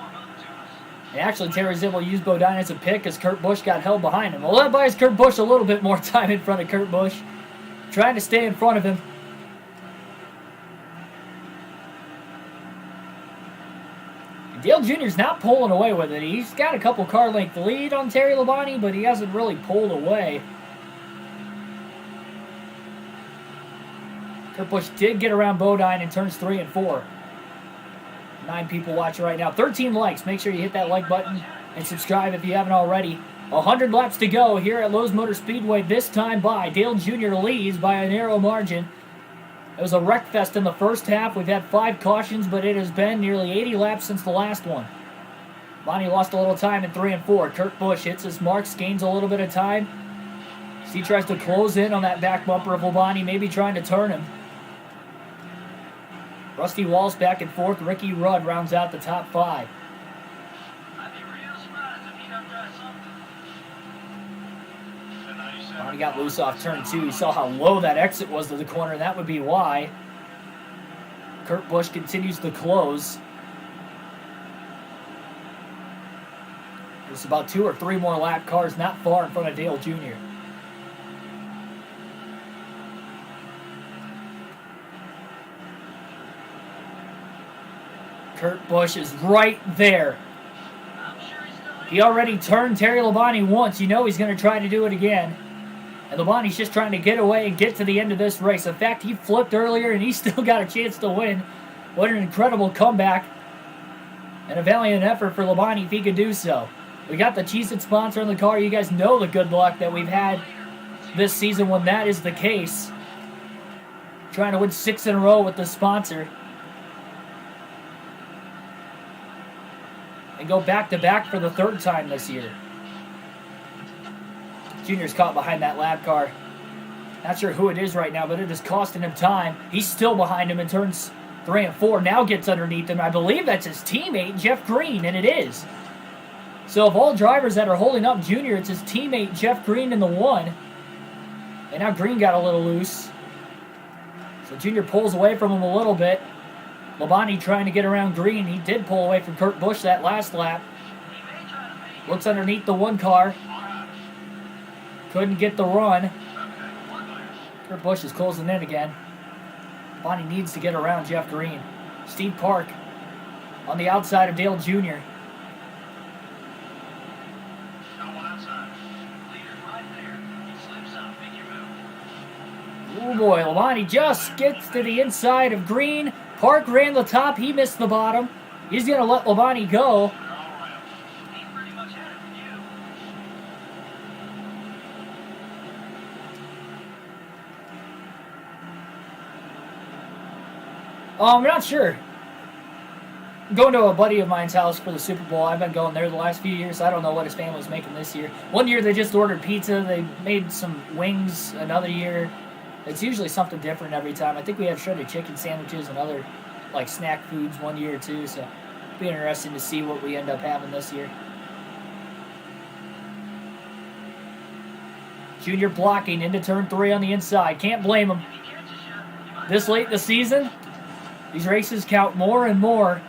A: And actually, Terry's able to use Bodine as a pick as Kurt Busch got held behind him. Well, that buys Kurt Busch a little bit more time in front of Kurt Busch. Trying to stay in front of him. Dale Jr.'s not pulling away with it. He's got a couple car length lead on Terry Labonte, but he hasn't really pulled away. Kurt Busch did get around Bodine in turns 3 and 4. 9 people watching right now. 13 likes. Make sure you hit that like button and subscribe if you haven't already. 100 laps to go here at Lowe's Motor Speedway. This time by Dale Jr. leads by a narrow margin. It was a wreck fest in the first half. We've had 5 cautions, but it has been nearly 80 laps since the last one. Bonnie lost a little time in 3 and 4. Kurt Busch hits his marks, gains a little bit of time. He tries to close in on that back bumper of Labonte, maybe trying to turn him. Rusty Walsh back and forth. Ricky Rudd rounds out the top 5. Bonnie got loose off turn 2. You saw how low that exit was to the corner, and that would be why. Kurt Busch continues to close. There's about 2 or 3 more lap cars not far in front of Dale Jr. Kurt Busch is right there. He already turned Terry Labonte once. You know he's going to try to do it again. And Labonte's just trying to get away and get to the end of this race. In fact, he flipped earlier and he still got a chance to win. What an incredible comeback. And a valiant effort for Labonte if he could do so. We got the Cheez-It sponsor in the car. You guys know the good luck that we've had this season when that is the case. Trying to win 6 in a row with the sponsor. And go back-to-back for the 3rd time this year. Junior's caught behind that lap car. Not sure who it is right now, but it is costing him time. He's still behind him in turns 3 and 4. Now gets underneath him. I believe that's his teammate, Jeff Green, and it is. So of all drivers that are holding up Junior, it's his teammate Jeff Green in the 1. And now Green got a little loose. So Junior pulls away from him a little bit. Labonte trying to get around Green. He did pull away from Kurt Busch that last lap. Looks underneath the 1 car. Couldn't get the run. Kurt Busch is closing in again. Labonte needs to get around Jeff Green. Steve Park on the outside of Dale Jr. Oh boy, Labonte just gets to the inside of Green. Park ran the top. He missed the bottom. He's going to let Labonte go. I'm not sure. I'm going to a buddy of mine's house for the Super Bowl. I've been going there the last few years. I don't know what his family's making this year. One year they just ordered pizza. They made some wings another year. It's usually something different every time. I think we have shredded chicken sandwiches and other like snack foods one year or two. So it'll be interesting to see what we end up having this year. Junior blocking into turn 3 on the inside. Can't blame him. This late in the season, these races count more and more.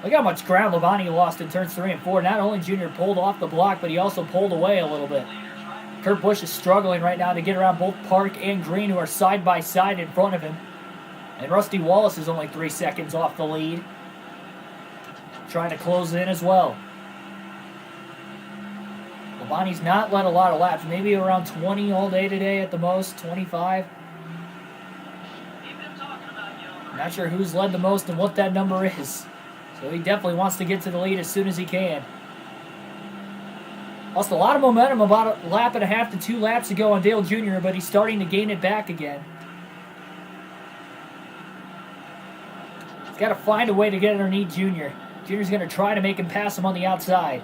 A: Look how much ground Labonte lost in turns 3 and 4. Not only Junior pulled off the block, but he also pulled away a little bit. Kurt Busch is struggling right now to get around both Park and Green, who are side by side in front of him. And Rusty Wallace is only 3 seconds off the lead. Trying to close in as well. Labonte's not led a lot of laps. Maybe around 20 all day today at the most. 25. Not sure who's led the most and what that number is. So he definitely wants to get to the lead as soon as he can. Lost a lot of momentum about a lap and a half to 2 laps ago on Dale Jr., but he's starting to gain it back again. He's got to find a way to get underneath Jr. Jr.'s going to try to make him pass him on the outside.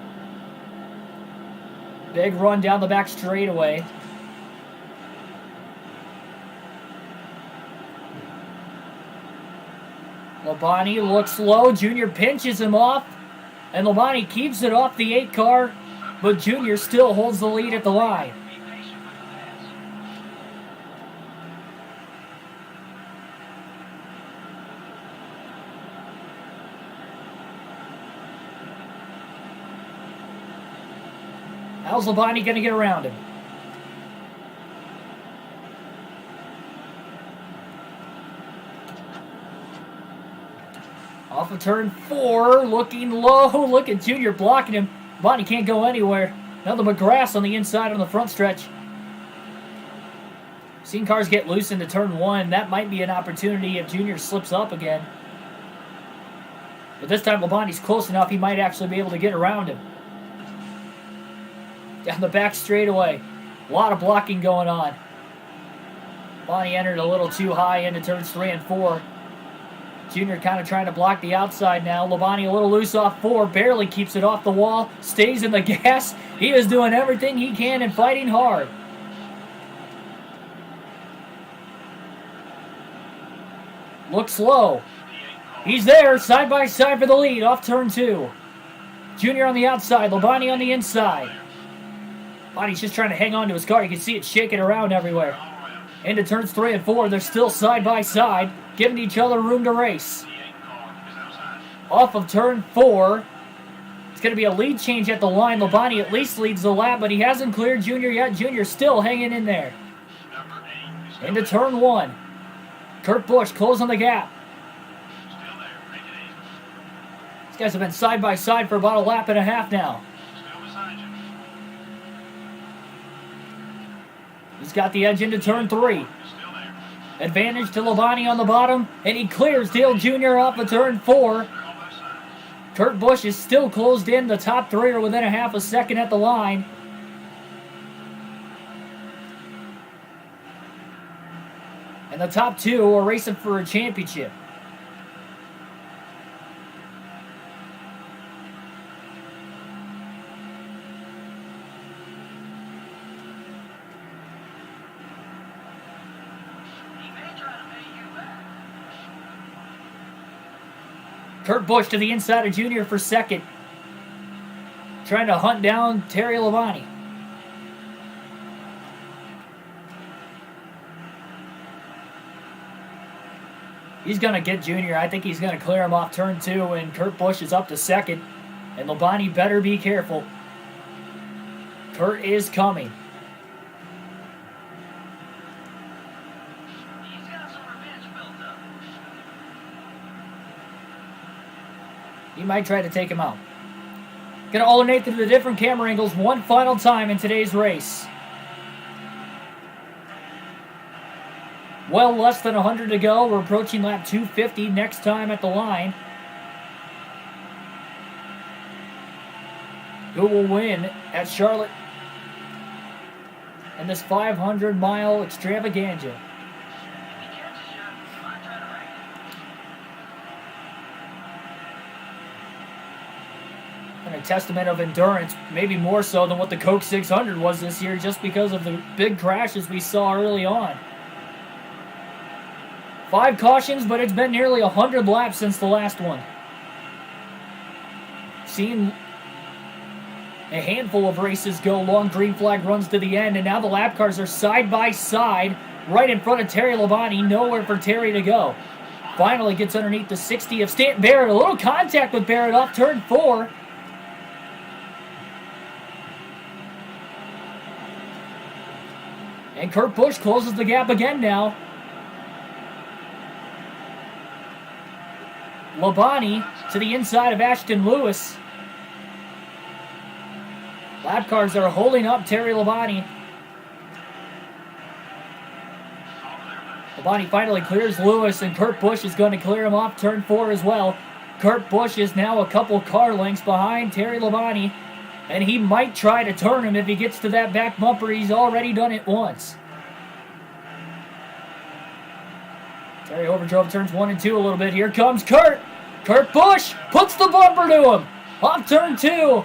A: Big run down the back straightaway. Labonte looks low. Junior pinches him off. And Labonte keeps it off the 8 car. But Junior still holds the lead at the line. How's Labonte going to get around him? Off of turn 4, looking low. Look at Junior blocking him. Labonte can't go anywhere. Now the McGrath on the inside on the front stretch. Seen cars get loose into turn 1. That might be an opportunity if Junior slips up again. But this time Labonte's close enough, he might actually be able to get around him. Down the back straightaway. A lot of blocking going on. Labonte entered a little too high into turns 3 and 4. Junior kind of trying to block the outside now. Labonte a little loose off 4. Barely keeps it off the wall. Stays in the gas. He is doing everything he can and fighting hard. Looks low. He's there, side by side for the lead, off turn 2. Junior on the outside, Labonte on the inside. Labonte's just trying to hang on to his car. You can see it shaking around everywhere. Into turns 3 and 4, they're still side by side, giving each other room to race. Off of turn 4, it's going to be a lead change at the line. Labonte at least leads the lap, but he hasn't cleared Junior yet. Junior still hanging in there. Into turn 1. Kurt Busch closing the gap. These guys have been side by side for about a lap and a half now. He's got the edge into turn 3. Advantage to Labonte on the bottom, and he clears Dale Jr. off of turn 4. Kurt Busch is still closed in. The top 3 are within a half a second at the line. And the top 2 are racing for a championship. Kurt Busch to the inside of Junior for second. trying to hunt down Terry Labonte. He's going to get Junior. I think he's going to clear him off turn 2, and Kurt Busch is up to second. And Labonte better be careful. Kurt is coming.
D: He's got some revenge built up.
A: He might try to take him out. Going to alternate through the different camera angles one final time in today's race. Well, less than 100 to go. We're approaching lap 250 next time at the line. Who will win at Charlotte in this 500-mile extravaganza?
D: If he catches you, I try to rank it.
A: And a testament of endurance, maybe more so than what the Coke 600 was this year, just because of the big crashes we saw early on. 5 cautions, but it's been nearly 100 laps since the last one. Seen a handful of races go long green flag runs to the end, and now the lap cars are side by side right in front of Terry Labonte. Nowhere for Terry to go. Finally gets underneath the 60 of Stanton Barrett. A little contact with Barrett off turn 4. And Kurt Busch closes the gap again now. Labonte to the inside of Ashton Lewis. Lap cars are holding up Terry Labonte. Labonte finally clears Lewis, and Kurt Busch is going to clear him off turn 4 as well. Kurt Busch is now a couple car lengths behind Terry Labonte, and he might try to turn him if he gets to that back bumper. He's already done it once. Terry overdrove turns 1 and 2 a little bit. Here comes Kurt. Kurt Busch puts the bumper to him. Off turn 2.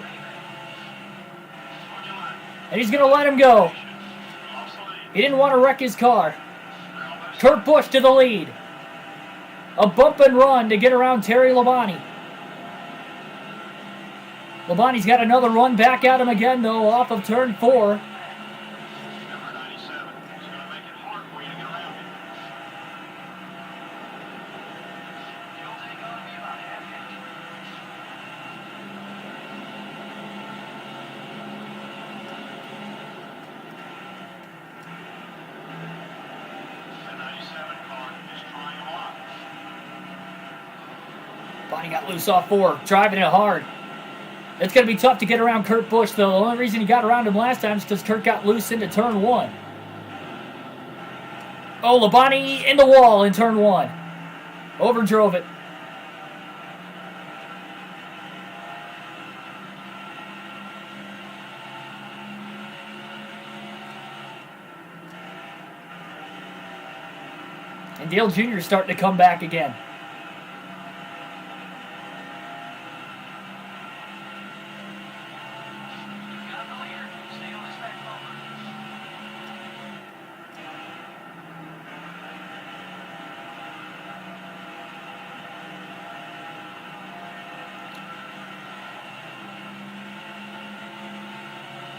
A: And he's going to let him go. He didn't want to wreck his car. Kurt Busch to the lead. A bump and run to get around Terry Labonte. Labonte's got another run back at him again, though, off of turn 4.
D: Number 97 is going to make it hard for you to get around him. He'll take on me about half inch. The 97 car is trying a lot.
A: Labonte got loose off 4, driving it hard. It's going to be tough to get around Kurt Busch, though. The only reason he got around him last time is because Kurt got loose into turn 1. Oh, Labonte in the wall in turn 1. Overdrove it. And Dale Jr. starting to come back again.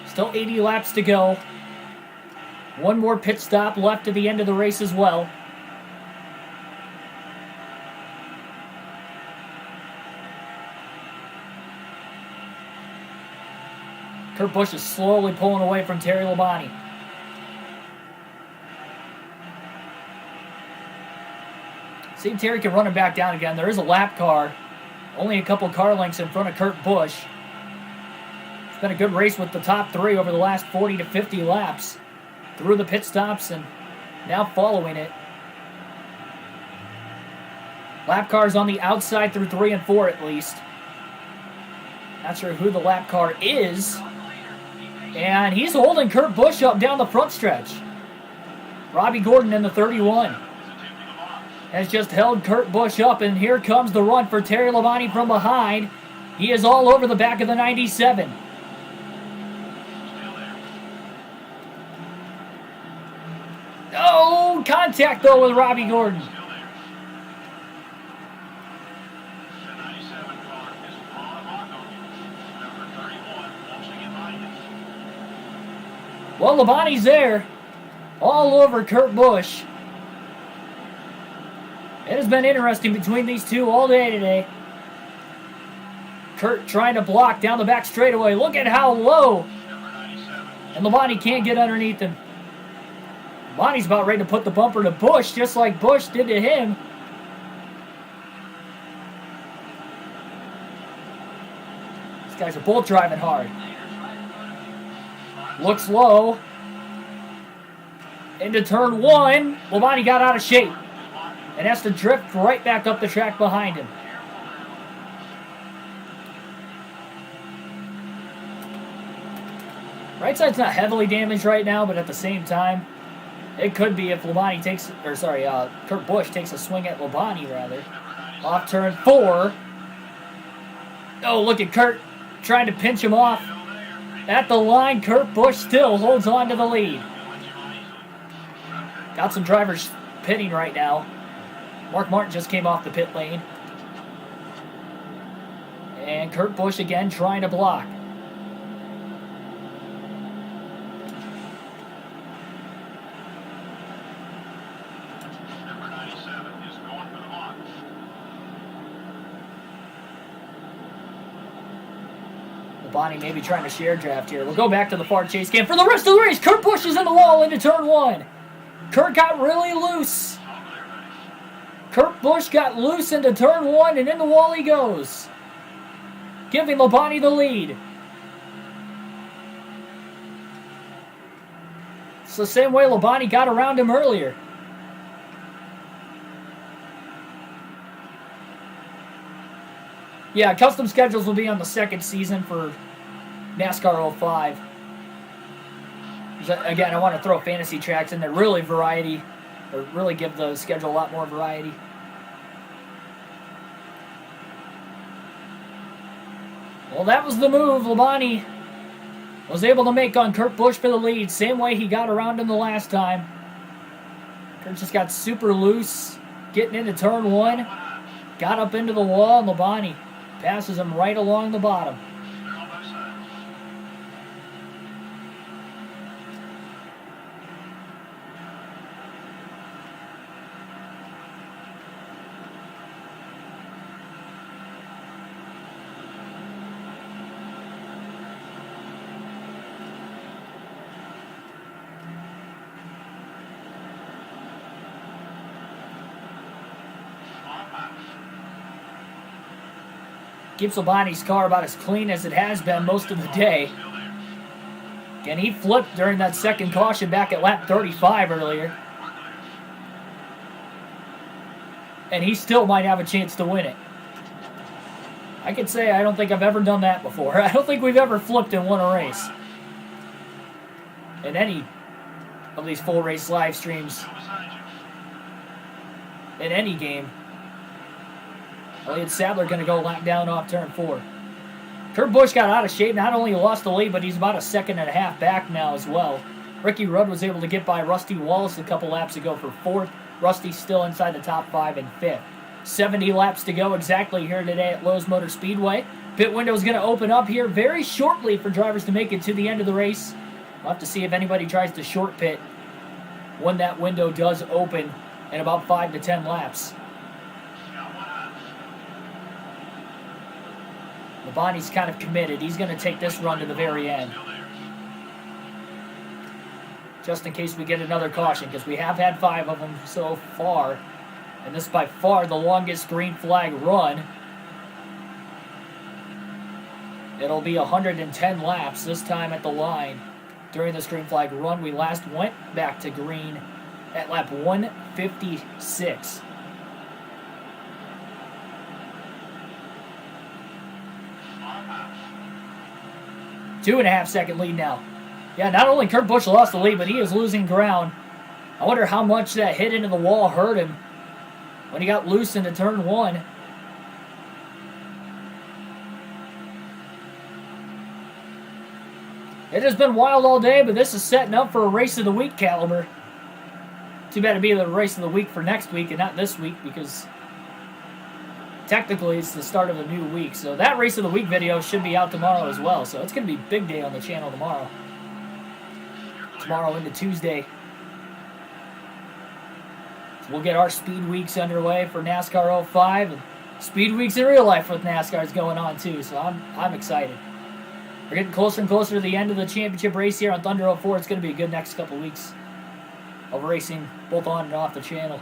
A: Still 80 laps to go. One more pit stop left at the end of the race as well. Kurt Busch is slowly pulling away from Terry Labonte. See if Terry can run him back down again. There is a lap car. Only a couple car lengths in front of Kurt Busch. It's been a good race with the top 3 over the last 40 to 50 laps. Through the pit stops and now following it. Lap cars on the outside through 3 and 4 at least. Not sure who the lap car is. And he's holding Kurt Busch up down the front stretch. Robbie Gordon in the 31 has just held Kurt Busch up, and here comes the run for Terry Labonte from behind. He is all over the back of the 97. Oh, contact though with Robbie Gordon. Well, Labonte's there. All over Kurt Busch. It has been interesting between these two all day today. Kurt trying to block down the back straightaway. Look at how low. And Labonte can't get underneath him. Labonte's about ready to put the bumper to Busch, just like Busch did to him. These guys are both driving hard. Looks low. Into turn one. Labonte got out of shape and has to drift right back up the track behind him. Right side's not heavily damaged right now, but at the same time, it could be if Labonte takes, or sorry, Kurt Busch takes a swing at Labonte rather. Off turn 4. Oh, look at Kurt trying to pinch him off. At the line, Kurt Busch still holds on to the lead. Got some drivers pitting right now. Mark Martin just came off the pit lane. And Kurt Busch again trying to block.
D: Number 97 is going for the mark.
A: Labonte maybe trying to share draft here. We'll go back to the far chase cam for the rest of the race. Kurt Busch is in the wall into turn 1. Kurt got really loose. Kurt Busch got loose into turn 1, and in the wall he goes, giving Labonte the lead. It's the same way Labonte got around him earlier. Yeah, custom schedules will be on the second season for NASCAR 05. Again, I want to throw fantasy tracks in there, really variety, or really give the schedule a lot more variety. Well, that was the move Labonte was able to make on Kurt Busch for the lead. Same way he got around him the last time. Kurt just got super loose, getting into turn 1. Got up into the wall, and Labonte passes him right along the bottom. Keeps Labonte's car about as clean as it has been most of the day. Again, he flipped during that second caution back at lap 35 earlier. And he still might have a chance to win it. I can say I don't think I've ever done that before. I don't think we've ever flipped and won a race in any of these full race live streams. In any game. Elliott Sadler going to go lap down off turn 4. Kurt Busch got out of shape. Not only lost the lead, but he's about a second and a half back now as well. Ricky Rudd was able to get by Rusty Wallace a couple laps ago for 4th. Rusty's still inside the top 5 and 5th. 70 laps to go exactly here today at Lowe's Motor Speedway. Pit window is going to open up here very shortly for drivers to make it to the end of the race. We'll have to see if anybody tries to short pit when that window does open in about 5 to 10 laps. Labonte's kind of committed. He's going to take this run to the very end. Just in case we get another caution, because we have had 5 of them so far. And this is by far the longest green flag run. It'll be 110 laps this time at the line. During this green flag run, we last went back to green at lap 156. Two and a half second lead now. Yeah, not only Kurt Busch lost the lead, but he is losing ground. I wonder how much that hit into the wall hurt him when he got loose into turn 1. It has been wild all day, but this is setting up for a race of the week caliber. Too bad it'd be the race of the week for next week and not this week, because technically it's the start of a new week. So that race of the week video should be out tomorrow as well. So it's going to be a big day on the channel tomorrow. tomorrow into Tuesday. So we'll get our speed weeks underway for NASCAR 05, and speed weeks in real life with NASCAR is going on too. So I'm excited. We're getting closer and closer to the end of the championship race here on Thunder 04. It's going to be a good next couple weeks of racing, both on and off the channel.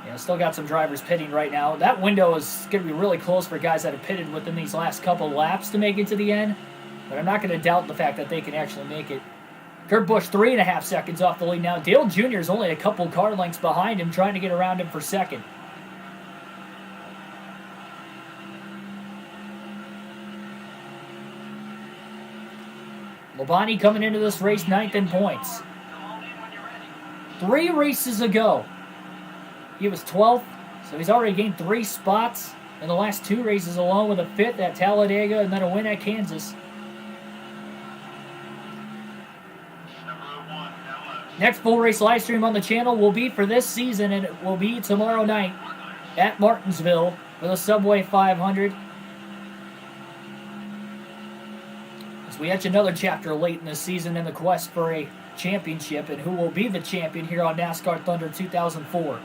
A: Yeah, still got some drivers pitting right now. That window is going to be really close for guys that have pitted within these last couple laps to make it to the end. But I'm not going to doubt the fact that they can actually make it. Kurt Busch 3.5 seconds off the lead now. Dale Jr. is only a couple car lengths behind him, trying to get around him for second. Labonte coming into this race 9th in points. 3 races ago, he was 12th, so he's already gained 3 spots in the last 2 races alone, with a 5th at Talladega and then a win at Kansas. Next full race live stream on the channel will be for this season, and it will be tomorrow night at Martinsville for the Subway 500. As we etch another chapter late in the season in the quest for a championship, and who will be the champion here on NASCAR Thunder 2004.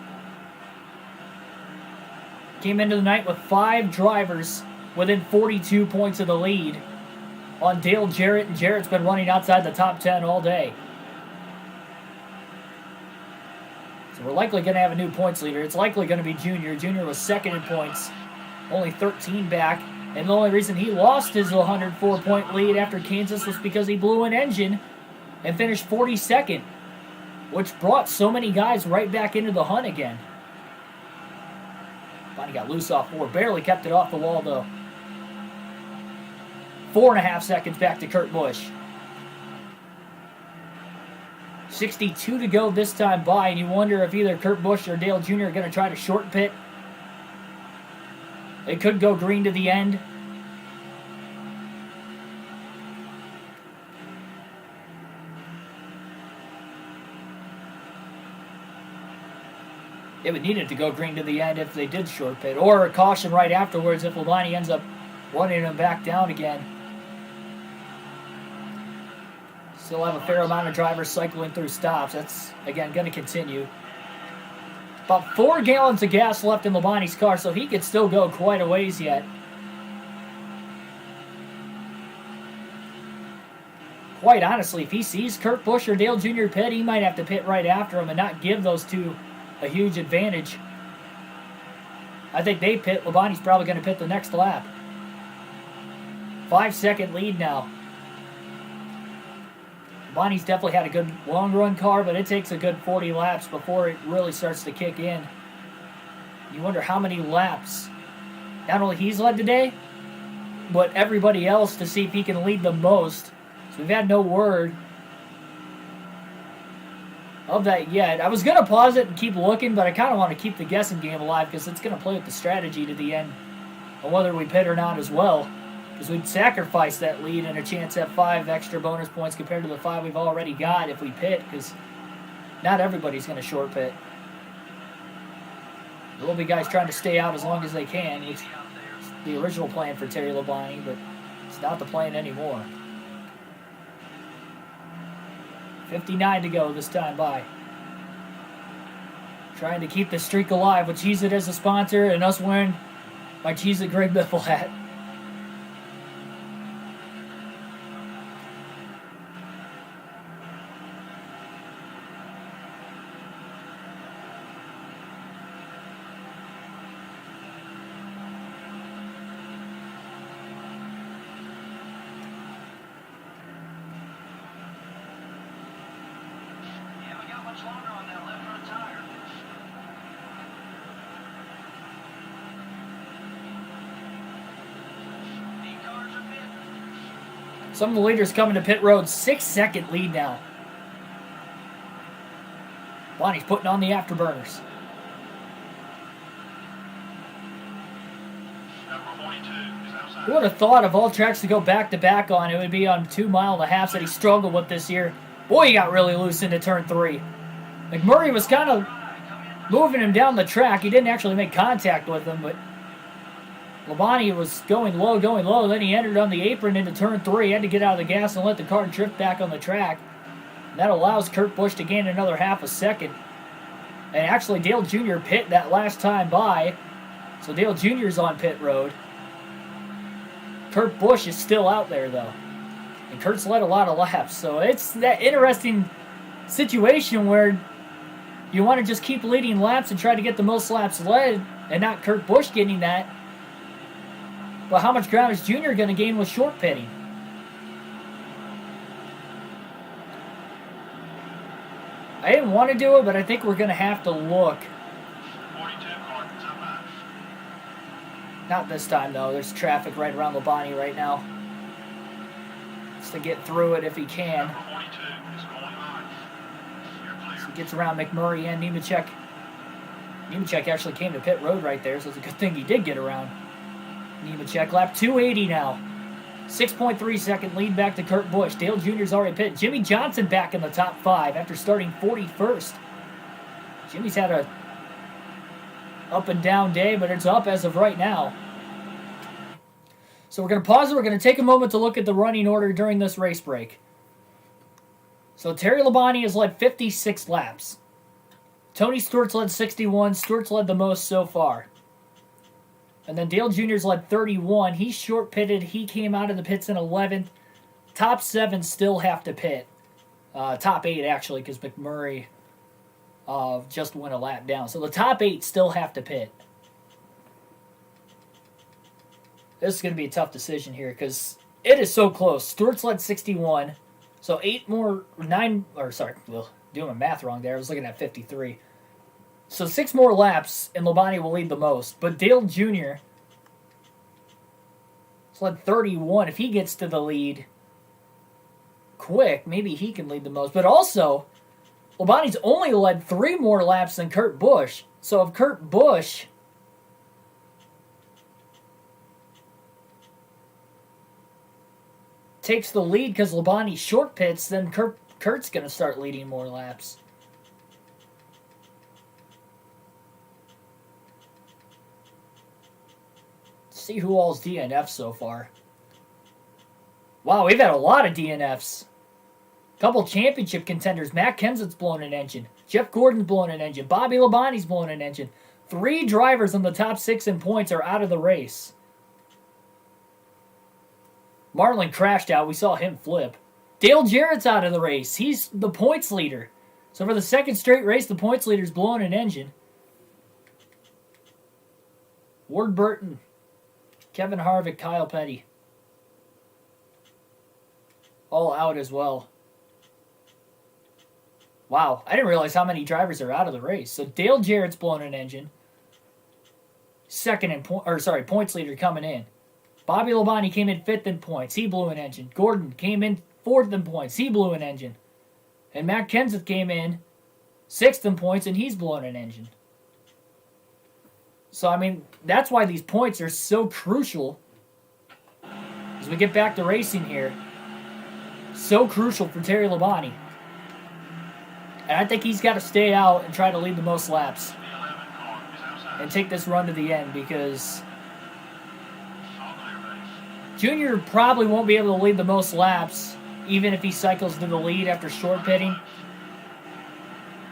A: Came into the night with 5 drivers within 42 points of the lead on Dale Jarrett, and Jarrett's been running outside the top 10 all day. So we're likely going to have a new points leader. It's likely going to be Junior. Junior was 2nd in points, only 13 back. And the only reason he lost his 104-point lead after Kansas was because he blew an engine and finished 42nd, which brought so many guys right back into the hunt again. Bonnie got loose off 4. Barely kept it off the wall, though. 4.5 seconds back to Kurt Busch. 62 to go this time by, and you wonder if either Kurt Busch or Dale Jr. are going to try to short pit. They could go green to the end. They would need it to go green to the end if they did short pit, or a caution right afterwards if Labonte ends up running them back down again. Still have a fair amount of drivers cycling through stops. That's, again, going to continue. About 4 gallons of gas left in Labonte's car, so he could still go quite a ways yet. Quite honestly, if he sees Kurt Busch or Dale Jr. pit, he might have to pit right after him and not give those two a huge advantage. I think they pit. Labonte's probably going to pit the next lap. 5-second lead now. Bonnie's definitely had a good long-run car, but it takes a good 40 laps before it really starts to kick in. You wonder how many laps not only he's led today, but everybody else, to see if he can lead the most. So we've had no word of that yet. I was going to pause it and keep looking, but I kind of want to keep the guessing game alive because it's going to play with the strategy to the end on whether we pit or not as well. Because we'd sacrifice that lead and a chance at 5 extra bonus points compared to the 5 we've already got if we pit, because not everybody's going to short pit. There will be guys trying to stay out as long as they can. It's the original plan for Terry Labonte, but it's not the plan anymore. 59 to go this time by. Trying to keep the streak alive with Cheez-It as a sponsor and us wearing my Cheez-It Greg Biffle hat. Some of the leaders coming to pit road, 6-second lead now. Bonnie's putting on the afterburners. Who would have thought of all tracks to go back-to-back on, it would be on 2.5 miles that he struggled with this year. Boy, he got really loose into turn 3. McMurray was kind of moving him down the track. He didn't actually make contact with him, but Labonte was going low. Then he entered on the apron into turn 3. He had to get out of the gas and let the car drift back on the track. That allows Kurt Busch to gain another half a second. And actually, Dale Jr. pit that last time by. So Dale Jr. is on pit road. Kurt Busch is still out there, though. And Kurt's led a lot of laps. So it's that interesting situation where you want to just keep leading laps and try to get the most laps led and not Kurt Busch getting that. But how much ground is Jr. going to gain with short pitting? I didn't want to do it, but I think we're going to have to look.
D: 42 car, top 5.
A: Not this time, though. There's traffic right around Labonte right now. Just to get through it if he can.
D: Number 42 is going on. You're clear.
A: So he gets around Mcmurray and Nemechek. Nemechek actually came to pit road right there, so it's a good thing he did get around. Nemechek, lap 280 now. 6.3 second lead back to Kurt Busch. Dale Jr.'s already pit. Jimmy Johnson back in the top 5 after starting 41st. Jimmy's had a up and down day, but it's up as of right now. So we're going to pause it. We're going to take a moment to look at the running order during this race break. So Terry Labonte has led 56 laps. Tony Stewart's led 61. Stewart's led the most so far. And then Dale Jr.'s led 31. He's short pitted. He came out of the pits in 11th. Top 7 still have to pit. Top 8, actually, because Mcmurray just went a lap down. So the top 8 still have to pit. This is going to be a tough decision here because it is so close. Stewart's led 61. So 8 more, 9, or sorry, well, doing my math wrong there. I was looking at 53. So 6 more laps, and Labonte will lead the most. But Dale Jr. has led 31. If he gets to the lead quick, maybe he can lead the most. But also, Labonte's only led 3 more laps than Kurt Busch. So if Kurt Busch takes the lead because Labonte short pits, then Kurt's going to start leading more laps. See who all's DNF so far. Wow, we've had a lot of DNFs. Couple championship contenders. Matt Kenseth's blown an engine. Jeff Gordon's blown an engine. Bobby Labonte's blown an engine. 3 drivers in the top 6 in points are out of the race. Marlin crashed out. We saw him flip. Dale Jarrett's out of the race. He's the points leader. So for the second straight race, the points leader's blowing an engine. Ward Burton, Kevin Harvick, Kyle Petty. All out as well. Wow, I didn't realize how many drivers are out of the race. So Dale Jarrett's blowing an engine. Points leader coming in. Bobby Labonte came in 5th in points. He blew an engine. Gordon came in 4th in points. He blew an engine. And Matt Kenseth came in 6th in points, and he's blowing an engine. So, I mean, that's why these points are so crucial as we get back to racing here. So crucial for Terry Labonte. And I think he's got to stay out and try to lead the most laps. And take this run to the end because Junior probably won't be able to lead the most laps even if he cycles to the lead after short pitting.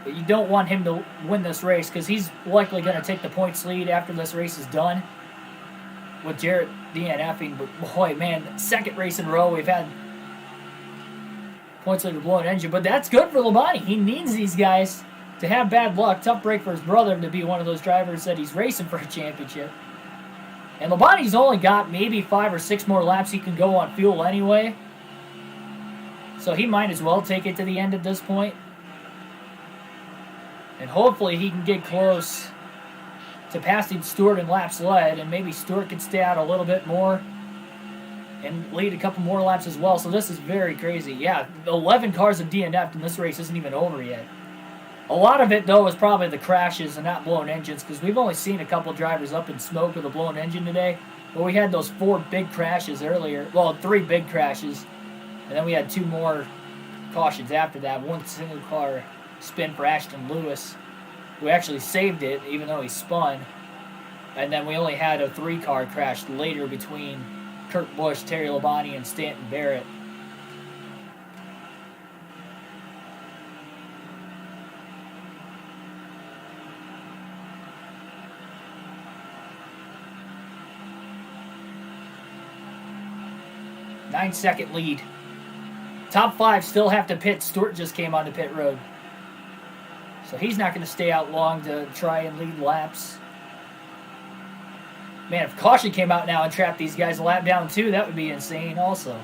A: But you don't want him to win this race because he's likely going to take the points lead after this race is done with Jarrett DNFing. But boy, man, second race in a row we've had points leader blow an engine. But that's good for Labonte. He needs these guys to have bad luck. Tough break for his brother to be one of those drivers that he's racing for a championship. And Labonte's only got maybe 5 or 6 more laps he can go on fuel anyway. So he might as well take it to the end at this point. And hopefully he can get close to passing Stewart in laps led. And maybe Stewart can stay out a little bit more and lead a couple more laps as well. So this is very crazy. Yeah, 11 cars have DNF'd and this race isn't even over yet. A lot of it, though, is probably the crashes and not blown engines because we've only seen a couple drivers up in smoke with a blown engine today. But we had those 4 big crashes earlier. Well, 3 big crashes. And then we had 2 more cautions after that. 1 single car spin for Ashton Lewis, who actually saved it even though he spun. And then we only had a 3-car crash later between Kurt Busch, Terry Labonte, and Stanton Barrett. 9-second lead. Top 5 still have to pit. Stewart just came onto pit road. So he's not going to stay out long to try and lead laps. Man, if caution came out now and trapped these guys a lap down too, that would be insane also.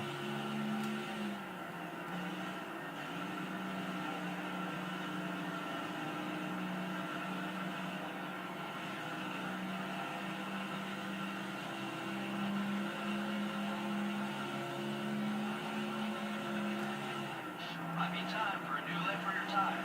D: Might be time for a new lip for your tire.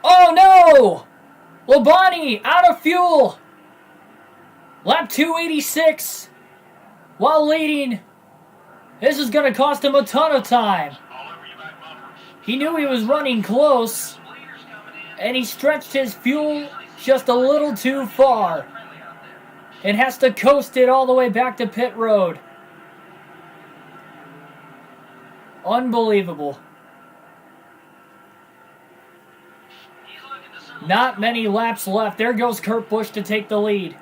A: Oh no! Labonte out of fuel! Lap 286 while leading. This is going to cost him a ton of time.
D: All over your back bumper.
A: He knew he was running close,
D: Bleeders coming in.
A: and he stretched his fuel just a little too far
D: Friendly out there.
A: and has to coast it all the way back to pit road. Unbelievable.
D: He's looking to settle
A: Not many laps left. There goes Kurt Busch to take the lead.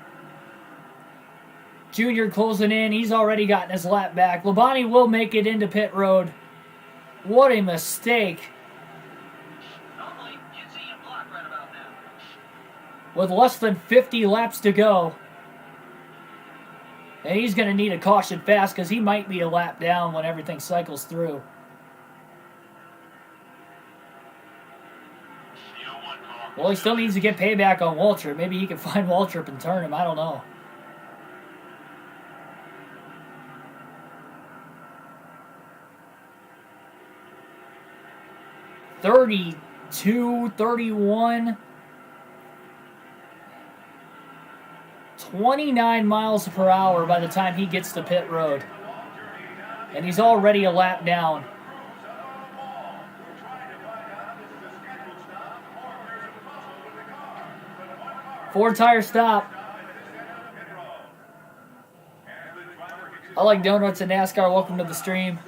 A: Junior closing in. He's already gotten his lap back. Labonte will make it into pit road. What a mistake.
D: Normally, you'd see him block right about now.
A: With less than 50 laps to go. And he's going to need a caution fast because he might be a lap down when everything cycles through.
D: The 01 car.
A: Well, he still needs to get payback on Waltrip. Maybe he can find Waltrip and turn him. I don't know. .32, 31, 29 miles per hour by the time he gets to pit road. And he's already a lap down. Four-tire stop. I like donuts in NASCAR. Welcome to the stream.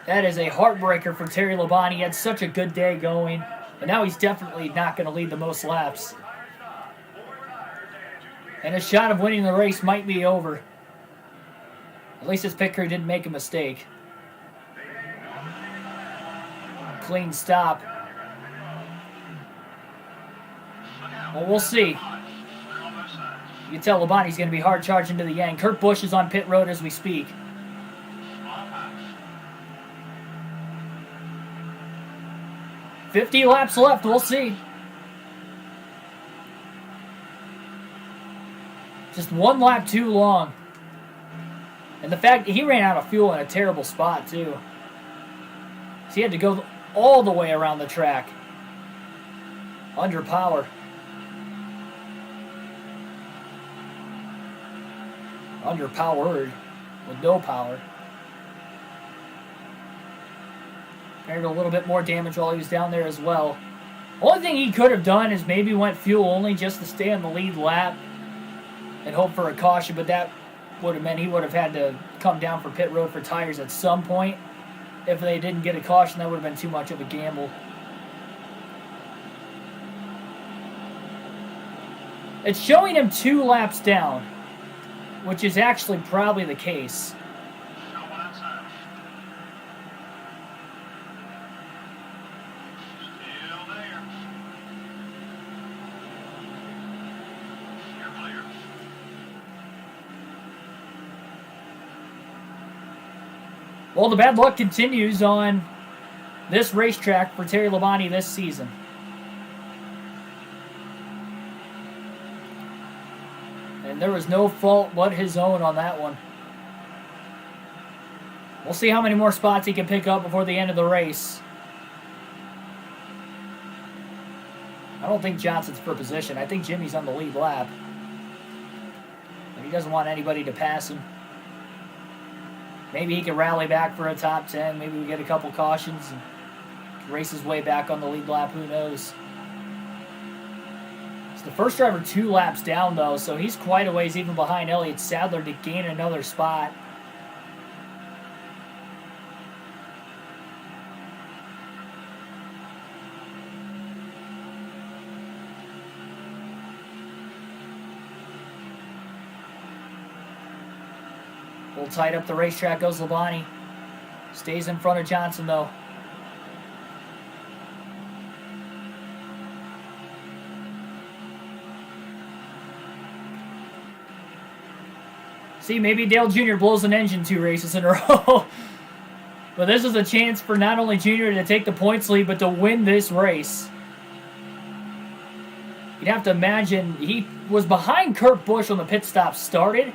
A: That is a heartbreaker for Terry Labonte. He had such a good day going, and now he's definitely not going to lead the most laps. And his shot of winning the race might be over. At least his pit crew didn't make a mistake. Clean stop. Well, we'll see. You can tell Labonte's going to be hard charging to the end. Kurt Busch is on pit road as we speak. 50 laps left. We'll see. Just one lap too long. And the fact that he ran out of fuel in a terrible spot, too. So he had to go all the way around the track. Under power. Underpowered with no power. Carried a little bit more damage while he was down there as well. Only thing he could have done is maybe went fuel only just to stay on the lead lap and hope for a caution, but that would have meant he would have had to come down for pit road for tires at some point. If they didn't get a caution, that would have been too much of a gamble. It's showing him 2 laps down, which is actually probably the case.
D: No one outside. Still there. You're clear.
A: Well, the bad luck continues on this racetrack for Terry Labonte this season. And there was no fault but his own on that one. We'll see how many more spots he can pick up before the end of the race. I don't think Johnson's for position. I think Jimmy's on the lead lap. But he doesn't want anybody to pass him. Maybe he can rally back for a top 10. Maybe we get a couple cautions and race his way back on the lead lap. Who knows? The first driver 2 laps down, though, so he's quite a ways even behind Elliott Sadler to gain another spot. A little tight up the racetrack goes Labonte. Stays in front of Johnson, though. See, maybe Dale Jr. blows an engine 2 races in a row. But this is a chance for not only Jr. to take the points lead, but to win this race. You'd have to imagine he was behind Kurt Busch when the pit stop started.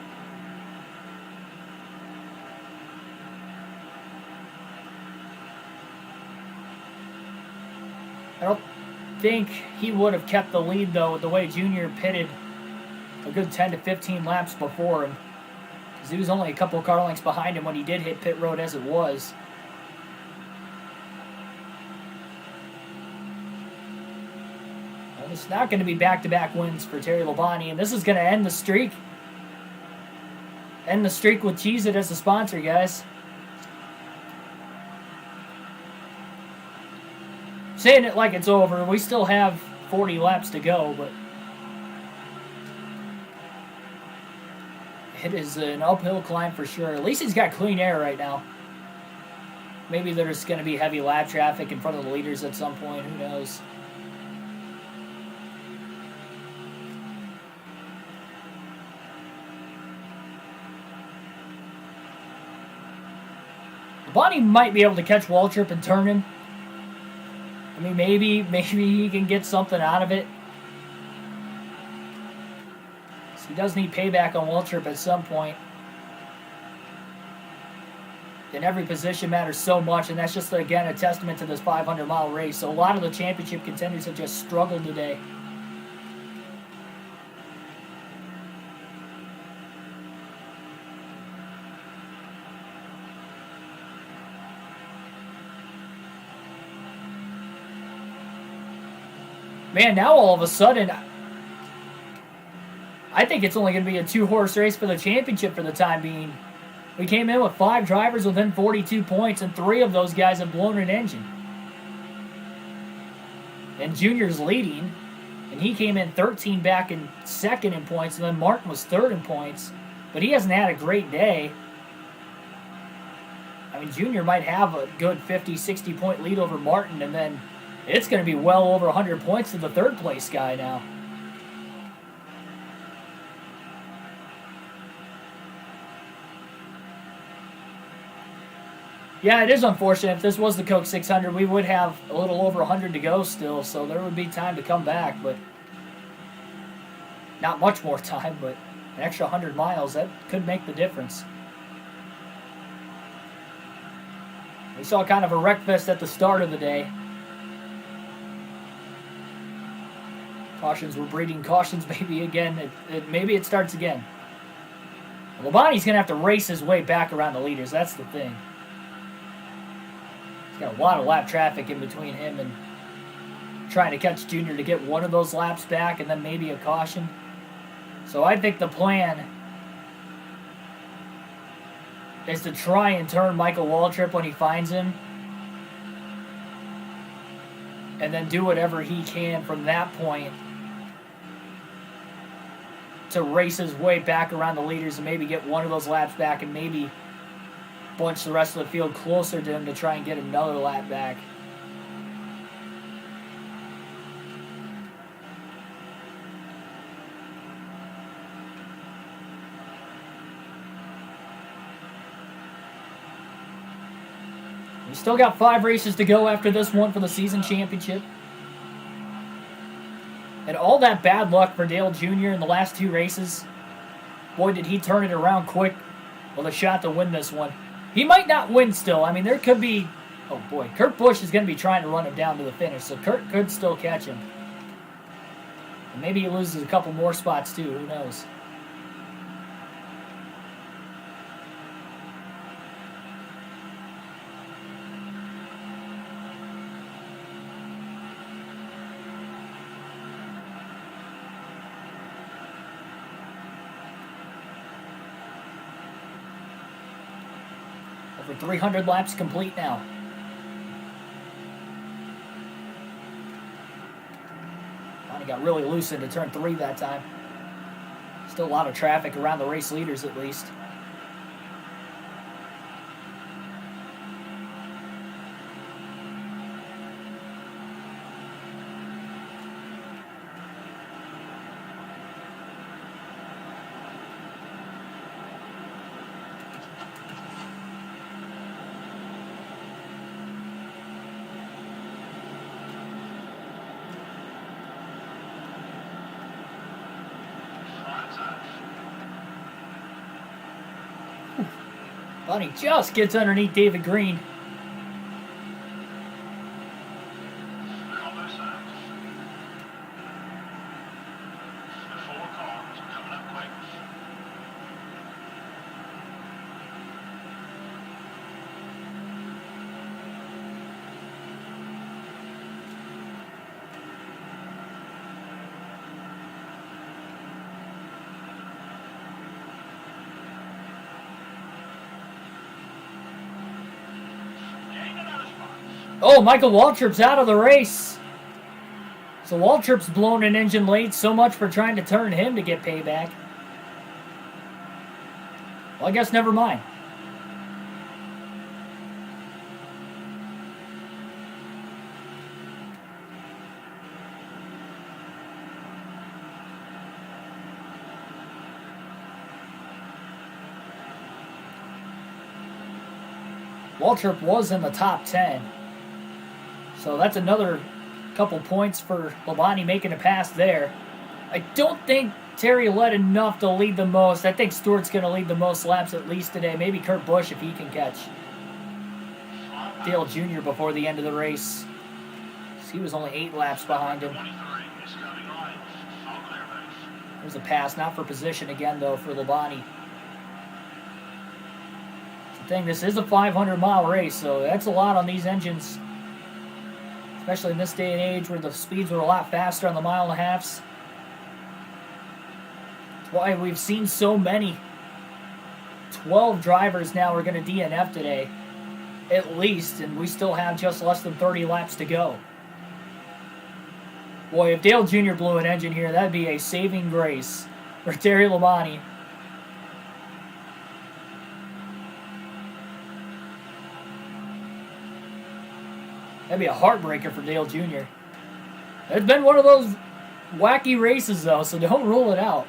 A: I don't think he would have kept the lead, though, with the way Jr. pitted a good 10 to 15 laps before him. Because he was only a couple of car lengths behind him when he did hit pit road as it was. Well, it's not going to be back-to-back wins for Terry Labonte, and this is going to end the streak. End the streak with Cheez-It as the sponsor, guys. Saying it like it's over. We still have 40 laps to go, but it is an uphill climb for sure. At least he's got clean air right now. Maybe there's going to be heavy lap traffic in front of the leaders at some point. Who knows? Bonnie might be able to catch Waltrip and turn him. I mean, maybe he can get something out of it. So he does need payback on Waltrip at some point. And every position matters so much, and that's just, again, a testament to this 500-mile race. So a lot of the championship contenders have just struggled today. Man, now all of a sudden, I think it's only going to be a 2-horse race for the championship for the time being. We came in with 5 drivers within 42 points, and 3 of those guys have blown an engine. And Junior's leading, and he came in 13 back in second in points, and then Martin was 3rd in points. But he hasn't had a great day. I mean, Junior might have a good 50, 60-point lead over Martin, and then it's going to be well over 100 points to the 3rd place guy now. Yeah, it is unfortunate. If this was the Coke 600, we would have a little over 100 to go still, so there would be time to come back, but not much more time, but an extra 100 miles, that could make the difference. We saw kind of a wreckfest at the start of the day. Cautions were breeding cautions, maybe again. Maybe it starts again. Labonte's going to have to race his way back around the leaders. That's the thing. He's got a lot of lap traffic in between him and trying to catch Junior to get one of those laps back and then maybe a caution. So I think the plan is to try and turn Michael Waltrip when he finds him, and then do whatever he can from that point to race his way back around the leaders and maybe get one of those laps back and maybe bunch the rest of the field closer to him to try and get another lap back. We still got 5 races to go after this one for the season championship. And all that bad luck for Dale Jr. in the last 2 races, boy, did he turn it around quick with a shot to win this one. He might not win still. I mean, there could be... Oh, boy. Kurt Busch is going to be trying to run him down to the finish, so Kurt could still catch him. And maybe he loses a couple more spots, too. Who knows? Over 300 laps complete now. Bonnie got really loose into turn 3 that time. Still a lot of traffic around the race leaders at least. Bonnie just gets underneath David Green. Oh, Michael Waltrip's out of the race. So Waltrip's blown an engine late, so much for trying to turn him to get payback. Well, I guess never mind. Waltrip was in the top 10. So that's another couple points for Labonte making a pass there. I don't think Terry led enough to lead the most. I think Stewart's going to lead the most laps at least today. Maybe Kurt Busch if he can catch Dale Jr. before the end of the race. He was only 8 laps behind him. There's a pass, not for position again though for Labonte. The thing, this is a 500-mile race, so that's a lot on these engines. Especially in this day and age where the speeds were a lot faster on the mile and a halves. That's why we've seen so many. 12 drivers now are going to DNF today, at least, and we still have just less than 30 laps to go. Boy, if Dale Jr. blew an engine here, that'd be a saving grace for Terry Labonte. That'd be a heartbreaker for Dale Jr. It's been one of those wacky races, though, so don't rule it out.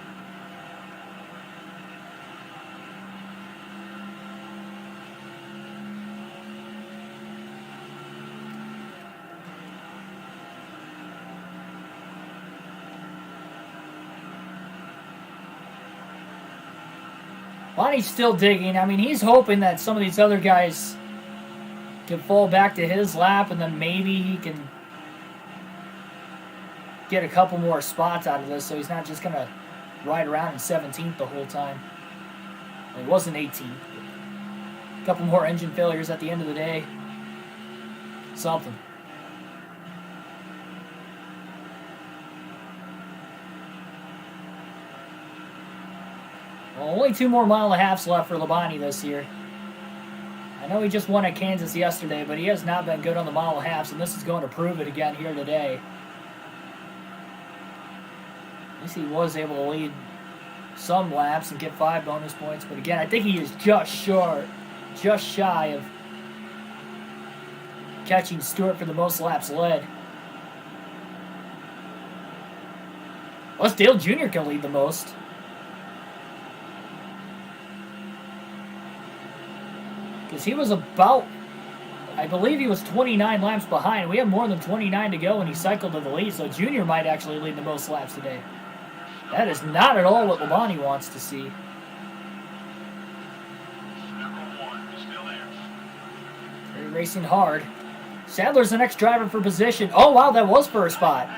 A: Bonnie's still digging. I mean, he's hoping that some of these other guys can fall back to his lap, and then maybe he can get a couple more spots out of this, so he's not just going to ride around in 17th the whole time. Well, he wasn't 18th. A couple more engine failures at the end of the day. Something. Well, only 2 more mile and a halves left for Labonte this year. I know he just won at Kansas yesterday, but he has not been good on the mile and a halves, and this is going to prove it again here today. At least he was able to lead some laps and get 5 bonus points, but again, I think he is just shy of catching Stewart for the most laps led. Unless Dale Jr. can lead the most. Because he was about, I believe he was 29 laps behind. We have more than 29 to go, and he cycled to the lead, so Junior might actually lead the most laps today. That is not at all what Labonte wants to see. They're racing hard. Sadler's the next driver for position. Oh, wow, that was for a spot.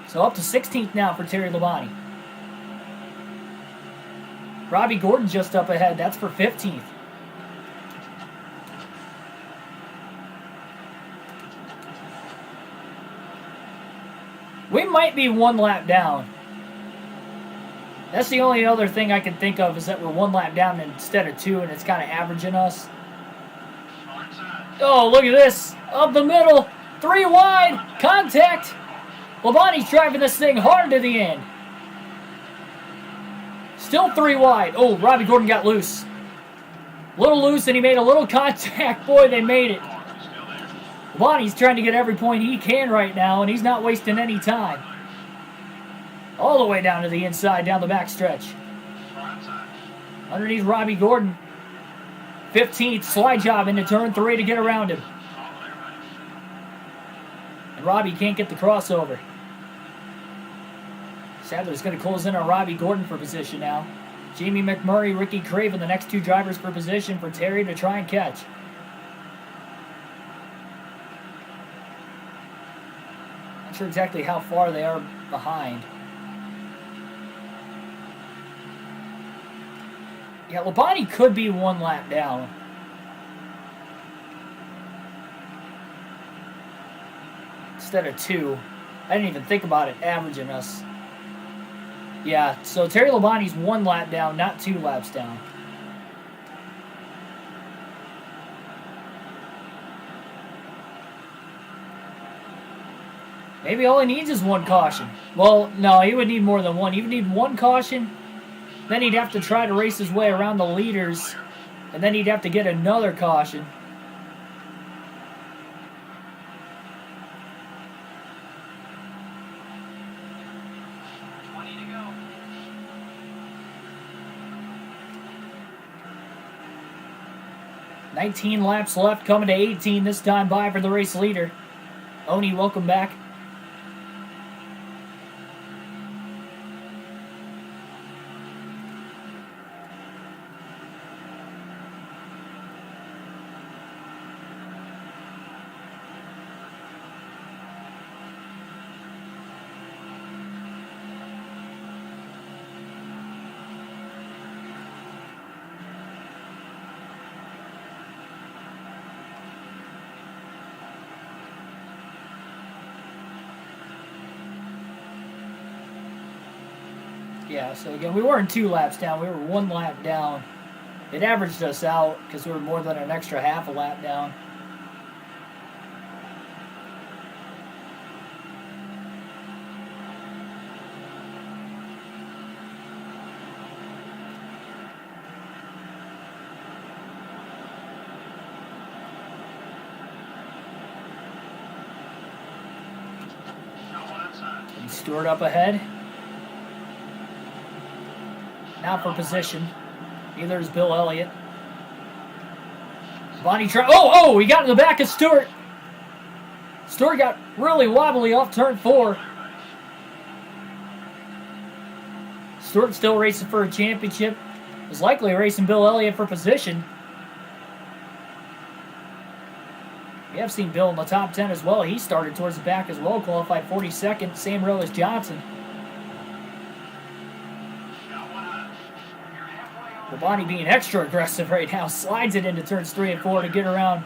A: So up to 16th now for Terry Labonte. Robbie Gordon just up ahead. That's for 15th. We might be 1 lap down. That's the only other thing I can think of is that we're 1 lap down instead of 2, and it's kind of averaging us. Oh, look at this. Up the middle. 3 wide. Contact. Labonte's driving this thing hard to the end. Still 3 wide. Oh, Robbie Gordon got loose. A little loose, and he made a little contact. Boy, they made it. Labonte's trying to get every point he can right now, and he's not wasting any time. All the way down to the inside, down the back stretch. Underneath Robbie Gordon. 15th, slide job into turn 3 to get around him. And Robbie can't get the crossover. Sadler's going to close in on Robbie Gordon for position now. Jamie McMurray, Ricky Craven, the next 2 drivers for position for Terry to try and catch. Not sure exactly how far they are behind. Yeah, Labonte could be 1 lap down. Instead of 2. I didn't even think about it averaging us. Yeah, so Terry Labonte's 1 lap down, not 2 laps down. Maybe all he needs is 1 caution. Well, no, he would need more than 1. He would need 1 caution. Then he'd have to try to race his way around the leaders. And then he'd have to get another caution.
D: To go.
A: 19 laps left, coming to 18 this time by for the race leader. Oni, welcome back. Yeah, so again, we weren't 2 laps down. We were 1 lap down. It averaged us out because we were more than an extra half a lap down. And Stewart up ahead. Now for position. Neither is Bill Elliott. Bonnie he got in the back of Stewart. Stewart got really wobbly off turn 4. Stewart still racing for a championship. Is likely racing Bill Elliott for position. We have seen Bill in the top 10 as well. He started towards the back as well, qualified 42nd, same row as Johnson. Labonte being extra aggressive right now. Slides it into turns 3 and 4 to get around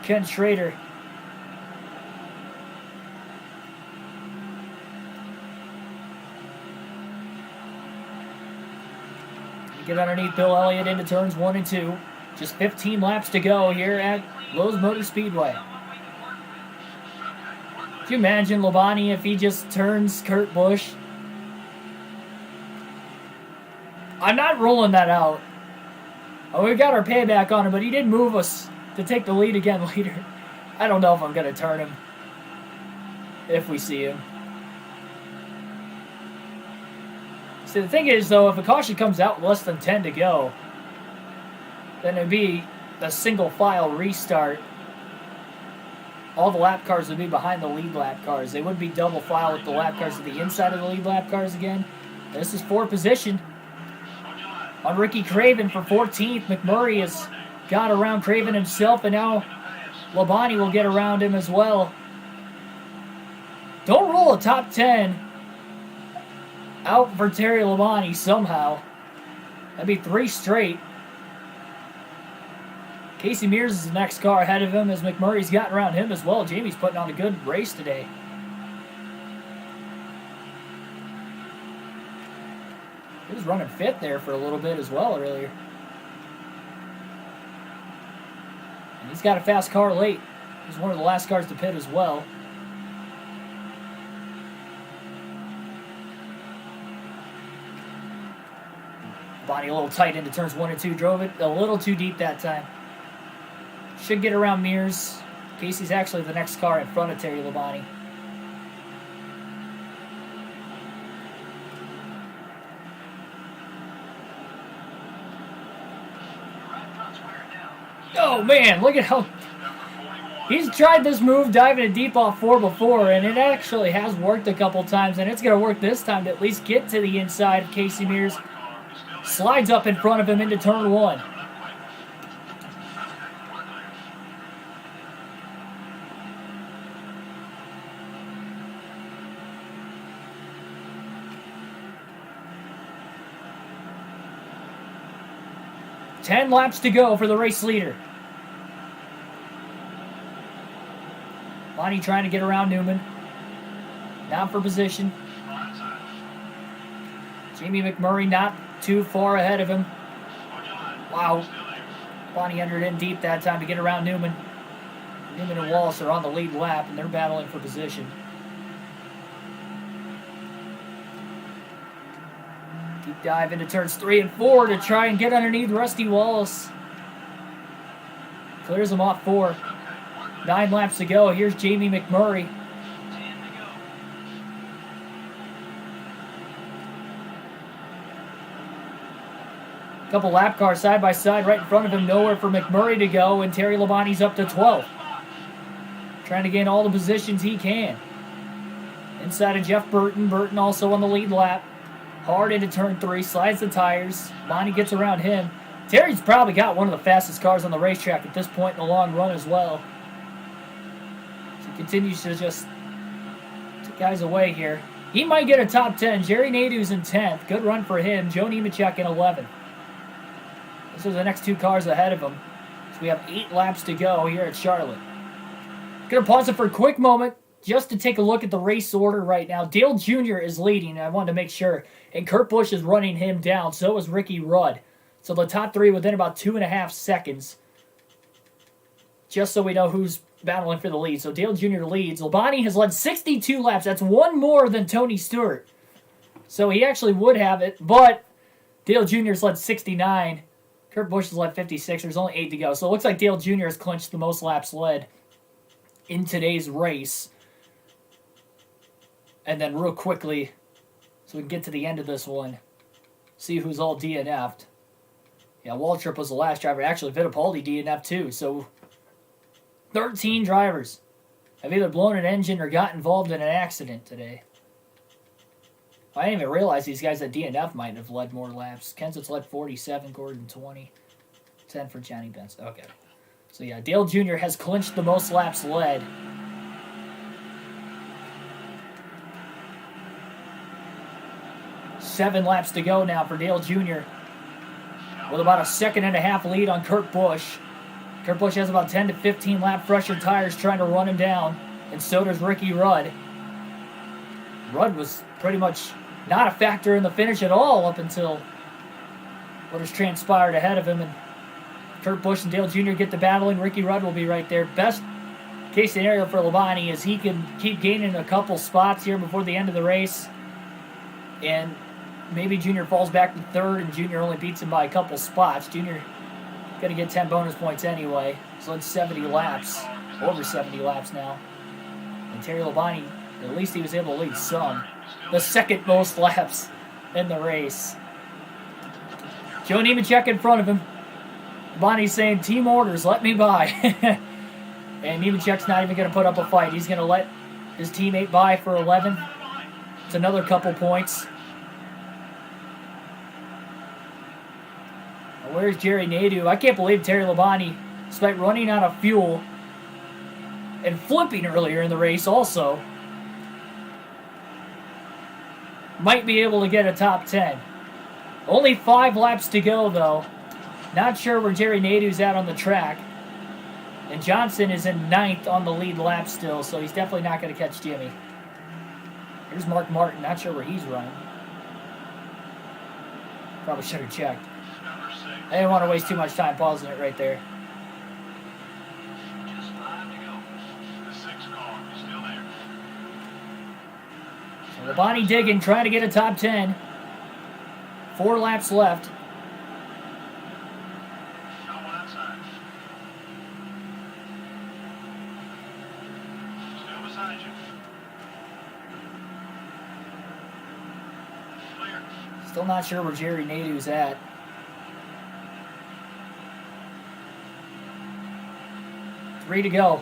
A: Ken Schrader. Get underneath Bill Elliott into turns 1 and 2. Just 15 laps to go here at Lowe's Motor Speedway. Could you imagine Labonte if he just turns Kurt Busch? I'm not rolling that out. Oh, we got our payback on him, but he did move us to take the lead again later. I don't know if I'm going to turn him if we see him. See, the thing is, though, if a caution comes out with less than 10 to go, then it'd be a single file restart. All the lap cars would be behind the lead lap cars. They would be double file with the lap cars to the inside of the lead lap cars again. This is for position. On Ricky Craven for 14th. McMurray has got around Craven himself, and now Labonte will get around him as well. Don't roll a top 10 out for Terry Labonte somehow. That'd be 3 straight. Casey Mears is the next car ahead of him as McMurray's gotten around him as well. Jamie's putting on a good race today. He was running fifth there for a little bit as well earlier. And he's got a fast car late. He's one of the last cars to pit as well. Bonnie a little tight into turns 1 and 2. Drove it a little too deep that time. Should get around Mears. Casey's actually the next car in front of Terry Labonte. Oh man, look at how he's tried this move diving it deep off 4 before, and it actually has worked a couple times, and it's going to work this time to at least get to the inside of Casey Mears. Slides up in front of him into turn 1. Ten laps to go for the race leader. Bonnie trying to get around Newman. Down for position. Jamie Mcmurray not too far ahead of him. Wow. Bonnie entered in deep that time to get around Newman. Newman and Wallace are on the lead lap, and they're battling for position. Deep dive into turns 3 and 4 to try and get underneath Rusty Wallace. Clears him off 4. 9 laps to go. Here's Jamie McMurray. Couple lap cars side by side right in front of him. Nowhere for McMurray to go, and Terry Labonte's up to 12th. Trying to gain all the positions he can. Inside of Jeff Burton. Burton also on the lead lap. Hard into turn 3, slides the tires. Bonnie gets around him. Terry's probably got one of the fastest cars on the racetrack at this point in the long run as well. So he continues to just take guys away here. He might get a top 10. Jerry Nadeau's in 10th. Good run for him. Joe Nemechek in 11th. Those are the next 2 cars ahead of him. So we have 8 laps to go here at Charlotte. Going to pause it for a quick moment just to take a look at the race order right now. Dale Jr. is leading. I wanted to make sure. And Kurt Busch is running him down. So is Ricky Rudd. So the top 3 within about 2.5 seconds. Just so we know who's battling for the lead. So Dale Jr. leads. Labonte has led 62 laps. That's 1 more than Tony Stewart. So he actually would have it. But Dale Jr.'s led 69. Kurt Busch has led 56. There's only 8 to go. So it looks like Dale Jr. has clinched the most laps led in today's race. And then real quickly, so we can get to the end of this one, see who's all DNF'd. Yeah, Waltrip was the last driver. Actually, Fittipaldi DNF'd too. So 13 drivers have either blown an engine or got involved in an accident today. I didn't even realize these guys at DNF might have led more laps. Kenseth's led 47, Gordon 20, 10 for Johnny Benz. Okay. So yeah, Dale Jr. has clinched the most laps led. Seven laps to go now for Dale Jr. with about a 1.5-second lead on Kurt Busch. Kurt Busch has about 10 to 15 lap fresher tires trying to run him down, and so does Ricky Rudd. Rudd was pretty much not a factor in the finish at all up until what has transpired ahead of him. And Kurt Busch and Dale Jr. get to battling. Ricky Rudd will be right there. Best case scenario for Labonte is he can keep gaining a couple spots here before the end of the race. And maybe Junior falls back to 3rd and Junior only beats him by a couple spots. Junior going to get 10 bonus points anyway. He's led 70 laps, over 70 laps now. And Terry Labonte, at least he was able to lead some. The 2nd most laps in the race. Joe Nemechek in front of him. Labonte's saying, team orders, let me by. And Nemechek's not even going to put up a fight. He's going to let his teammate by for 11th. It's another couple points. Where's Jerry Nadeau? I can't believe Terry Labonte, despite running out of fuel and flipping earlier in the race also, might be able to get a top 10. Only 5 laps to go, though. Not sure where Jerry Nadeau's at on the track. And Johnson is in 9th on the lead lap still, so he's definitely not going to catch Jimmy. Here's Mark Martin. Not sure where he's running. Probably should have checked.
D: Number 6.
A: I didn't want to waste too much time pausing it right there.
C: Just 5 to go.
D: The 6 car is still there.
A: So Labonte digging, trying to get a top 10. 4 laps left.
D: Not one outside. Still beside you. Clear.
A: Still not sure where Jerry Nadeau's at. Three to go.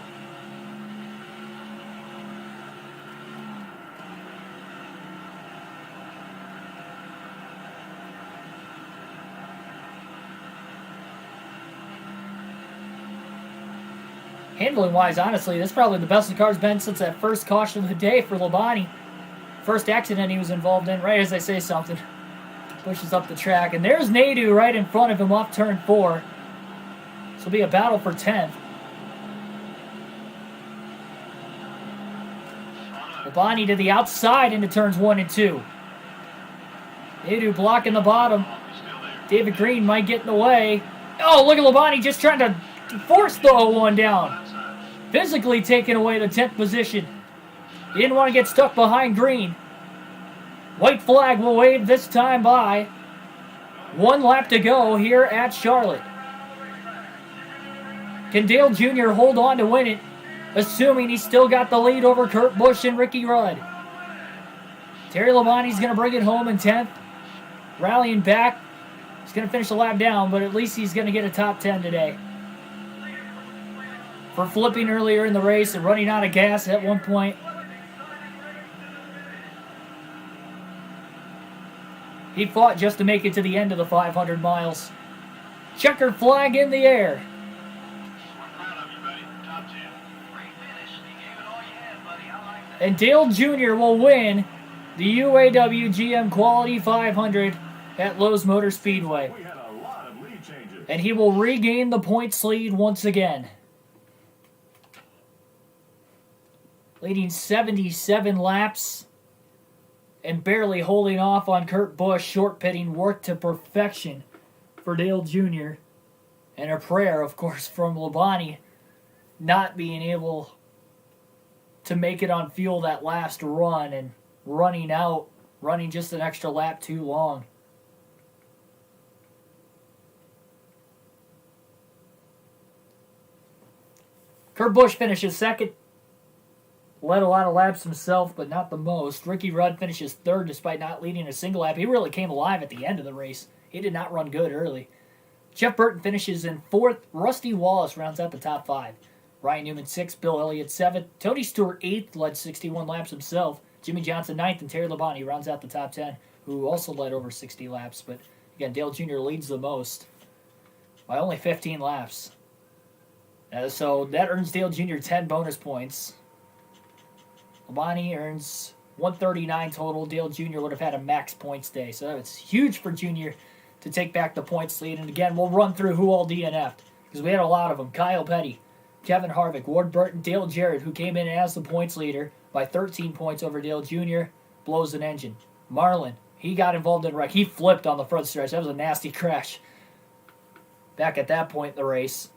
A: Handling wise, honestly, this is probably the best the car's been since that first caution of the day for Labonte. First accident he was involved in, right as I say something. Pushes up the track, and there's Nadeau right in front of him off turn 4. This will be a battle for 10th. Labonte to the outside into turns 1 and 2. Nadeau blocking the bottom. David Green might get in the way. Oh, look at Labonte just trying to force the 0-1 down. Physically taking away the 10th position. He didn't want to get stuck behind Green. White flag will wave this time by. 1 lap to go here at Charlotte. Can Dale Jr. hold on to win it, assuming he's still got the lead over Kurt Busch and Ricky Rudd? Terry Labonte's going to bring it home in 10th. Rallying back. He's going to finish the lap down, but at least he's going to get a top 10 today. For flipping earlier in the race and running out of gas at one point. He fought just to make it to the end of the 500 miles. Checkered flag in the air.
D: We're proud of you, buddy. Top 10.
C: Great finish. You gave it all you had, buddy. I like that.
A: And Dale Jr. will win the UAW GM Quality 500 at Lowe's Motor Speedway.
B: We had a lot of lead changes.
A: And he will regain the points lead once again. Leading 77 laps and barely holding off on Kurt Busch. Short pitting worked to perfection for Dale Jr. And a prayer, of course, from Labonte not being able to make it on fuel that last run and running just an extra lap too long. Kurt Busch finishes second. Led a lot of laps himself, but not the most. Ricky Rudd finishes third despite not leading a single lap. He really came alive at the end of the race. He did not run good early. Jeff Burton finishes in fourth. Rusty Wallace rounds out the top 5. Ryan Newman 6th. Bill Elliott 7th. Tony Stewart 8th, led 61 laps himself. Jimmy Johnson 9th, and Terry Labonte rounds out the top 10, who also led over 60 laps. But again, Dale Jr. leads the most by only 15 laps. So that earns Dale Jr. 10 bonus points. Labonte earns 139 total. Dale Jr. would have had a max points day. So that was huge for Jr. to take back the points lead. And again, we'll run through who all DNF'd, because we had a lot of them. Kyle Petty, Kevin Harvick, Ward Burton, Dale Jarrett, who came in as the points leader by 13 points over Dale Jr., blows an engine. Marlin, he got involved in a wreck. He flipped on the front stretch. That was a nasty crash back at that point in the race.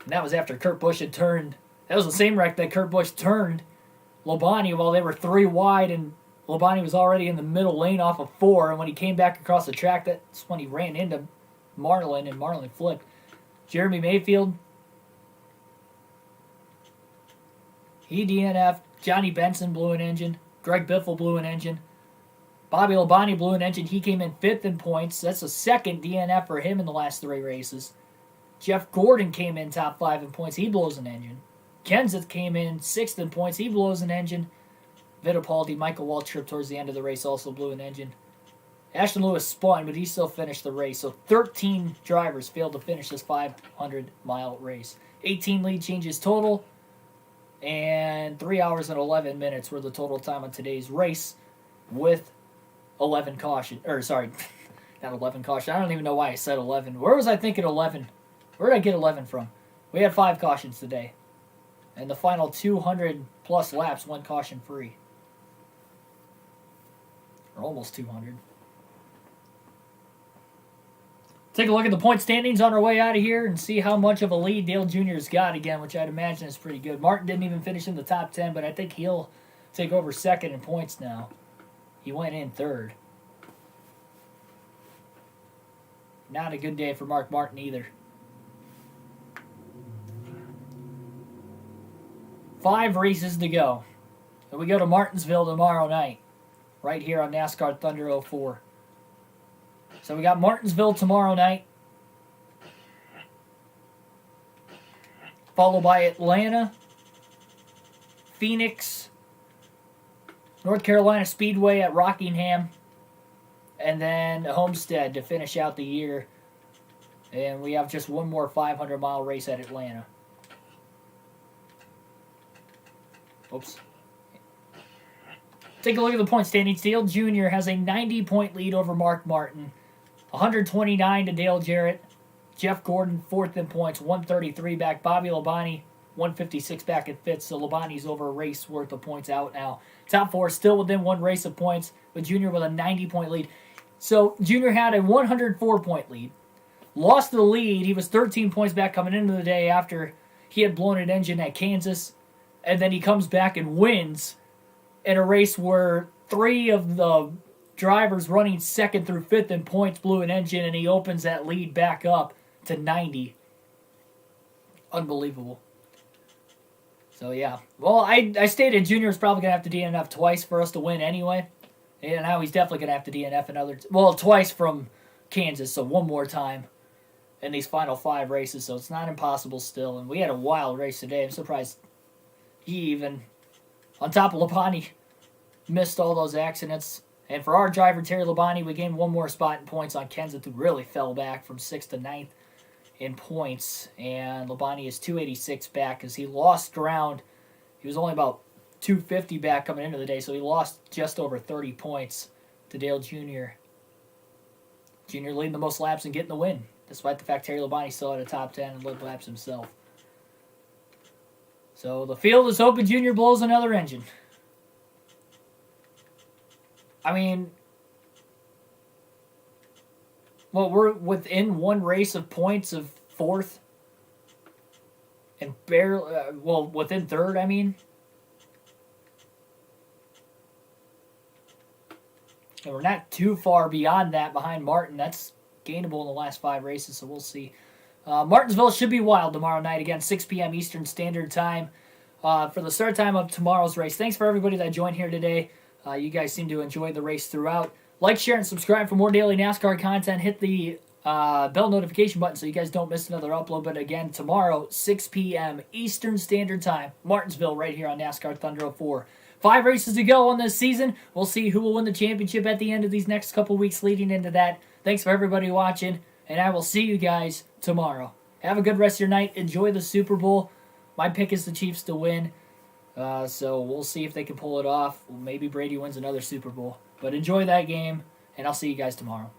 A: And that was after Kurt Busch had turned. That was the same wreck that Kurt Busch turned Labonte while they were 3 wide, and Labonte was already in the middle lane off of 4, and when he came back across the track, that's when he ran into Marlin, and Marlin flipped. Jeremy Mayfield, he DNF'd. Johnny Benson blew an engine. Greg Biffle blew an engine. Bobby Labonte blew an engine. He came in 5th in points. That's the second DNF for him in the last 3 races. Jeff Gordon came in top 5 in points. He blows an engine. Kenseth came in 6th in points. He blows an engine. Fittipaldi, Michael Waltrip towards the end of the race also blew an engine. Ashton Lewis spun, but he still finished the race. So 13 drivers failed to finish this 500-mile race. 18 lead changes total. And 3 hours and 11 minutes were the total time on today's race with 11 caution. Or, sorry, not 11 caution. I don't even know why I said 11. Where was I thinking 11? Where did I get 11 from? We had 5 cautions today. And the final 200-plus laps went caution-free. Or almost 200. Take a look at the point standings on our way out of here and see how much of a lead Dale Jr.'s got again, which I'd imagine is pretty good. Martin didn't even finish in the top 10, but I think he'll take over second in points now. He went in third. Not a good day for Mark Martin either. 5 races to go. And we go to Martinsville tomorrow night, right here on NASCAR Thunder 04. So we got Martinsville tomorrow night, followed by Atlanta, Phoenix, North Carolina Speedway at Rockingham, and then Homestead to finish out the year. And we have just one more 500-mile race at Atlanta. Oops. Take a look at the point standings. Dale Jr. has a 90-point lead over Mark Martin. 129 to Dale Jarrett. Jeff Gordon, 4th in points, 133 back. Bobby Labonte, 156 back in 5th. So Labonte's over a race worth of points out now. Top 4 still within 1 race of points, but Jr. with a 90-point lead. So Jr. had a 104-point lead. Lost the lead. He was 13 points back coming into the day after he had blown an engine at Kansas. And then he comes back and wins in a race where 3 of the drivers running 2nd through 5th in points blew an engine, and he opens that lead back up to 90. Unbelievable. So, yeah. Well, I stated Junior is probably going to have to DNF twice for us to win anyway. And now he's definitely going to have to DNF another... Well, twice from Kansas, so one more time in these final 5 races. So it's not impossible still. And we had a wild race today. I'm surprised he even, on top of Labonte, missed all those accidents. And for our driver, Terry Labonte, we gained 1 more spot in points on Kenseth, who really fell back from 6th to 9th in points. And Labonte is 286 back because he lost ground. He was only about 250 back coming into the day, so he lost just over 30 points to Dale Jr. Jr. leading the most laps and getting the win, despite the fact Terry Labonte still had a top 10 and led laps himself. So the field is hoping Jr. blows another engine. I mean, well, we're within 1 race of points of 4th. And barely, within 3rd, I mean. And we're not too far beyond that behind Martin. That's gainable in the last 5 races, so we'll see. Martinsville should be wild tomorrow night. Again, 6 p.m. Eastern Standard Time for the start time of tomorrow's race. Thanks for everybody that joined here today. You guys seem to enjoy the race throughout. Like, share, and subscribe for more daily NASCAR content. Hit the bell notification button so you guys don't miss another upload. But again, tomorrow, 6 p.m. Eastern Standard Time, Martinsville, right here on NASCAR Thunder 04. 5 races to go on this season. We'll see who will win the championship at the end of these next couple weeks leading into that. Thanks for everybody watching, and I will see you guys tomorrow. Have a good rest of your night. Enjoy the Super Bowl. My pick is the Chiefs to win. So we'll see if they can pull it off. Maybe Brady wins another Super Bowl. But enjoy that game, and I'll see you guys tomorrow.